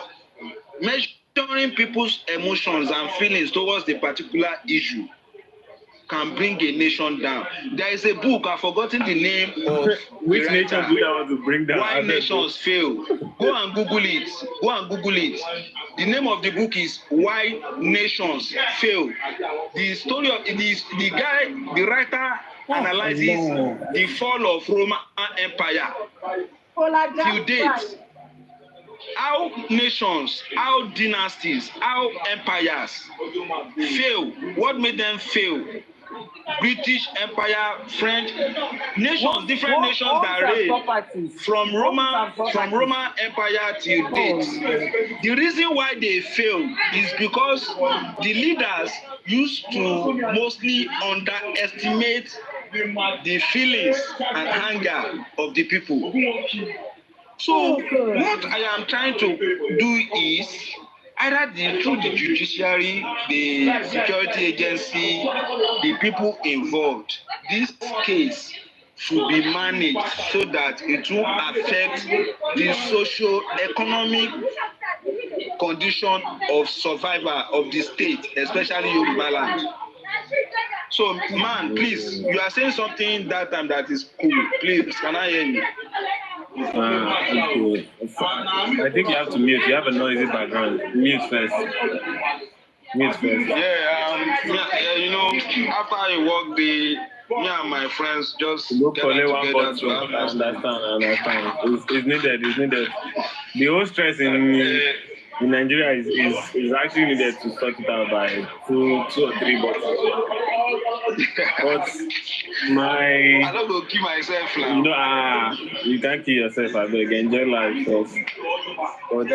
Speaker 9: Measuring people's emotions and feelings towards the particular issue can bring a nation down. There is a book, I've forgotten the name of
Speaker 10: which
Speaker 9: the
Speaker 10: nation do you want to bring down?
Speaker 9: Why Nations Fail. Go and Google it. The name of the book is Why Nations Fail. The story of the writer analyzes the fall of Roman Empire till date. How nations, how dynasties, how empires fail. What made them fail? British Empire, French nations, different nations that reigned from Roman Empire till date. The reason why they failed is because the leaders used to mostly underestimate the feelings and anger of the people. So what I am trying to do is either through the judiciary, the security agency, the people involved, this case should be managed so that it won't affect the socio-economic condition of survival of the state, especially Yoruba land. So, man, please, you are saying something that time that is cool. Please, can I hear you?
Speaker 10: Okay. I think you have to mute. You have a noisy background. Mute first.
Speaker 9: Yeah, you know, after a work day, me and my friends just get together to have
Speaker 10: I understand. It's needed. The whole stress in Nigeria is actually needed to sort it out by two or three bottles. But
Speaker 9: I don't go kill myself now.
Speaker 10: You know, you can't kill yourself. I beg, enjoy life first. But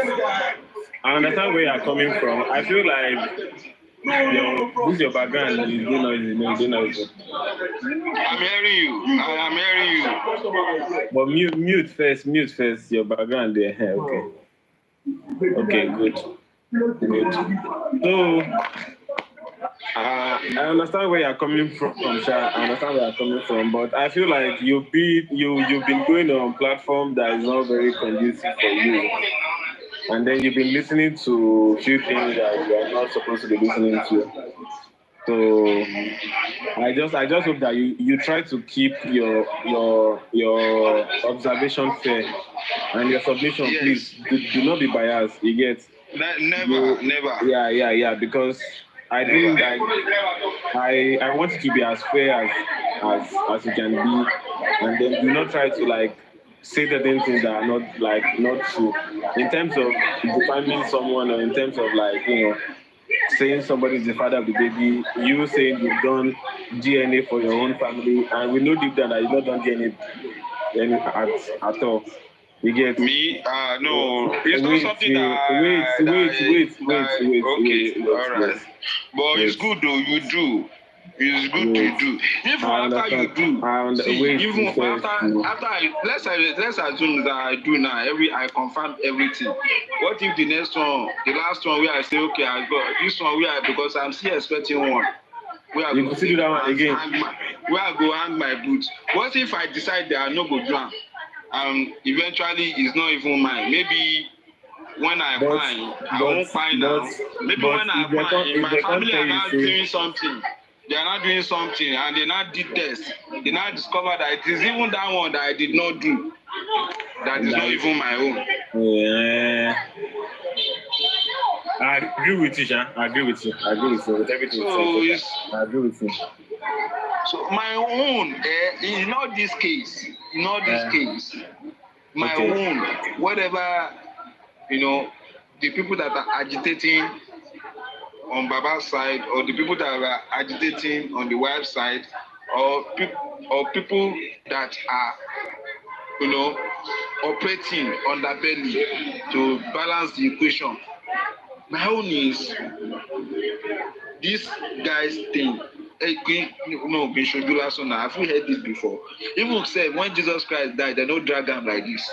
Speaker 10: I understand where you're coming from. I feel like your background is noisy.
Speaker 9: I'm hearing you.
Speaker 10: But mute first. Your background there. Okay, good. So I understand where you're coming from, but I feel like you've been going on a platform that is not very conducive for you. And then you've been listening to a few things that you are not supposed to be listening to. So I just hope that you try to keep your observation fair and your submission.
Speaker 9: Yes.
Speaker 10: Please do not be biased. You get
Speaker 9: never.
Speaker 10: Yeah. Because I think that I want it to be as fair as it can be, and then do not try to say certain things that are not true in terms of defaming someone, or in terms of saying somebody is the father of the baby. You saying you've done DNA for your own family, and we know deep down that you've not done DNA at all. You get
Speaker 9: me? No, it's not something that.
Speaker 10: Wait.
Speaker 9: All right. But it's good though. You do. It's good to do. Even after you do. Let's assume that I do now. I confirm everything. What if the last one where I say, okay, I got this one because I'm still expecting one. Where I
Speaker 10: go do that one again.
Speaker 9: Where I go hang my boots. What if I decide that I no go do? Eventually it's not even mine. Maybe when I won't find out. Maybe when I find, my family are not doing something. They are not doing something, and they not did test. They not discover that it is even that one that I did not do. That is not even my own.
Speaker 10: Yeah. I agree with you, Sean. I agree with you with everything you said. I agree with you.
Speaker 9: So my own, in not this case, my own, whatever, the people that are agitating on Baba's side, or the people that are agitating on the wife's side, or people that are, operating underbelly to balance the equation. My own is this guy's thing. No, been Shojula so now. Have we heard this before? Even said when Jesus Christ died, they don't drag him like this.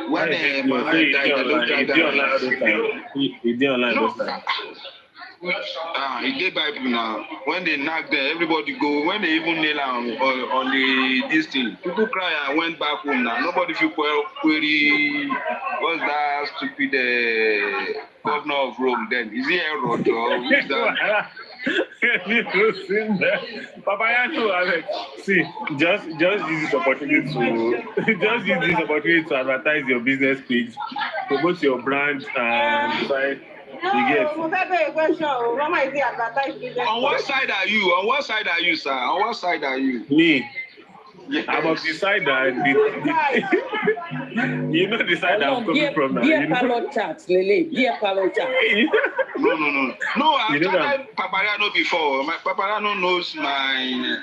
Speaker 9: When Muhammad died, they don't drag him like this.
Speaker 10: He did online those times.
Speaker 9: He did Bible now. When they knock there, everybody go. When they even nail on the this thing, people cry and went back home now. Nobody feel query. What's that stupid governor of Rome then? Is he Herod or who's that?
Speaker 10: Papayano, Alex. See, just use this opportunity to advertise your business page, promote your brand, and try. You get.
Speaker 9: On what side are you? On what side are you, sir? On what side are you?
Speaker 10: Me.
Speaker 9: Yes.
Speaker 10: I'm on the side that you know the side I'm coming from now.
Speaker 4: Dear Palo chat, Lele. Dear Palo chat.
Speaker 9: No, I've tried Papariano before. My Papariano knows my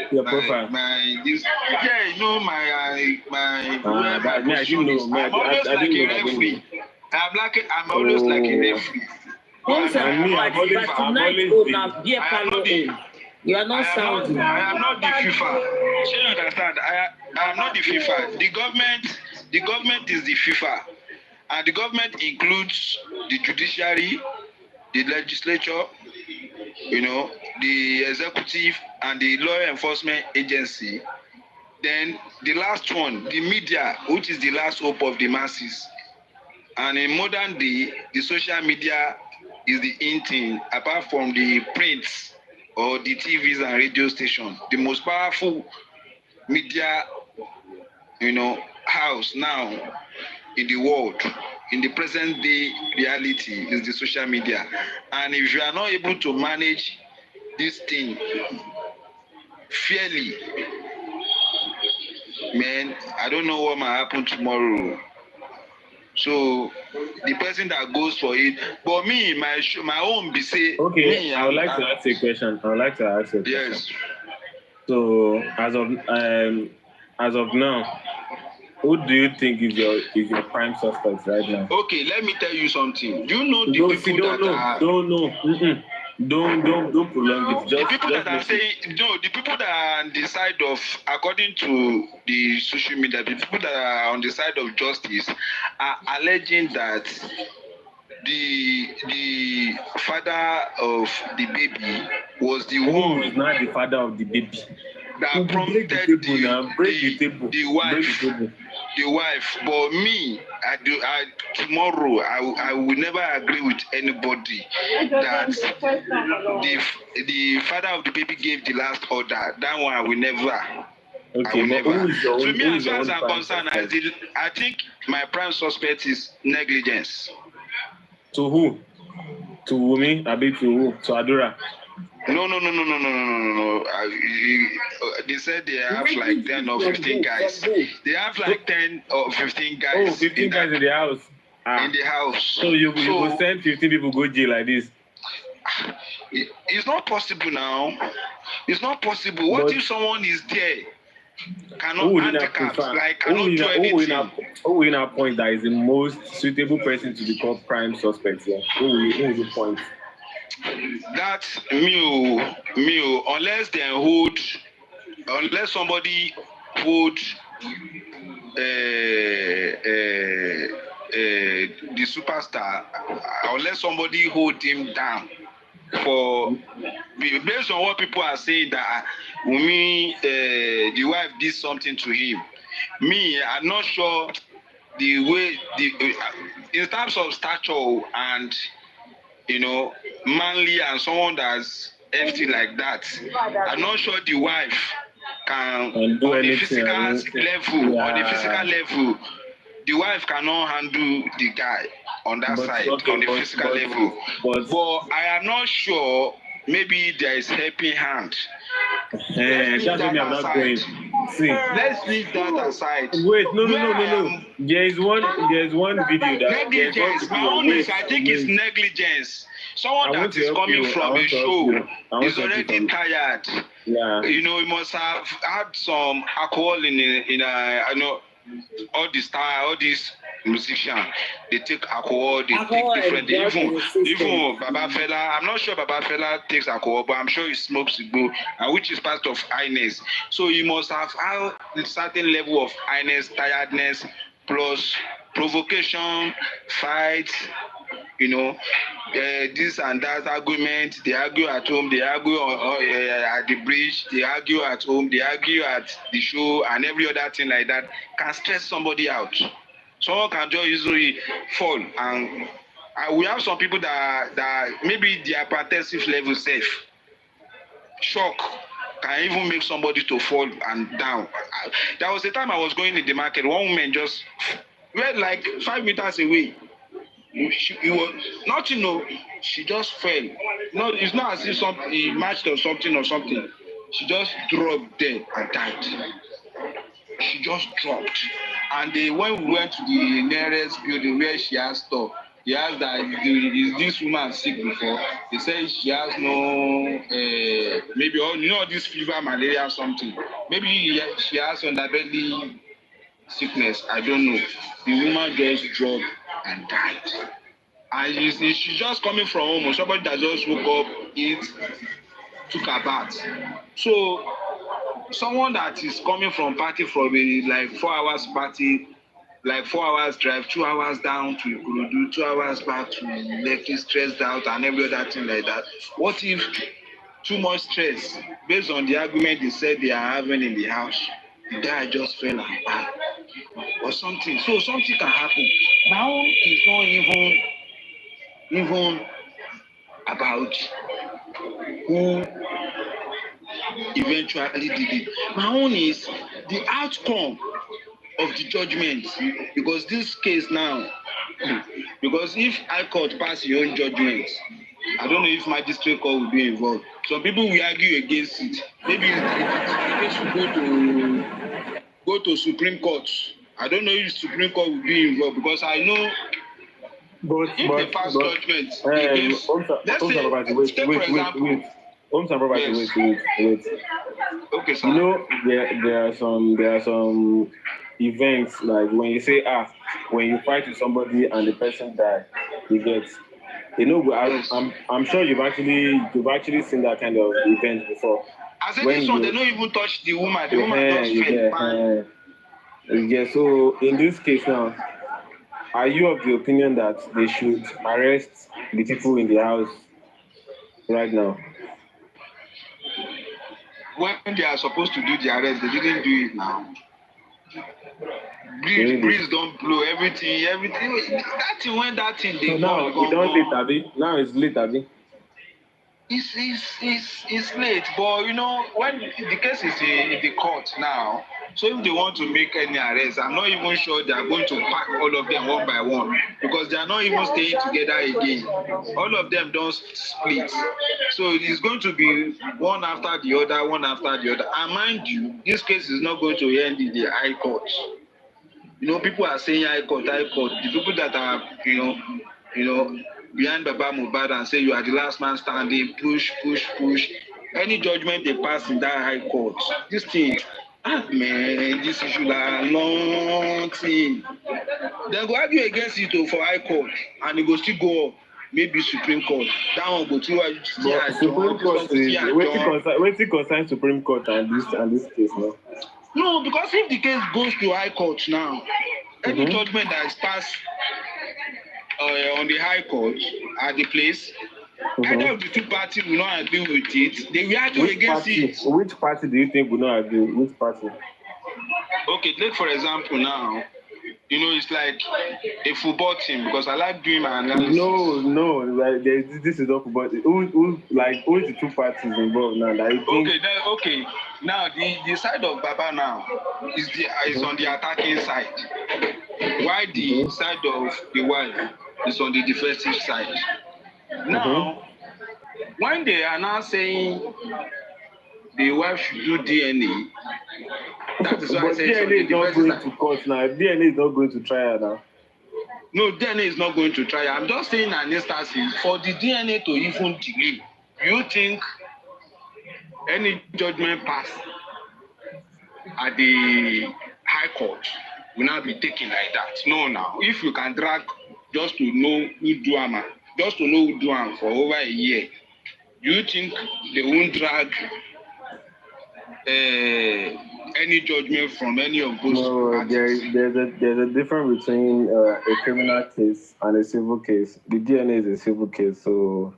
Speaker 10: profile.
Speaker 9: My this. Yeah, you know my
Speaker 10: I do know.
Speaker 9: I'm always like a referee. I'm always like a referee.
Speaker 4: You are not sounding.
Speaker 9: I am not the FIFA. You understand? I am not the FIFA. The government is the FIFA. And the government includes the judiciary, the legislature, the executive and the law enforcement agency. Then the last one, the media, which is the last hope of the masses. And in modern day, the social media is the in thing, apart from the prints or the TVs and radio stations. The most powerful media, house now in the world, in the present day reality, is the social media. And if you are not able to manage this thing fairly, man, I don't know what might happen tomorrow. So the person that goes for it, but me, my own be say.
Speaker 10: Okay,
Speaker 9: me,
Speaker 10: I would like to ask a question.
Speaker 9: Yes.
Speaker 10: So as of now, who do you think is your prime suspect right now?
Speaker 9: Okay, let me tell you something. You know the people
Speaker 10: Don't prolong it.
Speaker 9: The people that are on the side of, according to the social media, the people that are on the side of justice are alleging that the father of the baby was the one
Speaker 10: who is not the father of the baby
Speaker 9: that prompted the wife. But me, tomorrow I will never agree with anybody that the father of the baby gave the last order. That one I will never.
Speaker 10: Okay,
Speaker 9: I will never. To me, as far as I'm concerned, I think my prime suspect is negligence.
Speaker 10: To who? To Wumi? I mean to who? To Adura?
Speaker 9: No. They said they have like 10 or 15 guys. They have like 10 or 15 guys.
Speaker 10: Oh, 15 guys in the house.
Speaker 9: In the house.
Speaker 10: So you will send 15 people go jail like this?
Speaker 9: It's not possible now. It's not possible. What if someone is there? Cannot handicap, like cannot do anything.
Speaker 10: Who will appoint that is the most suitable person to be called prime suspect? Yeah? Who will you point?
Speaker 9: That's me, unless somebody hold the superstar, unless somebody hold him down for based on what people are saying that the wife did something to him. Me, I'm not sure the way in terms of stature and manly and someone that's empty like that. I'm not sure the wife can on the physical level. The wife cannot handle the guy on that side, on the physical level. But I am not sure. Maybe there is helping hand.
Speaker 10: That's what I'm not going. See,
Speaker 9: let's leave that aside.
Speaker 10: Wait, no. There's one video that
Speaker 9: negligence. My own is, I think it's negligence. Someone that is coming from a show is already tired.
Speaker 10: Yeah.
Speaker 9: He must have had some alcohol in all this time, all this musician, they take alcohol, they take different. Even Baba Fela, I'm not sure Baba Fela takes alcohol, but I'm sure he smokes cigar, and which is part of highness. So you must have a certain level of highness, tiredness, plus provocation, fights, you know, this and that argument. They argue at home, they argue at the bridge, they argue at home, they argue at the show, and every other thing like that can stress somebody out. Someone can just easily fall, and we have some people that maybe their hypertensive level safe. Shock can even make somebody to fall and down. There was a time I was going in the market, one woman just went like 5 meters away. It was nothing, no. She just fell. No, it's not as if something matched or something. She just dropped there and died. She just dropped. And when we went to the nearest building where she has stuff, they asked that is this woman sick before? They said she has no maybe this fever, malaria or something. Maybe she has underbelly sickness. I don't know. The woman just dropped and died. And she's just coming from home, or somebody that just woke up, took a bath. So someone that is coming from party from a like 4 hours party, like 4 hours drive, 2 hours down to Ikorodu, 2 hours back to Lekki, stressed out and every other thing like that. What if too much stress, based on the argument they said they are having in the house, the guy just fell and died or something? So something can happen. Now it's not even about who eventually did it. My own is the outcome of the judgment, because this case now, because if High Court pass your own judgment, I don't know if magistrate court will be involved. Some people will argue against it. Maybe it should go to Supreme Court. I don't know if Supreme Court will be involved, because I know if they pass judgment against, let's say, take for example.
Speaker 10: Homes and property. Wait.
Speaker 9: Okay, sir.
Speaker 10: You know, there are some events like when you say when you fight with somebody and the person dies, you get. You know, I'm sure you've actually seen that kind of event before.
Speaker 9: As this one, they don't even touch the woman. The woman just fell.
Speaker 10: Yeah. So in this case now, are you of the opinion that they should arrest the people in the house right now?
Speaker 9: When they are supposed to do the arrest, they didn't do it now. Breeze don't blow everything. That thing when that thing they
Speaker 10: so now
Speaker 9: go.
Speaker 10: It don't late, Abi. Now it's late, Abi.
Speaker 9: It's late, but when the case is in the court now, so if they want to make any arrest, I'm not even sure they are going to pack all of them one by one, because they are not even staying together again. All of them don't split, so it's going to be one after the other. And mind you, this case is not going to end in the High Court. People are saying High Court. The people that are behind Baba Mohbad and say you are the last man standing, push. Any judgment they pass in that High Court, this thing, this issue a long thing. They go argue against it for High Court, and it go still go up. Maybe Supreme Court. That one go to
Speaker 10: Supreme Court is waiting concern Supreme Court and this case now.
Speaker 9: No, because if the case goes to High Court now, any judgment that is passed on the High Court at the place, either of the two parties will not agree with it. They will argue against it.
Speaker 10: Which party do you think will not agree? Which party?
Speaker 9: Okay, take for example now. It's like a football team, because I like doing my analysis.
Speaker 10: No, like this is not football. Who is the two parties involved now?
Speaker 9: Okay. Now the side of Baba now is on the attacking side, while the side of the wife is on the defensive side. Now, when they are now saying the wife should do DNA, that is why I say
Speaker 10: DNA is not going to court now. DNA is not going to trial now.
Speaker 9: No, DNA is not going to trial. I'm just saying an instance for the DNA to even delay. You think any judgment passed at the High Court will not be taken like that. No, now, if you can drag just to know who do am, just to know who do am for over a year, do you think they won't drag any judgment from any of those parties?
Speaker 10: There's a difference between a criminal case and a civil case. The DNA is a civil case, so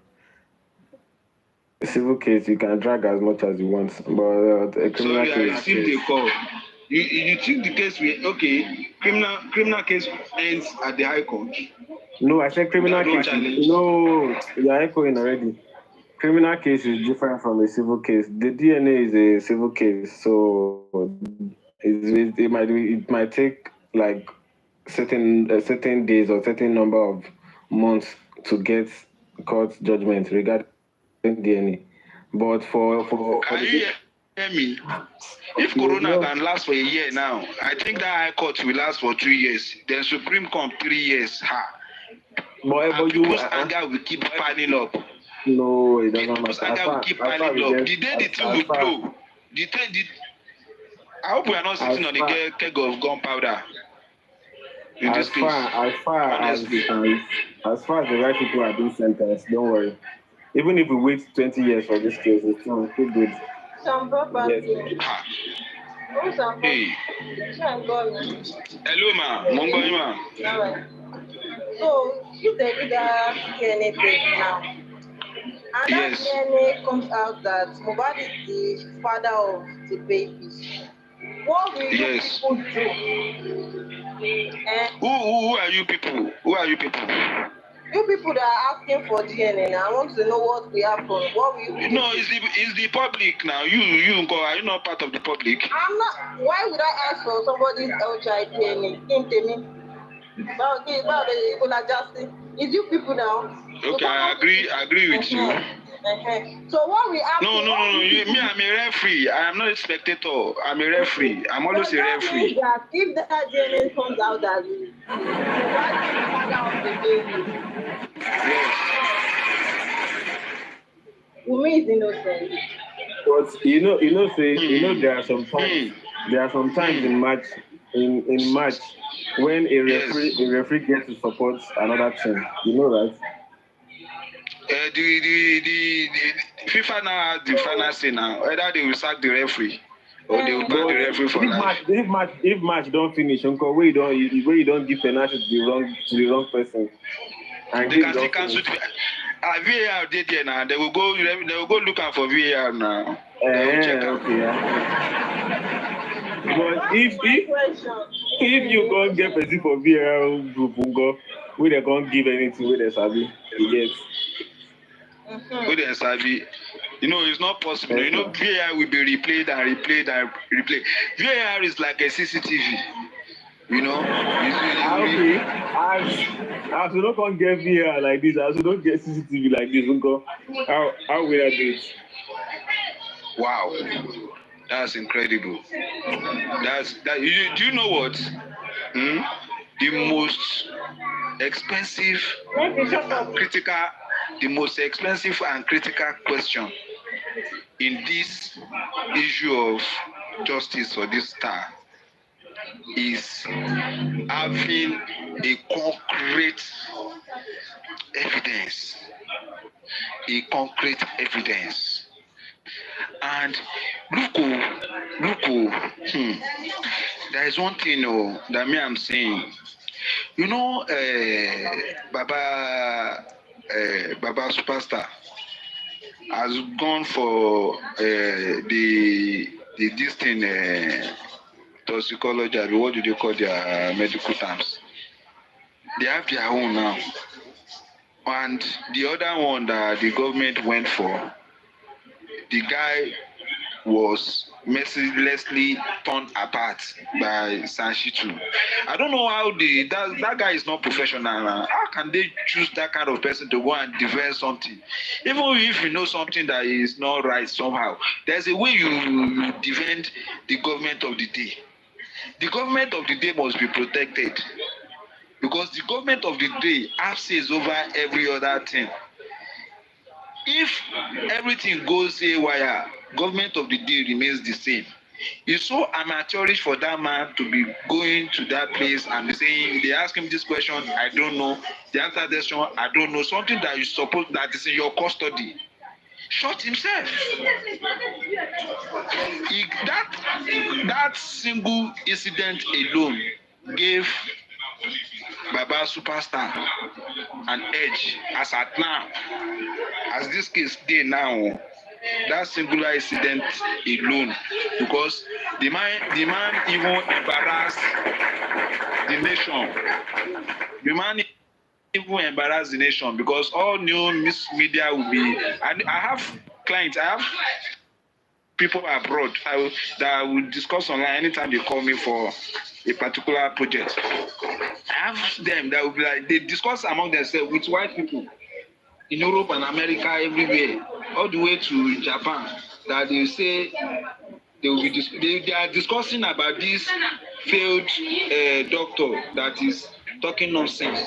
Speaker 10: a civil case you can drag as much as you want, but a criminal
Speaker 9: Sorry,
Speaker 10: case.
Speaker 9: I received the call. You think the case will criminal case ends at the High Court?
Speaker 10: No, I said criminal
Speaker 9: No
Speaker 10: case.
Speaker 9: challenge.
Speaker 10: No, you're echoing already. Criminal case is different from a civil case. The DNA is a civil case, so it might take like certain days or certain number of months to get court judgment regarding DNA. But
Speaker 9: Can you hear me? If Corona can last for a year now, I think that High Court will last for 2 years. Then Supreme Court 3 years. And people's anger will keep piling up.
Speaker 10: No, it doesn't
Speaker 9: People's
Speaker 10: matter.
Speaker 9: anger will keep piling up. The day the thing will blow, I hope we are not sitting on a keg of gunpowder.
Speaker 10: As far as the right people are being sentenced, don't worry. Even if we wait 20 years for this case, it's still good.
Speaker 8: Some property.
Speaker 9: Hey. Hello, ma. Mongo, ma.
Speaker 8: Alright. So, if they do that DNA test now, and that DNA comes out that Mohbad is the father of the babies, what will you people do?
Speaker 9: Who are you people? Who are you people?
Speaker 8: You people that are asking for DNA now, I want to know what will happen. What will you do?
Speaker 9: No, it's the public now. You go. Are you not part of the public?
Speaker 8: I'm not. Why would I ask for somebody's LHI DNA? It's you people now.
Speaker 9: Okay, I agree with you.
Speaker 8: So what we have?
Speaker 9: No. Me, I'm a referee. I am not a spectator. I'm a referee. I'm always a referee.
Speaker 8: That if that DNA comes out that the father of the baby, Wumi is innocent.
Speaker 10: But there are some times in match when a referee gets to support another team. You know that.
Speaker 9: The FIFA now has the final say now. Whether they will sack the referee or they will ban the referee for life.
Speaker 10: If match don't finish, uncle, where you don't give penalty to the wrong person. And
Speaker 9: they can still cancel the VAR did there now. They will go looking for VAR now.
Speaker 10: But if you go get person for VAR group, we they can't give anything with the sabi. Yes.
Speaker 9: With the sabi. It's not possible. VAR will be replayed and replayed and replayed. VAR is like a CCTV.
Speaker 10: Okay. As we don't get VAR like this, as we don't get CCTV like this, how will I do it?
Speaker 9: Wow. That's incredible. Do you know what? The most expensive and critical question in this issue of justice for this star is having a concrete evidence. And look, there is one thing that I'm saying. Baba Superstar has gone for this thing, toxicology. What do they call their medical terms? They have their own now. And the other one that the government went for, the guy was mercilessly torn apart by Sanshitu. I don't know how that guy is not professional. How can they choose that kind of person to go and defend something? Even if you know something that is not right somehow, there's a way you defend the government of the day. The government of the day must be protected because the government of the day has says over every other thing. If everything goes haywire, government of the day remains the same. It's so amateurish for that man to be going to that place and saying, they ask him this question, I don't know. They answer this one, I don't know. Something that you suppose that is in your custody. Shot himself. That single incident alone gave Baba Superstar an edge as at now. As this case dey now, that singular incident alone, because the man even embarrassed the nation. The man even embarrassed the nation because all news media will be. And I have clients, I have people abroad that will discuss online anytime they call me for a particular project. I have them that will be like, they discuss among themselves with white people in Europe and America, everywhere, all the way to Japan, that they say they will be they are discussing about this failed doctor that is talking nonsense,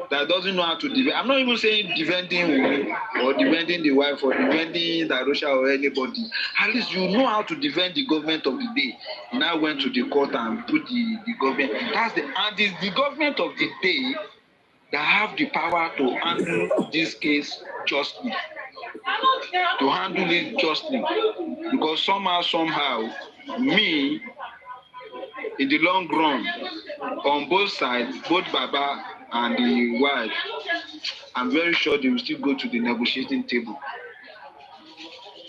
Speaker 9: that doesn't know how to defend. I'm not even saying defending women or defending the wife or defending Darusha or anybody. At least you know how to defend the government of the day. Now went to the court and put the government. And it's the government of the day that have the power to handle this case justly. To handle it justly. Because somehow, me, in the long run, on both sides, both Baba and the wife, I'm very sure they will still go to the negotiating table.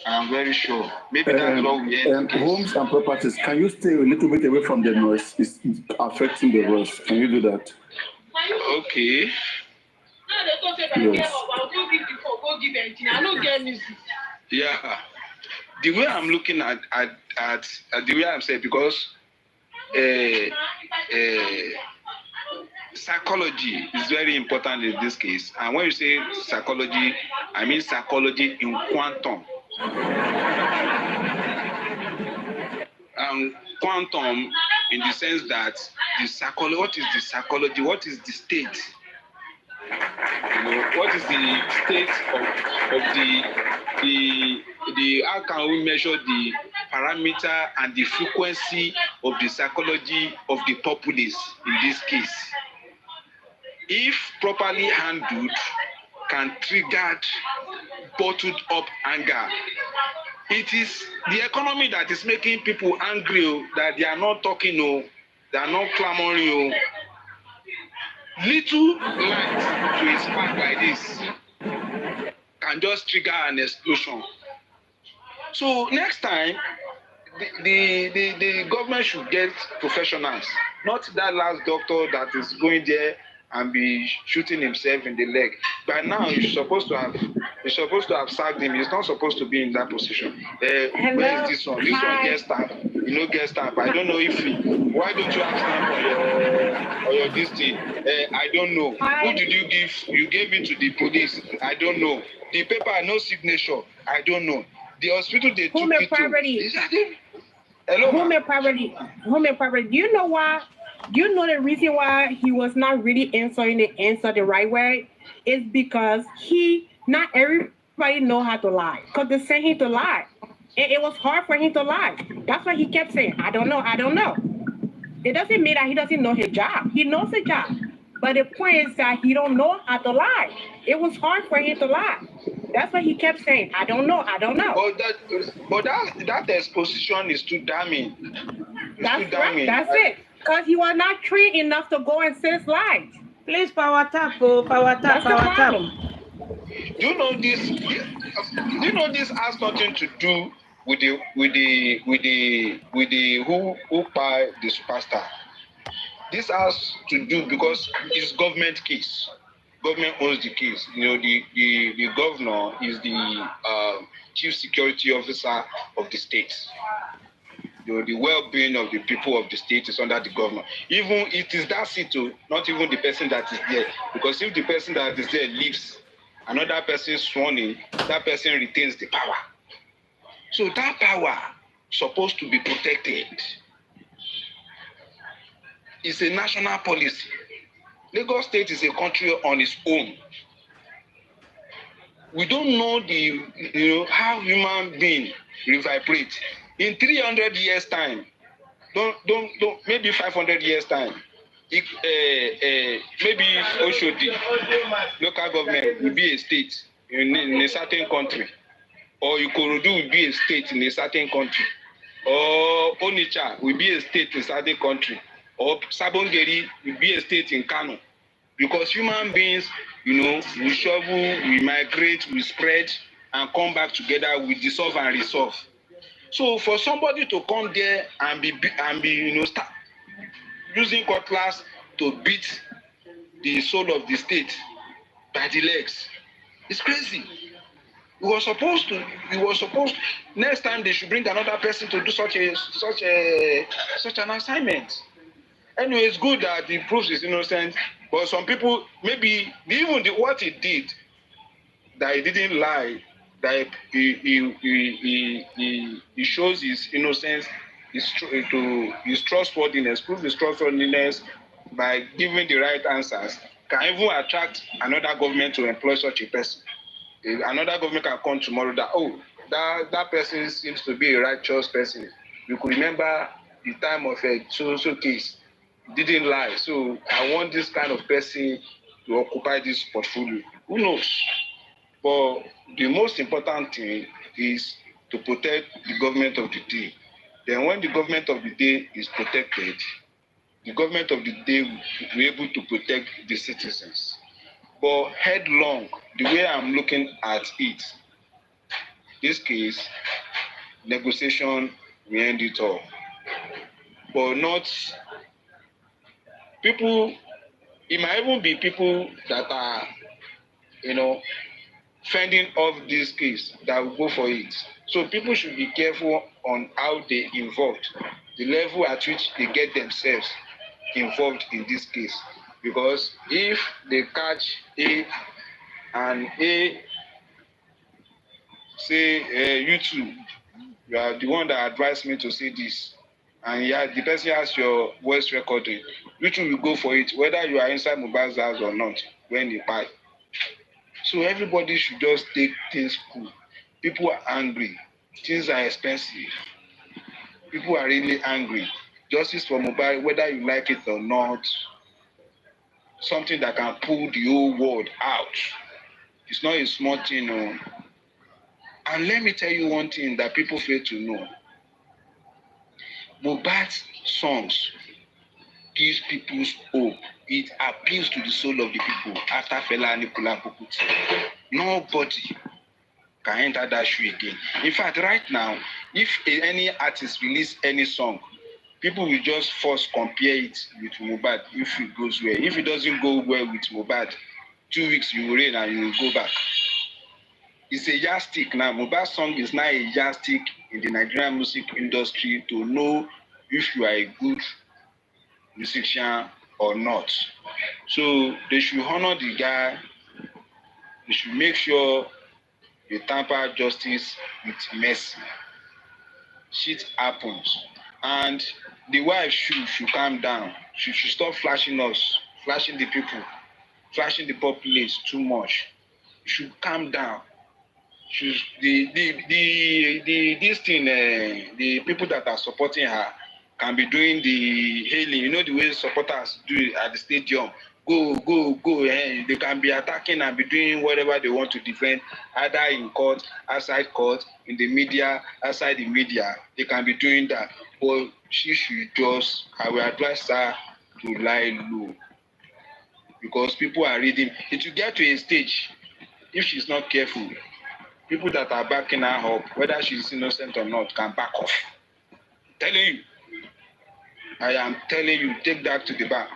Speaker 9: I'm very sure. Maybe that's what we end.
Speaker 6: Homes and properties, can you stay a little bit away from the noise? It's affecting the voice. Can you do that?
Speaker 9: Okay.
Speaker 6: Yes.
Speaker 9: Yeah. The way I'm looking at the way I'm saying, because psychology is very important in this case. And when you say psychology, I mean psychology in quantum. Quantum in the sense that the psychology, what is the psychology? What is the state? You know, what is the state of the how can we measure the parameter and the frequency of the psychology of the populace in this case? If properly handled, can trigger bottled up anger. It is the economy that is making people angry, that they are not talking, they are not clamoring. Little light to a spark like this can just trigger an explosion. So next time, the government should get professionals, not that last doctor that is going there and be shooting himself in the leg. By now, you're supposed to have sacked him. He's not supposed to be in that position. Where is this one? This one gets staff. You know, get staff. I don't know if why don't you have staff on your this thing? I don't know. Who did you give? You gave it to the police. I don't know. The paper, no signature. I don't know. The hospital they took it to. Hello,
Speaker 3: home and property. Do you know why? Do you know the reason why he was not really answering the answer the right way? Is because not everybody know how to lie. Because they sent him to lie. And it was hard for him to lie. That's why he kept saying, I don't know. It doesn't mean that he doesn't know his job. He knows his job. But the point is that he don't know how to lie. It was hard for him to lie. That's why he kept saying, I don't know.
Speaker 9: But that exposition is too damning.
Speaker 3: That's right. That's it. Because he was not trained enough to go and say lies.
Speaker 1: Please, power tap. Do
Speaker 9: you know this has nothing to do with the who buy the superstar. This has to do because it's government case. Government owns the case. You know, the governor is the chief security officer of the state. The well-being of the people of the state is under the governor. Even it is that seat, not even the person that is there. Because if the person that is there leaves, another person is sworn in, that person retains the power. So that power is supposed to be protected. It's a national policy. Lagos State is a country on its own. We don't know how human beings revibrate. In 300 years' time, don't maybe 500 years' time, maybe Oshodi local government will be a state in a certain country, or Ikorodu will be a state in a certain country, or Onitsha will be a state in a certain country, or Sabongeri will be a state in Kano. Because human beings, we shovel, we migrate, we spread, and come back together, we dissolve and resolve. So for somebody to come there and be start using cutlass to beat the soul of the state by the legs, it's crazy. We were supposed to. Next time they should bring another person to do such an assignment. Anyway, it's good that he proves his innocence, but some people, maybe even what he did, that he didn't lie, that he shows his innocence, his trustworthiness, prove his trustworthiness by giving the right answers, can even attract another government to employ such a person. Another government can come tomorrow that person seems to be a righteous person. You could remember the time of a so case. Didn't lie. So I want this kind of person to occupy this portfolio. Who knows? But the most important thing is to protect the government of the day. Then when the government of the day is protected, the government of the day will be able to protect the citizens. But headlong, the way I'm looking at it, this case, negotiation will end it all. But not people, it might even be people that are, fending off this case that will go for it. So people should be careful on how they involved, the level at which they get themselves involved in this case. Because if they catch A and A say, you two, you are the one that advised me to say this, and the person has your voice recording, you two will go for it, whether you are inside Mohbad's house or not, when they buy. So everybody should just take things cool. People are angry. Things are expensive. People are really angry. Justice for Mohbad, whether you like it or not, something that can pull the whole world out. It's not a small thing. And let me tell you one thing that people fail to know. Mohbad's songs gives people hope. It appeals to the soul of the people after Fela Anikulapo Kuti. Nobody can enter that shoe again. In fact, right now, if any artist release any song, people will just first compare it with Mohbad if it goes well. If it doesn't go well with Mohbad, 2 weeks you will reign and you will go back. It's a yardstick now. Mohbad's song is now a yardstick in the Nigerian music industry to know if you are a good musician or not. So they should honor the guy. They should make sure they tamper justice with mercy. Shit happens. And the wife should calm down. She should stop flashing us, flashing the people, flashing the populace too much. She should calm down. The people that are supporting her can be doing the hailing. You know the way supporters do it at the stadium. Go. They can be attacking and be doing whatever they want to defend, either in court, outside court, in the media, outside the media. They can be doing that. But she should I will advise her to lie low. Because people are reading. It will get to a stage, if she's not careful, people that are backing her up, whether she's innocent or not, can back off. I am telling you, take that to the bank.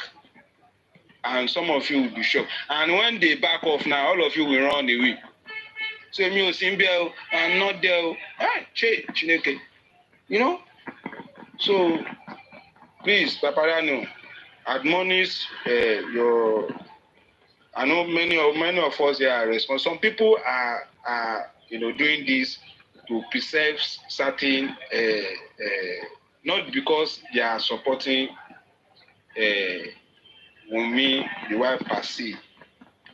Speaker 9: And some of you will be shocked. And when they back off now, all of you will run away. Say, me, Osimbia, I'm not there. Chineke. So, please, Paparano, admonish your. I know many of us here are responsible. Some people are doing this to preserve certain, not because they are supporting Wunmi, the wife per se.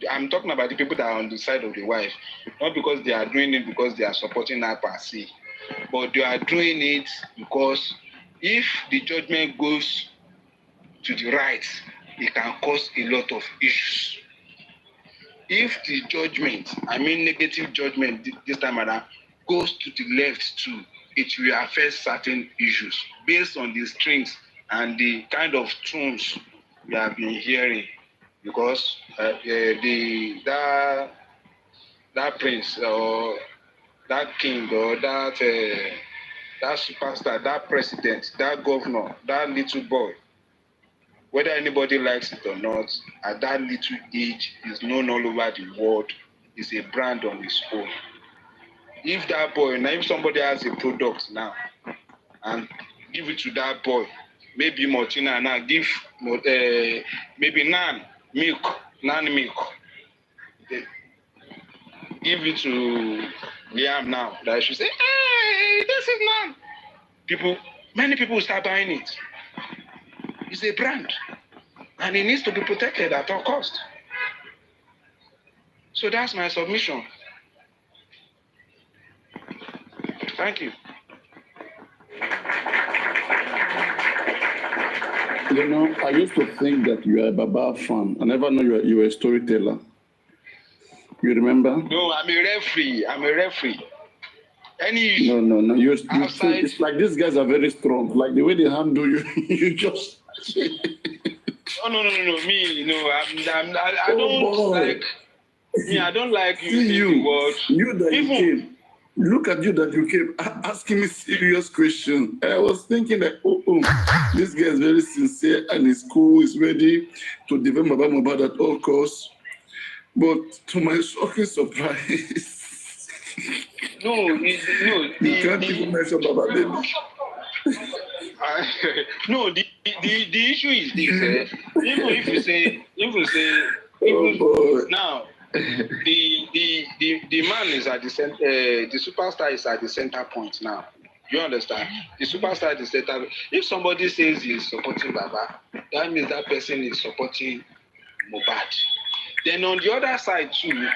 Speaker 9: I'm talking about the people that are on the side of the wife, not because they are doing it because they are supporting her per se. but they are doing it because if the judgment goes to the right, it can cause a lot of issues. If the judgment, I mean negative judgment this time around, goes to the left too, it will affect certain issues based on the strings and the kind of tunes we have been hearing. Because that prince or that king or that superstar, that president, that governor, that little boy, whether anybody likes it or not, at that little age, is known all over the world, is a brand on its own. If that boy, now if somebody has a product now and give it to that boy, maybe Martina now give maybe nan milk, give it to Liam now, that should say, hey, this is nan. Many people start buying it. It's a brand, and it needs to be protected at all cost. So that's my submission. Thank you.
Speaker 6: You know, I used to think that you are a Baba fan. I never knew you were a storyteller. You remember?
Speaker 9: No, I'm a referee. Any
Speaker 6: No. You outside... It's like these guys are very strong. Like the way they handle you, you just.
Speaker 9: No. Me, no. I don't like. Me, I don't like using the word.
Speaker 6: You that you came. Look at you that you came asking me serious question. I was thinking that, this guy is very sincere and he's cool. He's ready to defend Mohbad at all costs. But to my shocking surprise,
Speaker 9: you
Speaker 6: can't even mention Baba Baby.
Speaker 9: No, the issue is this. Even if you say, now, the man is at the center. The superstar is at the center point now. You understand? The superstar is the center. If somebody says he's supporting Baba, that means that person is supporting Mohbad. Then on the other side too,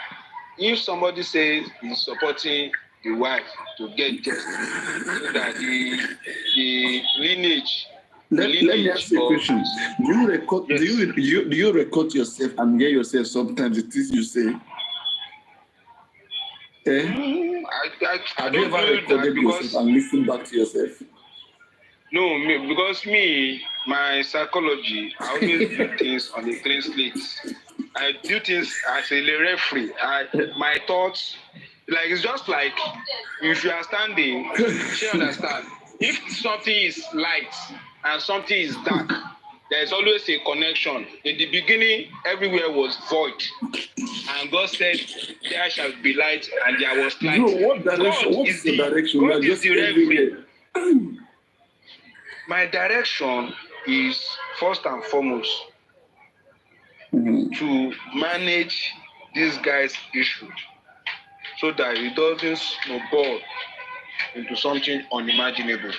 Speaker 9: if somebody says he's supporting the wife to get justice, so that the lineage.
Speaker 6: Let me ask you a question. Do you record? Yes. Do you record yourself and hear yourself sometimes the things you say? Have you ever recorded yourself and listened back to yourself?
Speaker 9: No, because my psychology, I always do things on the clean slate. I do things as a referee. My thoughts, like it's just like if you are standing, you understand. If something is light and something is dark, there is always a connection. In the beginning, everywhere was void, and God said, "There shall be light," and there was light.
Speaker 6: No, what direction? What is the direction?
Speaker 9: God is the referee. My direction is first and foremost to manage this guy's issue so that it doesn't snowball into something unimaginable.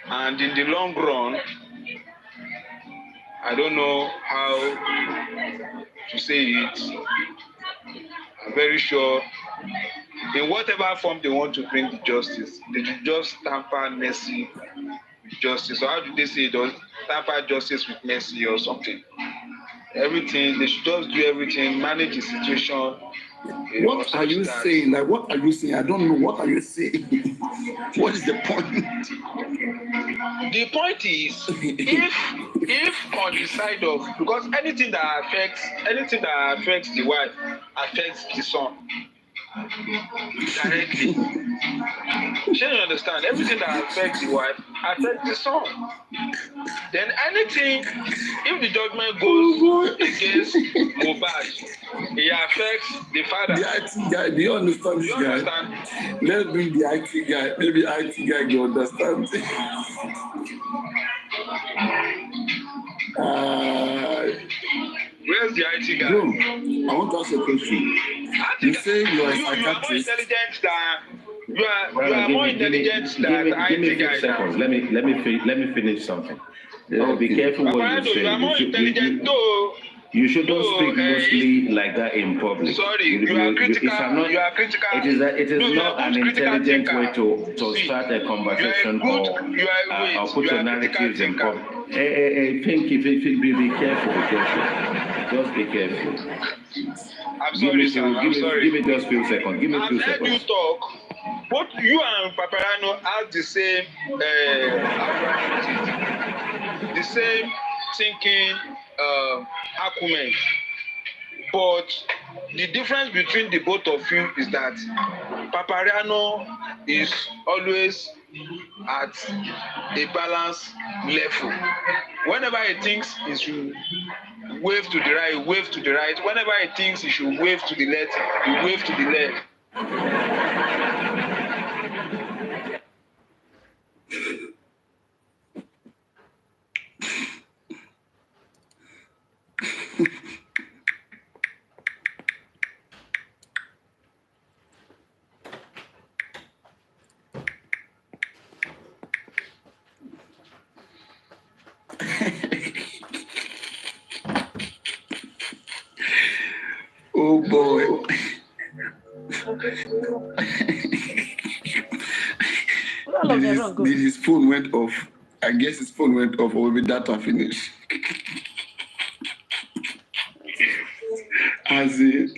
Speaker 9: And in the long run, I don't know how to say it. I'm very sure in whatever form they want to bring the justice, they should just tamper mercy with justice. So how do they say it? Tamper justice with mercy or something? Everything, they should just do everything, manage the situation.
Speaker 6: What are you saying? Like, what are you saying? I don't know. What are you saying? What is the point?
Speaker 9: The point is, if on the side of, because anything that affects the wife affects the son directly. You understand? Everything that affects the wife affects the son. Then anything, if the judgment goes against Mohbad, it affects the father.
Speaker 6: The IT guy, do you understand this guy? Let's bring the IT guy. Maybe IT guy will understand.
Speaker 9: Where's the IT guy?
Speaker 6: Bro, I want to ask a question. You say you are a psychiatrist.
Speaker 9: You are more intelligent than the IT guy.
Speaker 12: Let me finish something. Be careful what you say.
Speaker 9: You are more intelligent though.
Speaker 12: You shouldn't speak loosely like that in public.
Speaker 9: Sorry, you are critical. You are critical.
Speaker 12: It is not an intelligent way to start a conversation or put your narratives in public. Pinky, be careful, Just be careful.
Speaker 9: I'm sorry, sir. I'm sorry.
Speaker 12: Give me just few seconds. Give me few seconds.
Speaker 9: I've heard you talk. Both you and Paparano have the same thinking acumen. But the difference between the both of you is that Paparano is always at a balanced level. Whenever he thinks he should wave to the right, wave to the right. Whenever he thinks he should wave to the left, he wave to the left.
Speaker 2: Oh boy. Did his phone went off? I guess his phone went off, or maybe data finished. As it.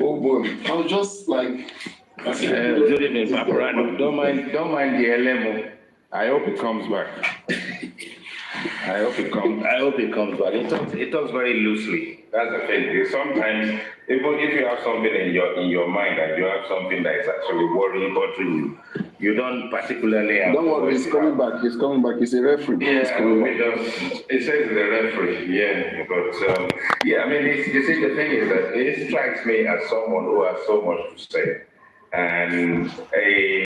Speaker 2: Oh boy. I was just like.
Speaker 12: Good evening, Paparano. Don't mind the LMO. I hope it comes back. I hope it comes back. It talks very loosely. That's the thing. Sometimes, even if you have something in your mind and you have something that is actually bothering you, you don't particularly have.
Speaker 2: Don't worry, he's coming back. He's coming back. He's a referee.
Speaker 12: Yeah, it says the referee. Yeah, but yeah, I mean, you see, the thing is that it strikes me as someone who has so much to say, and a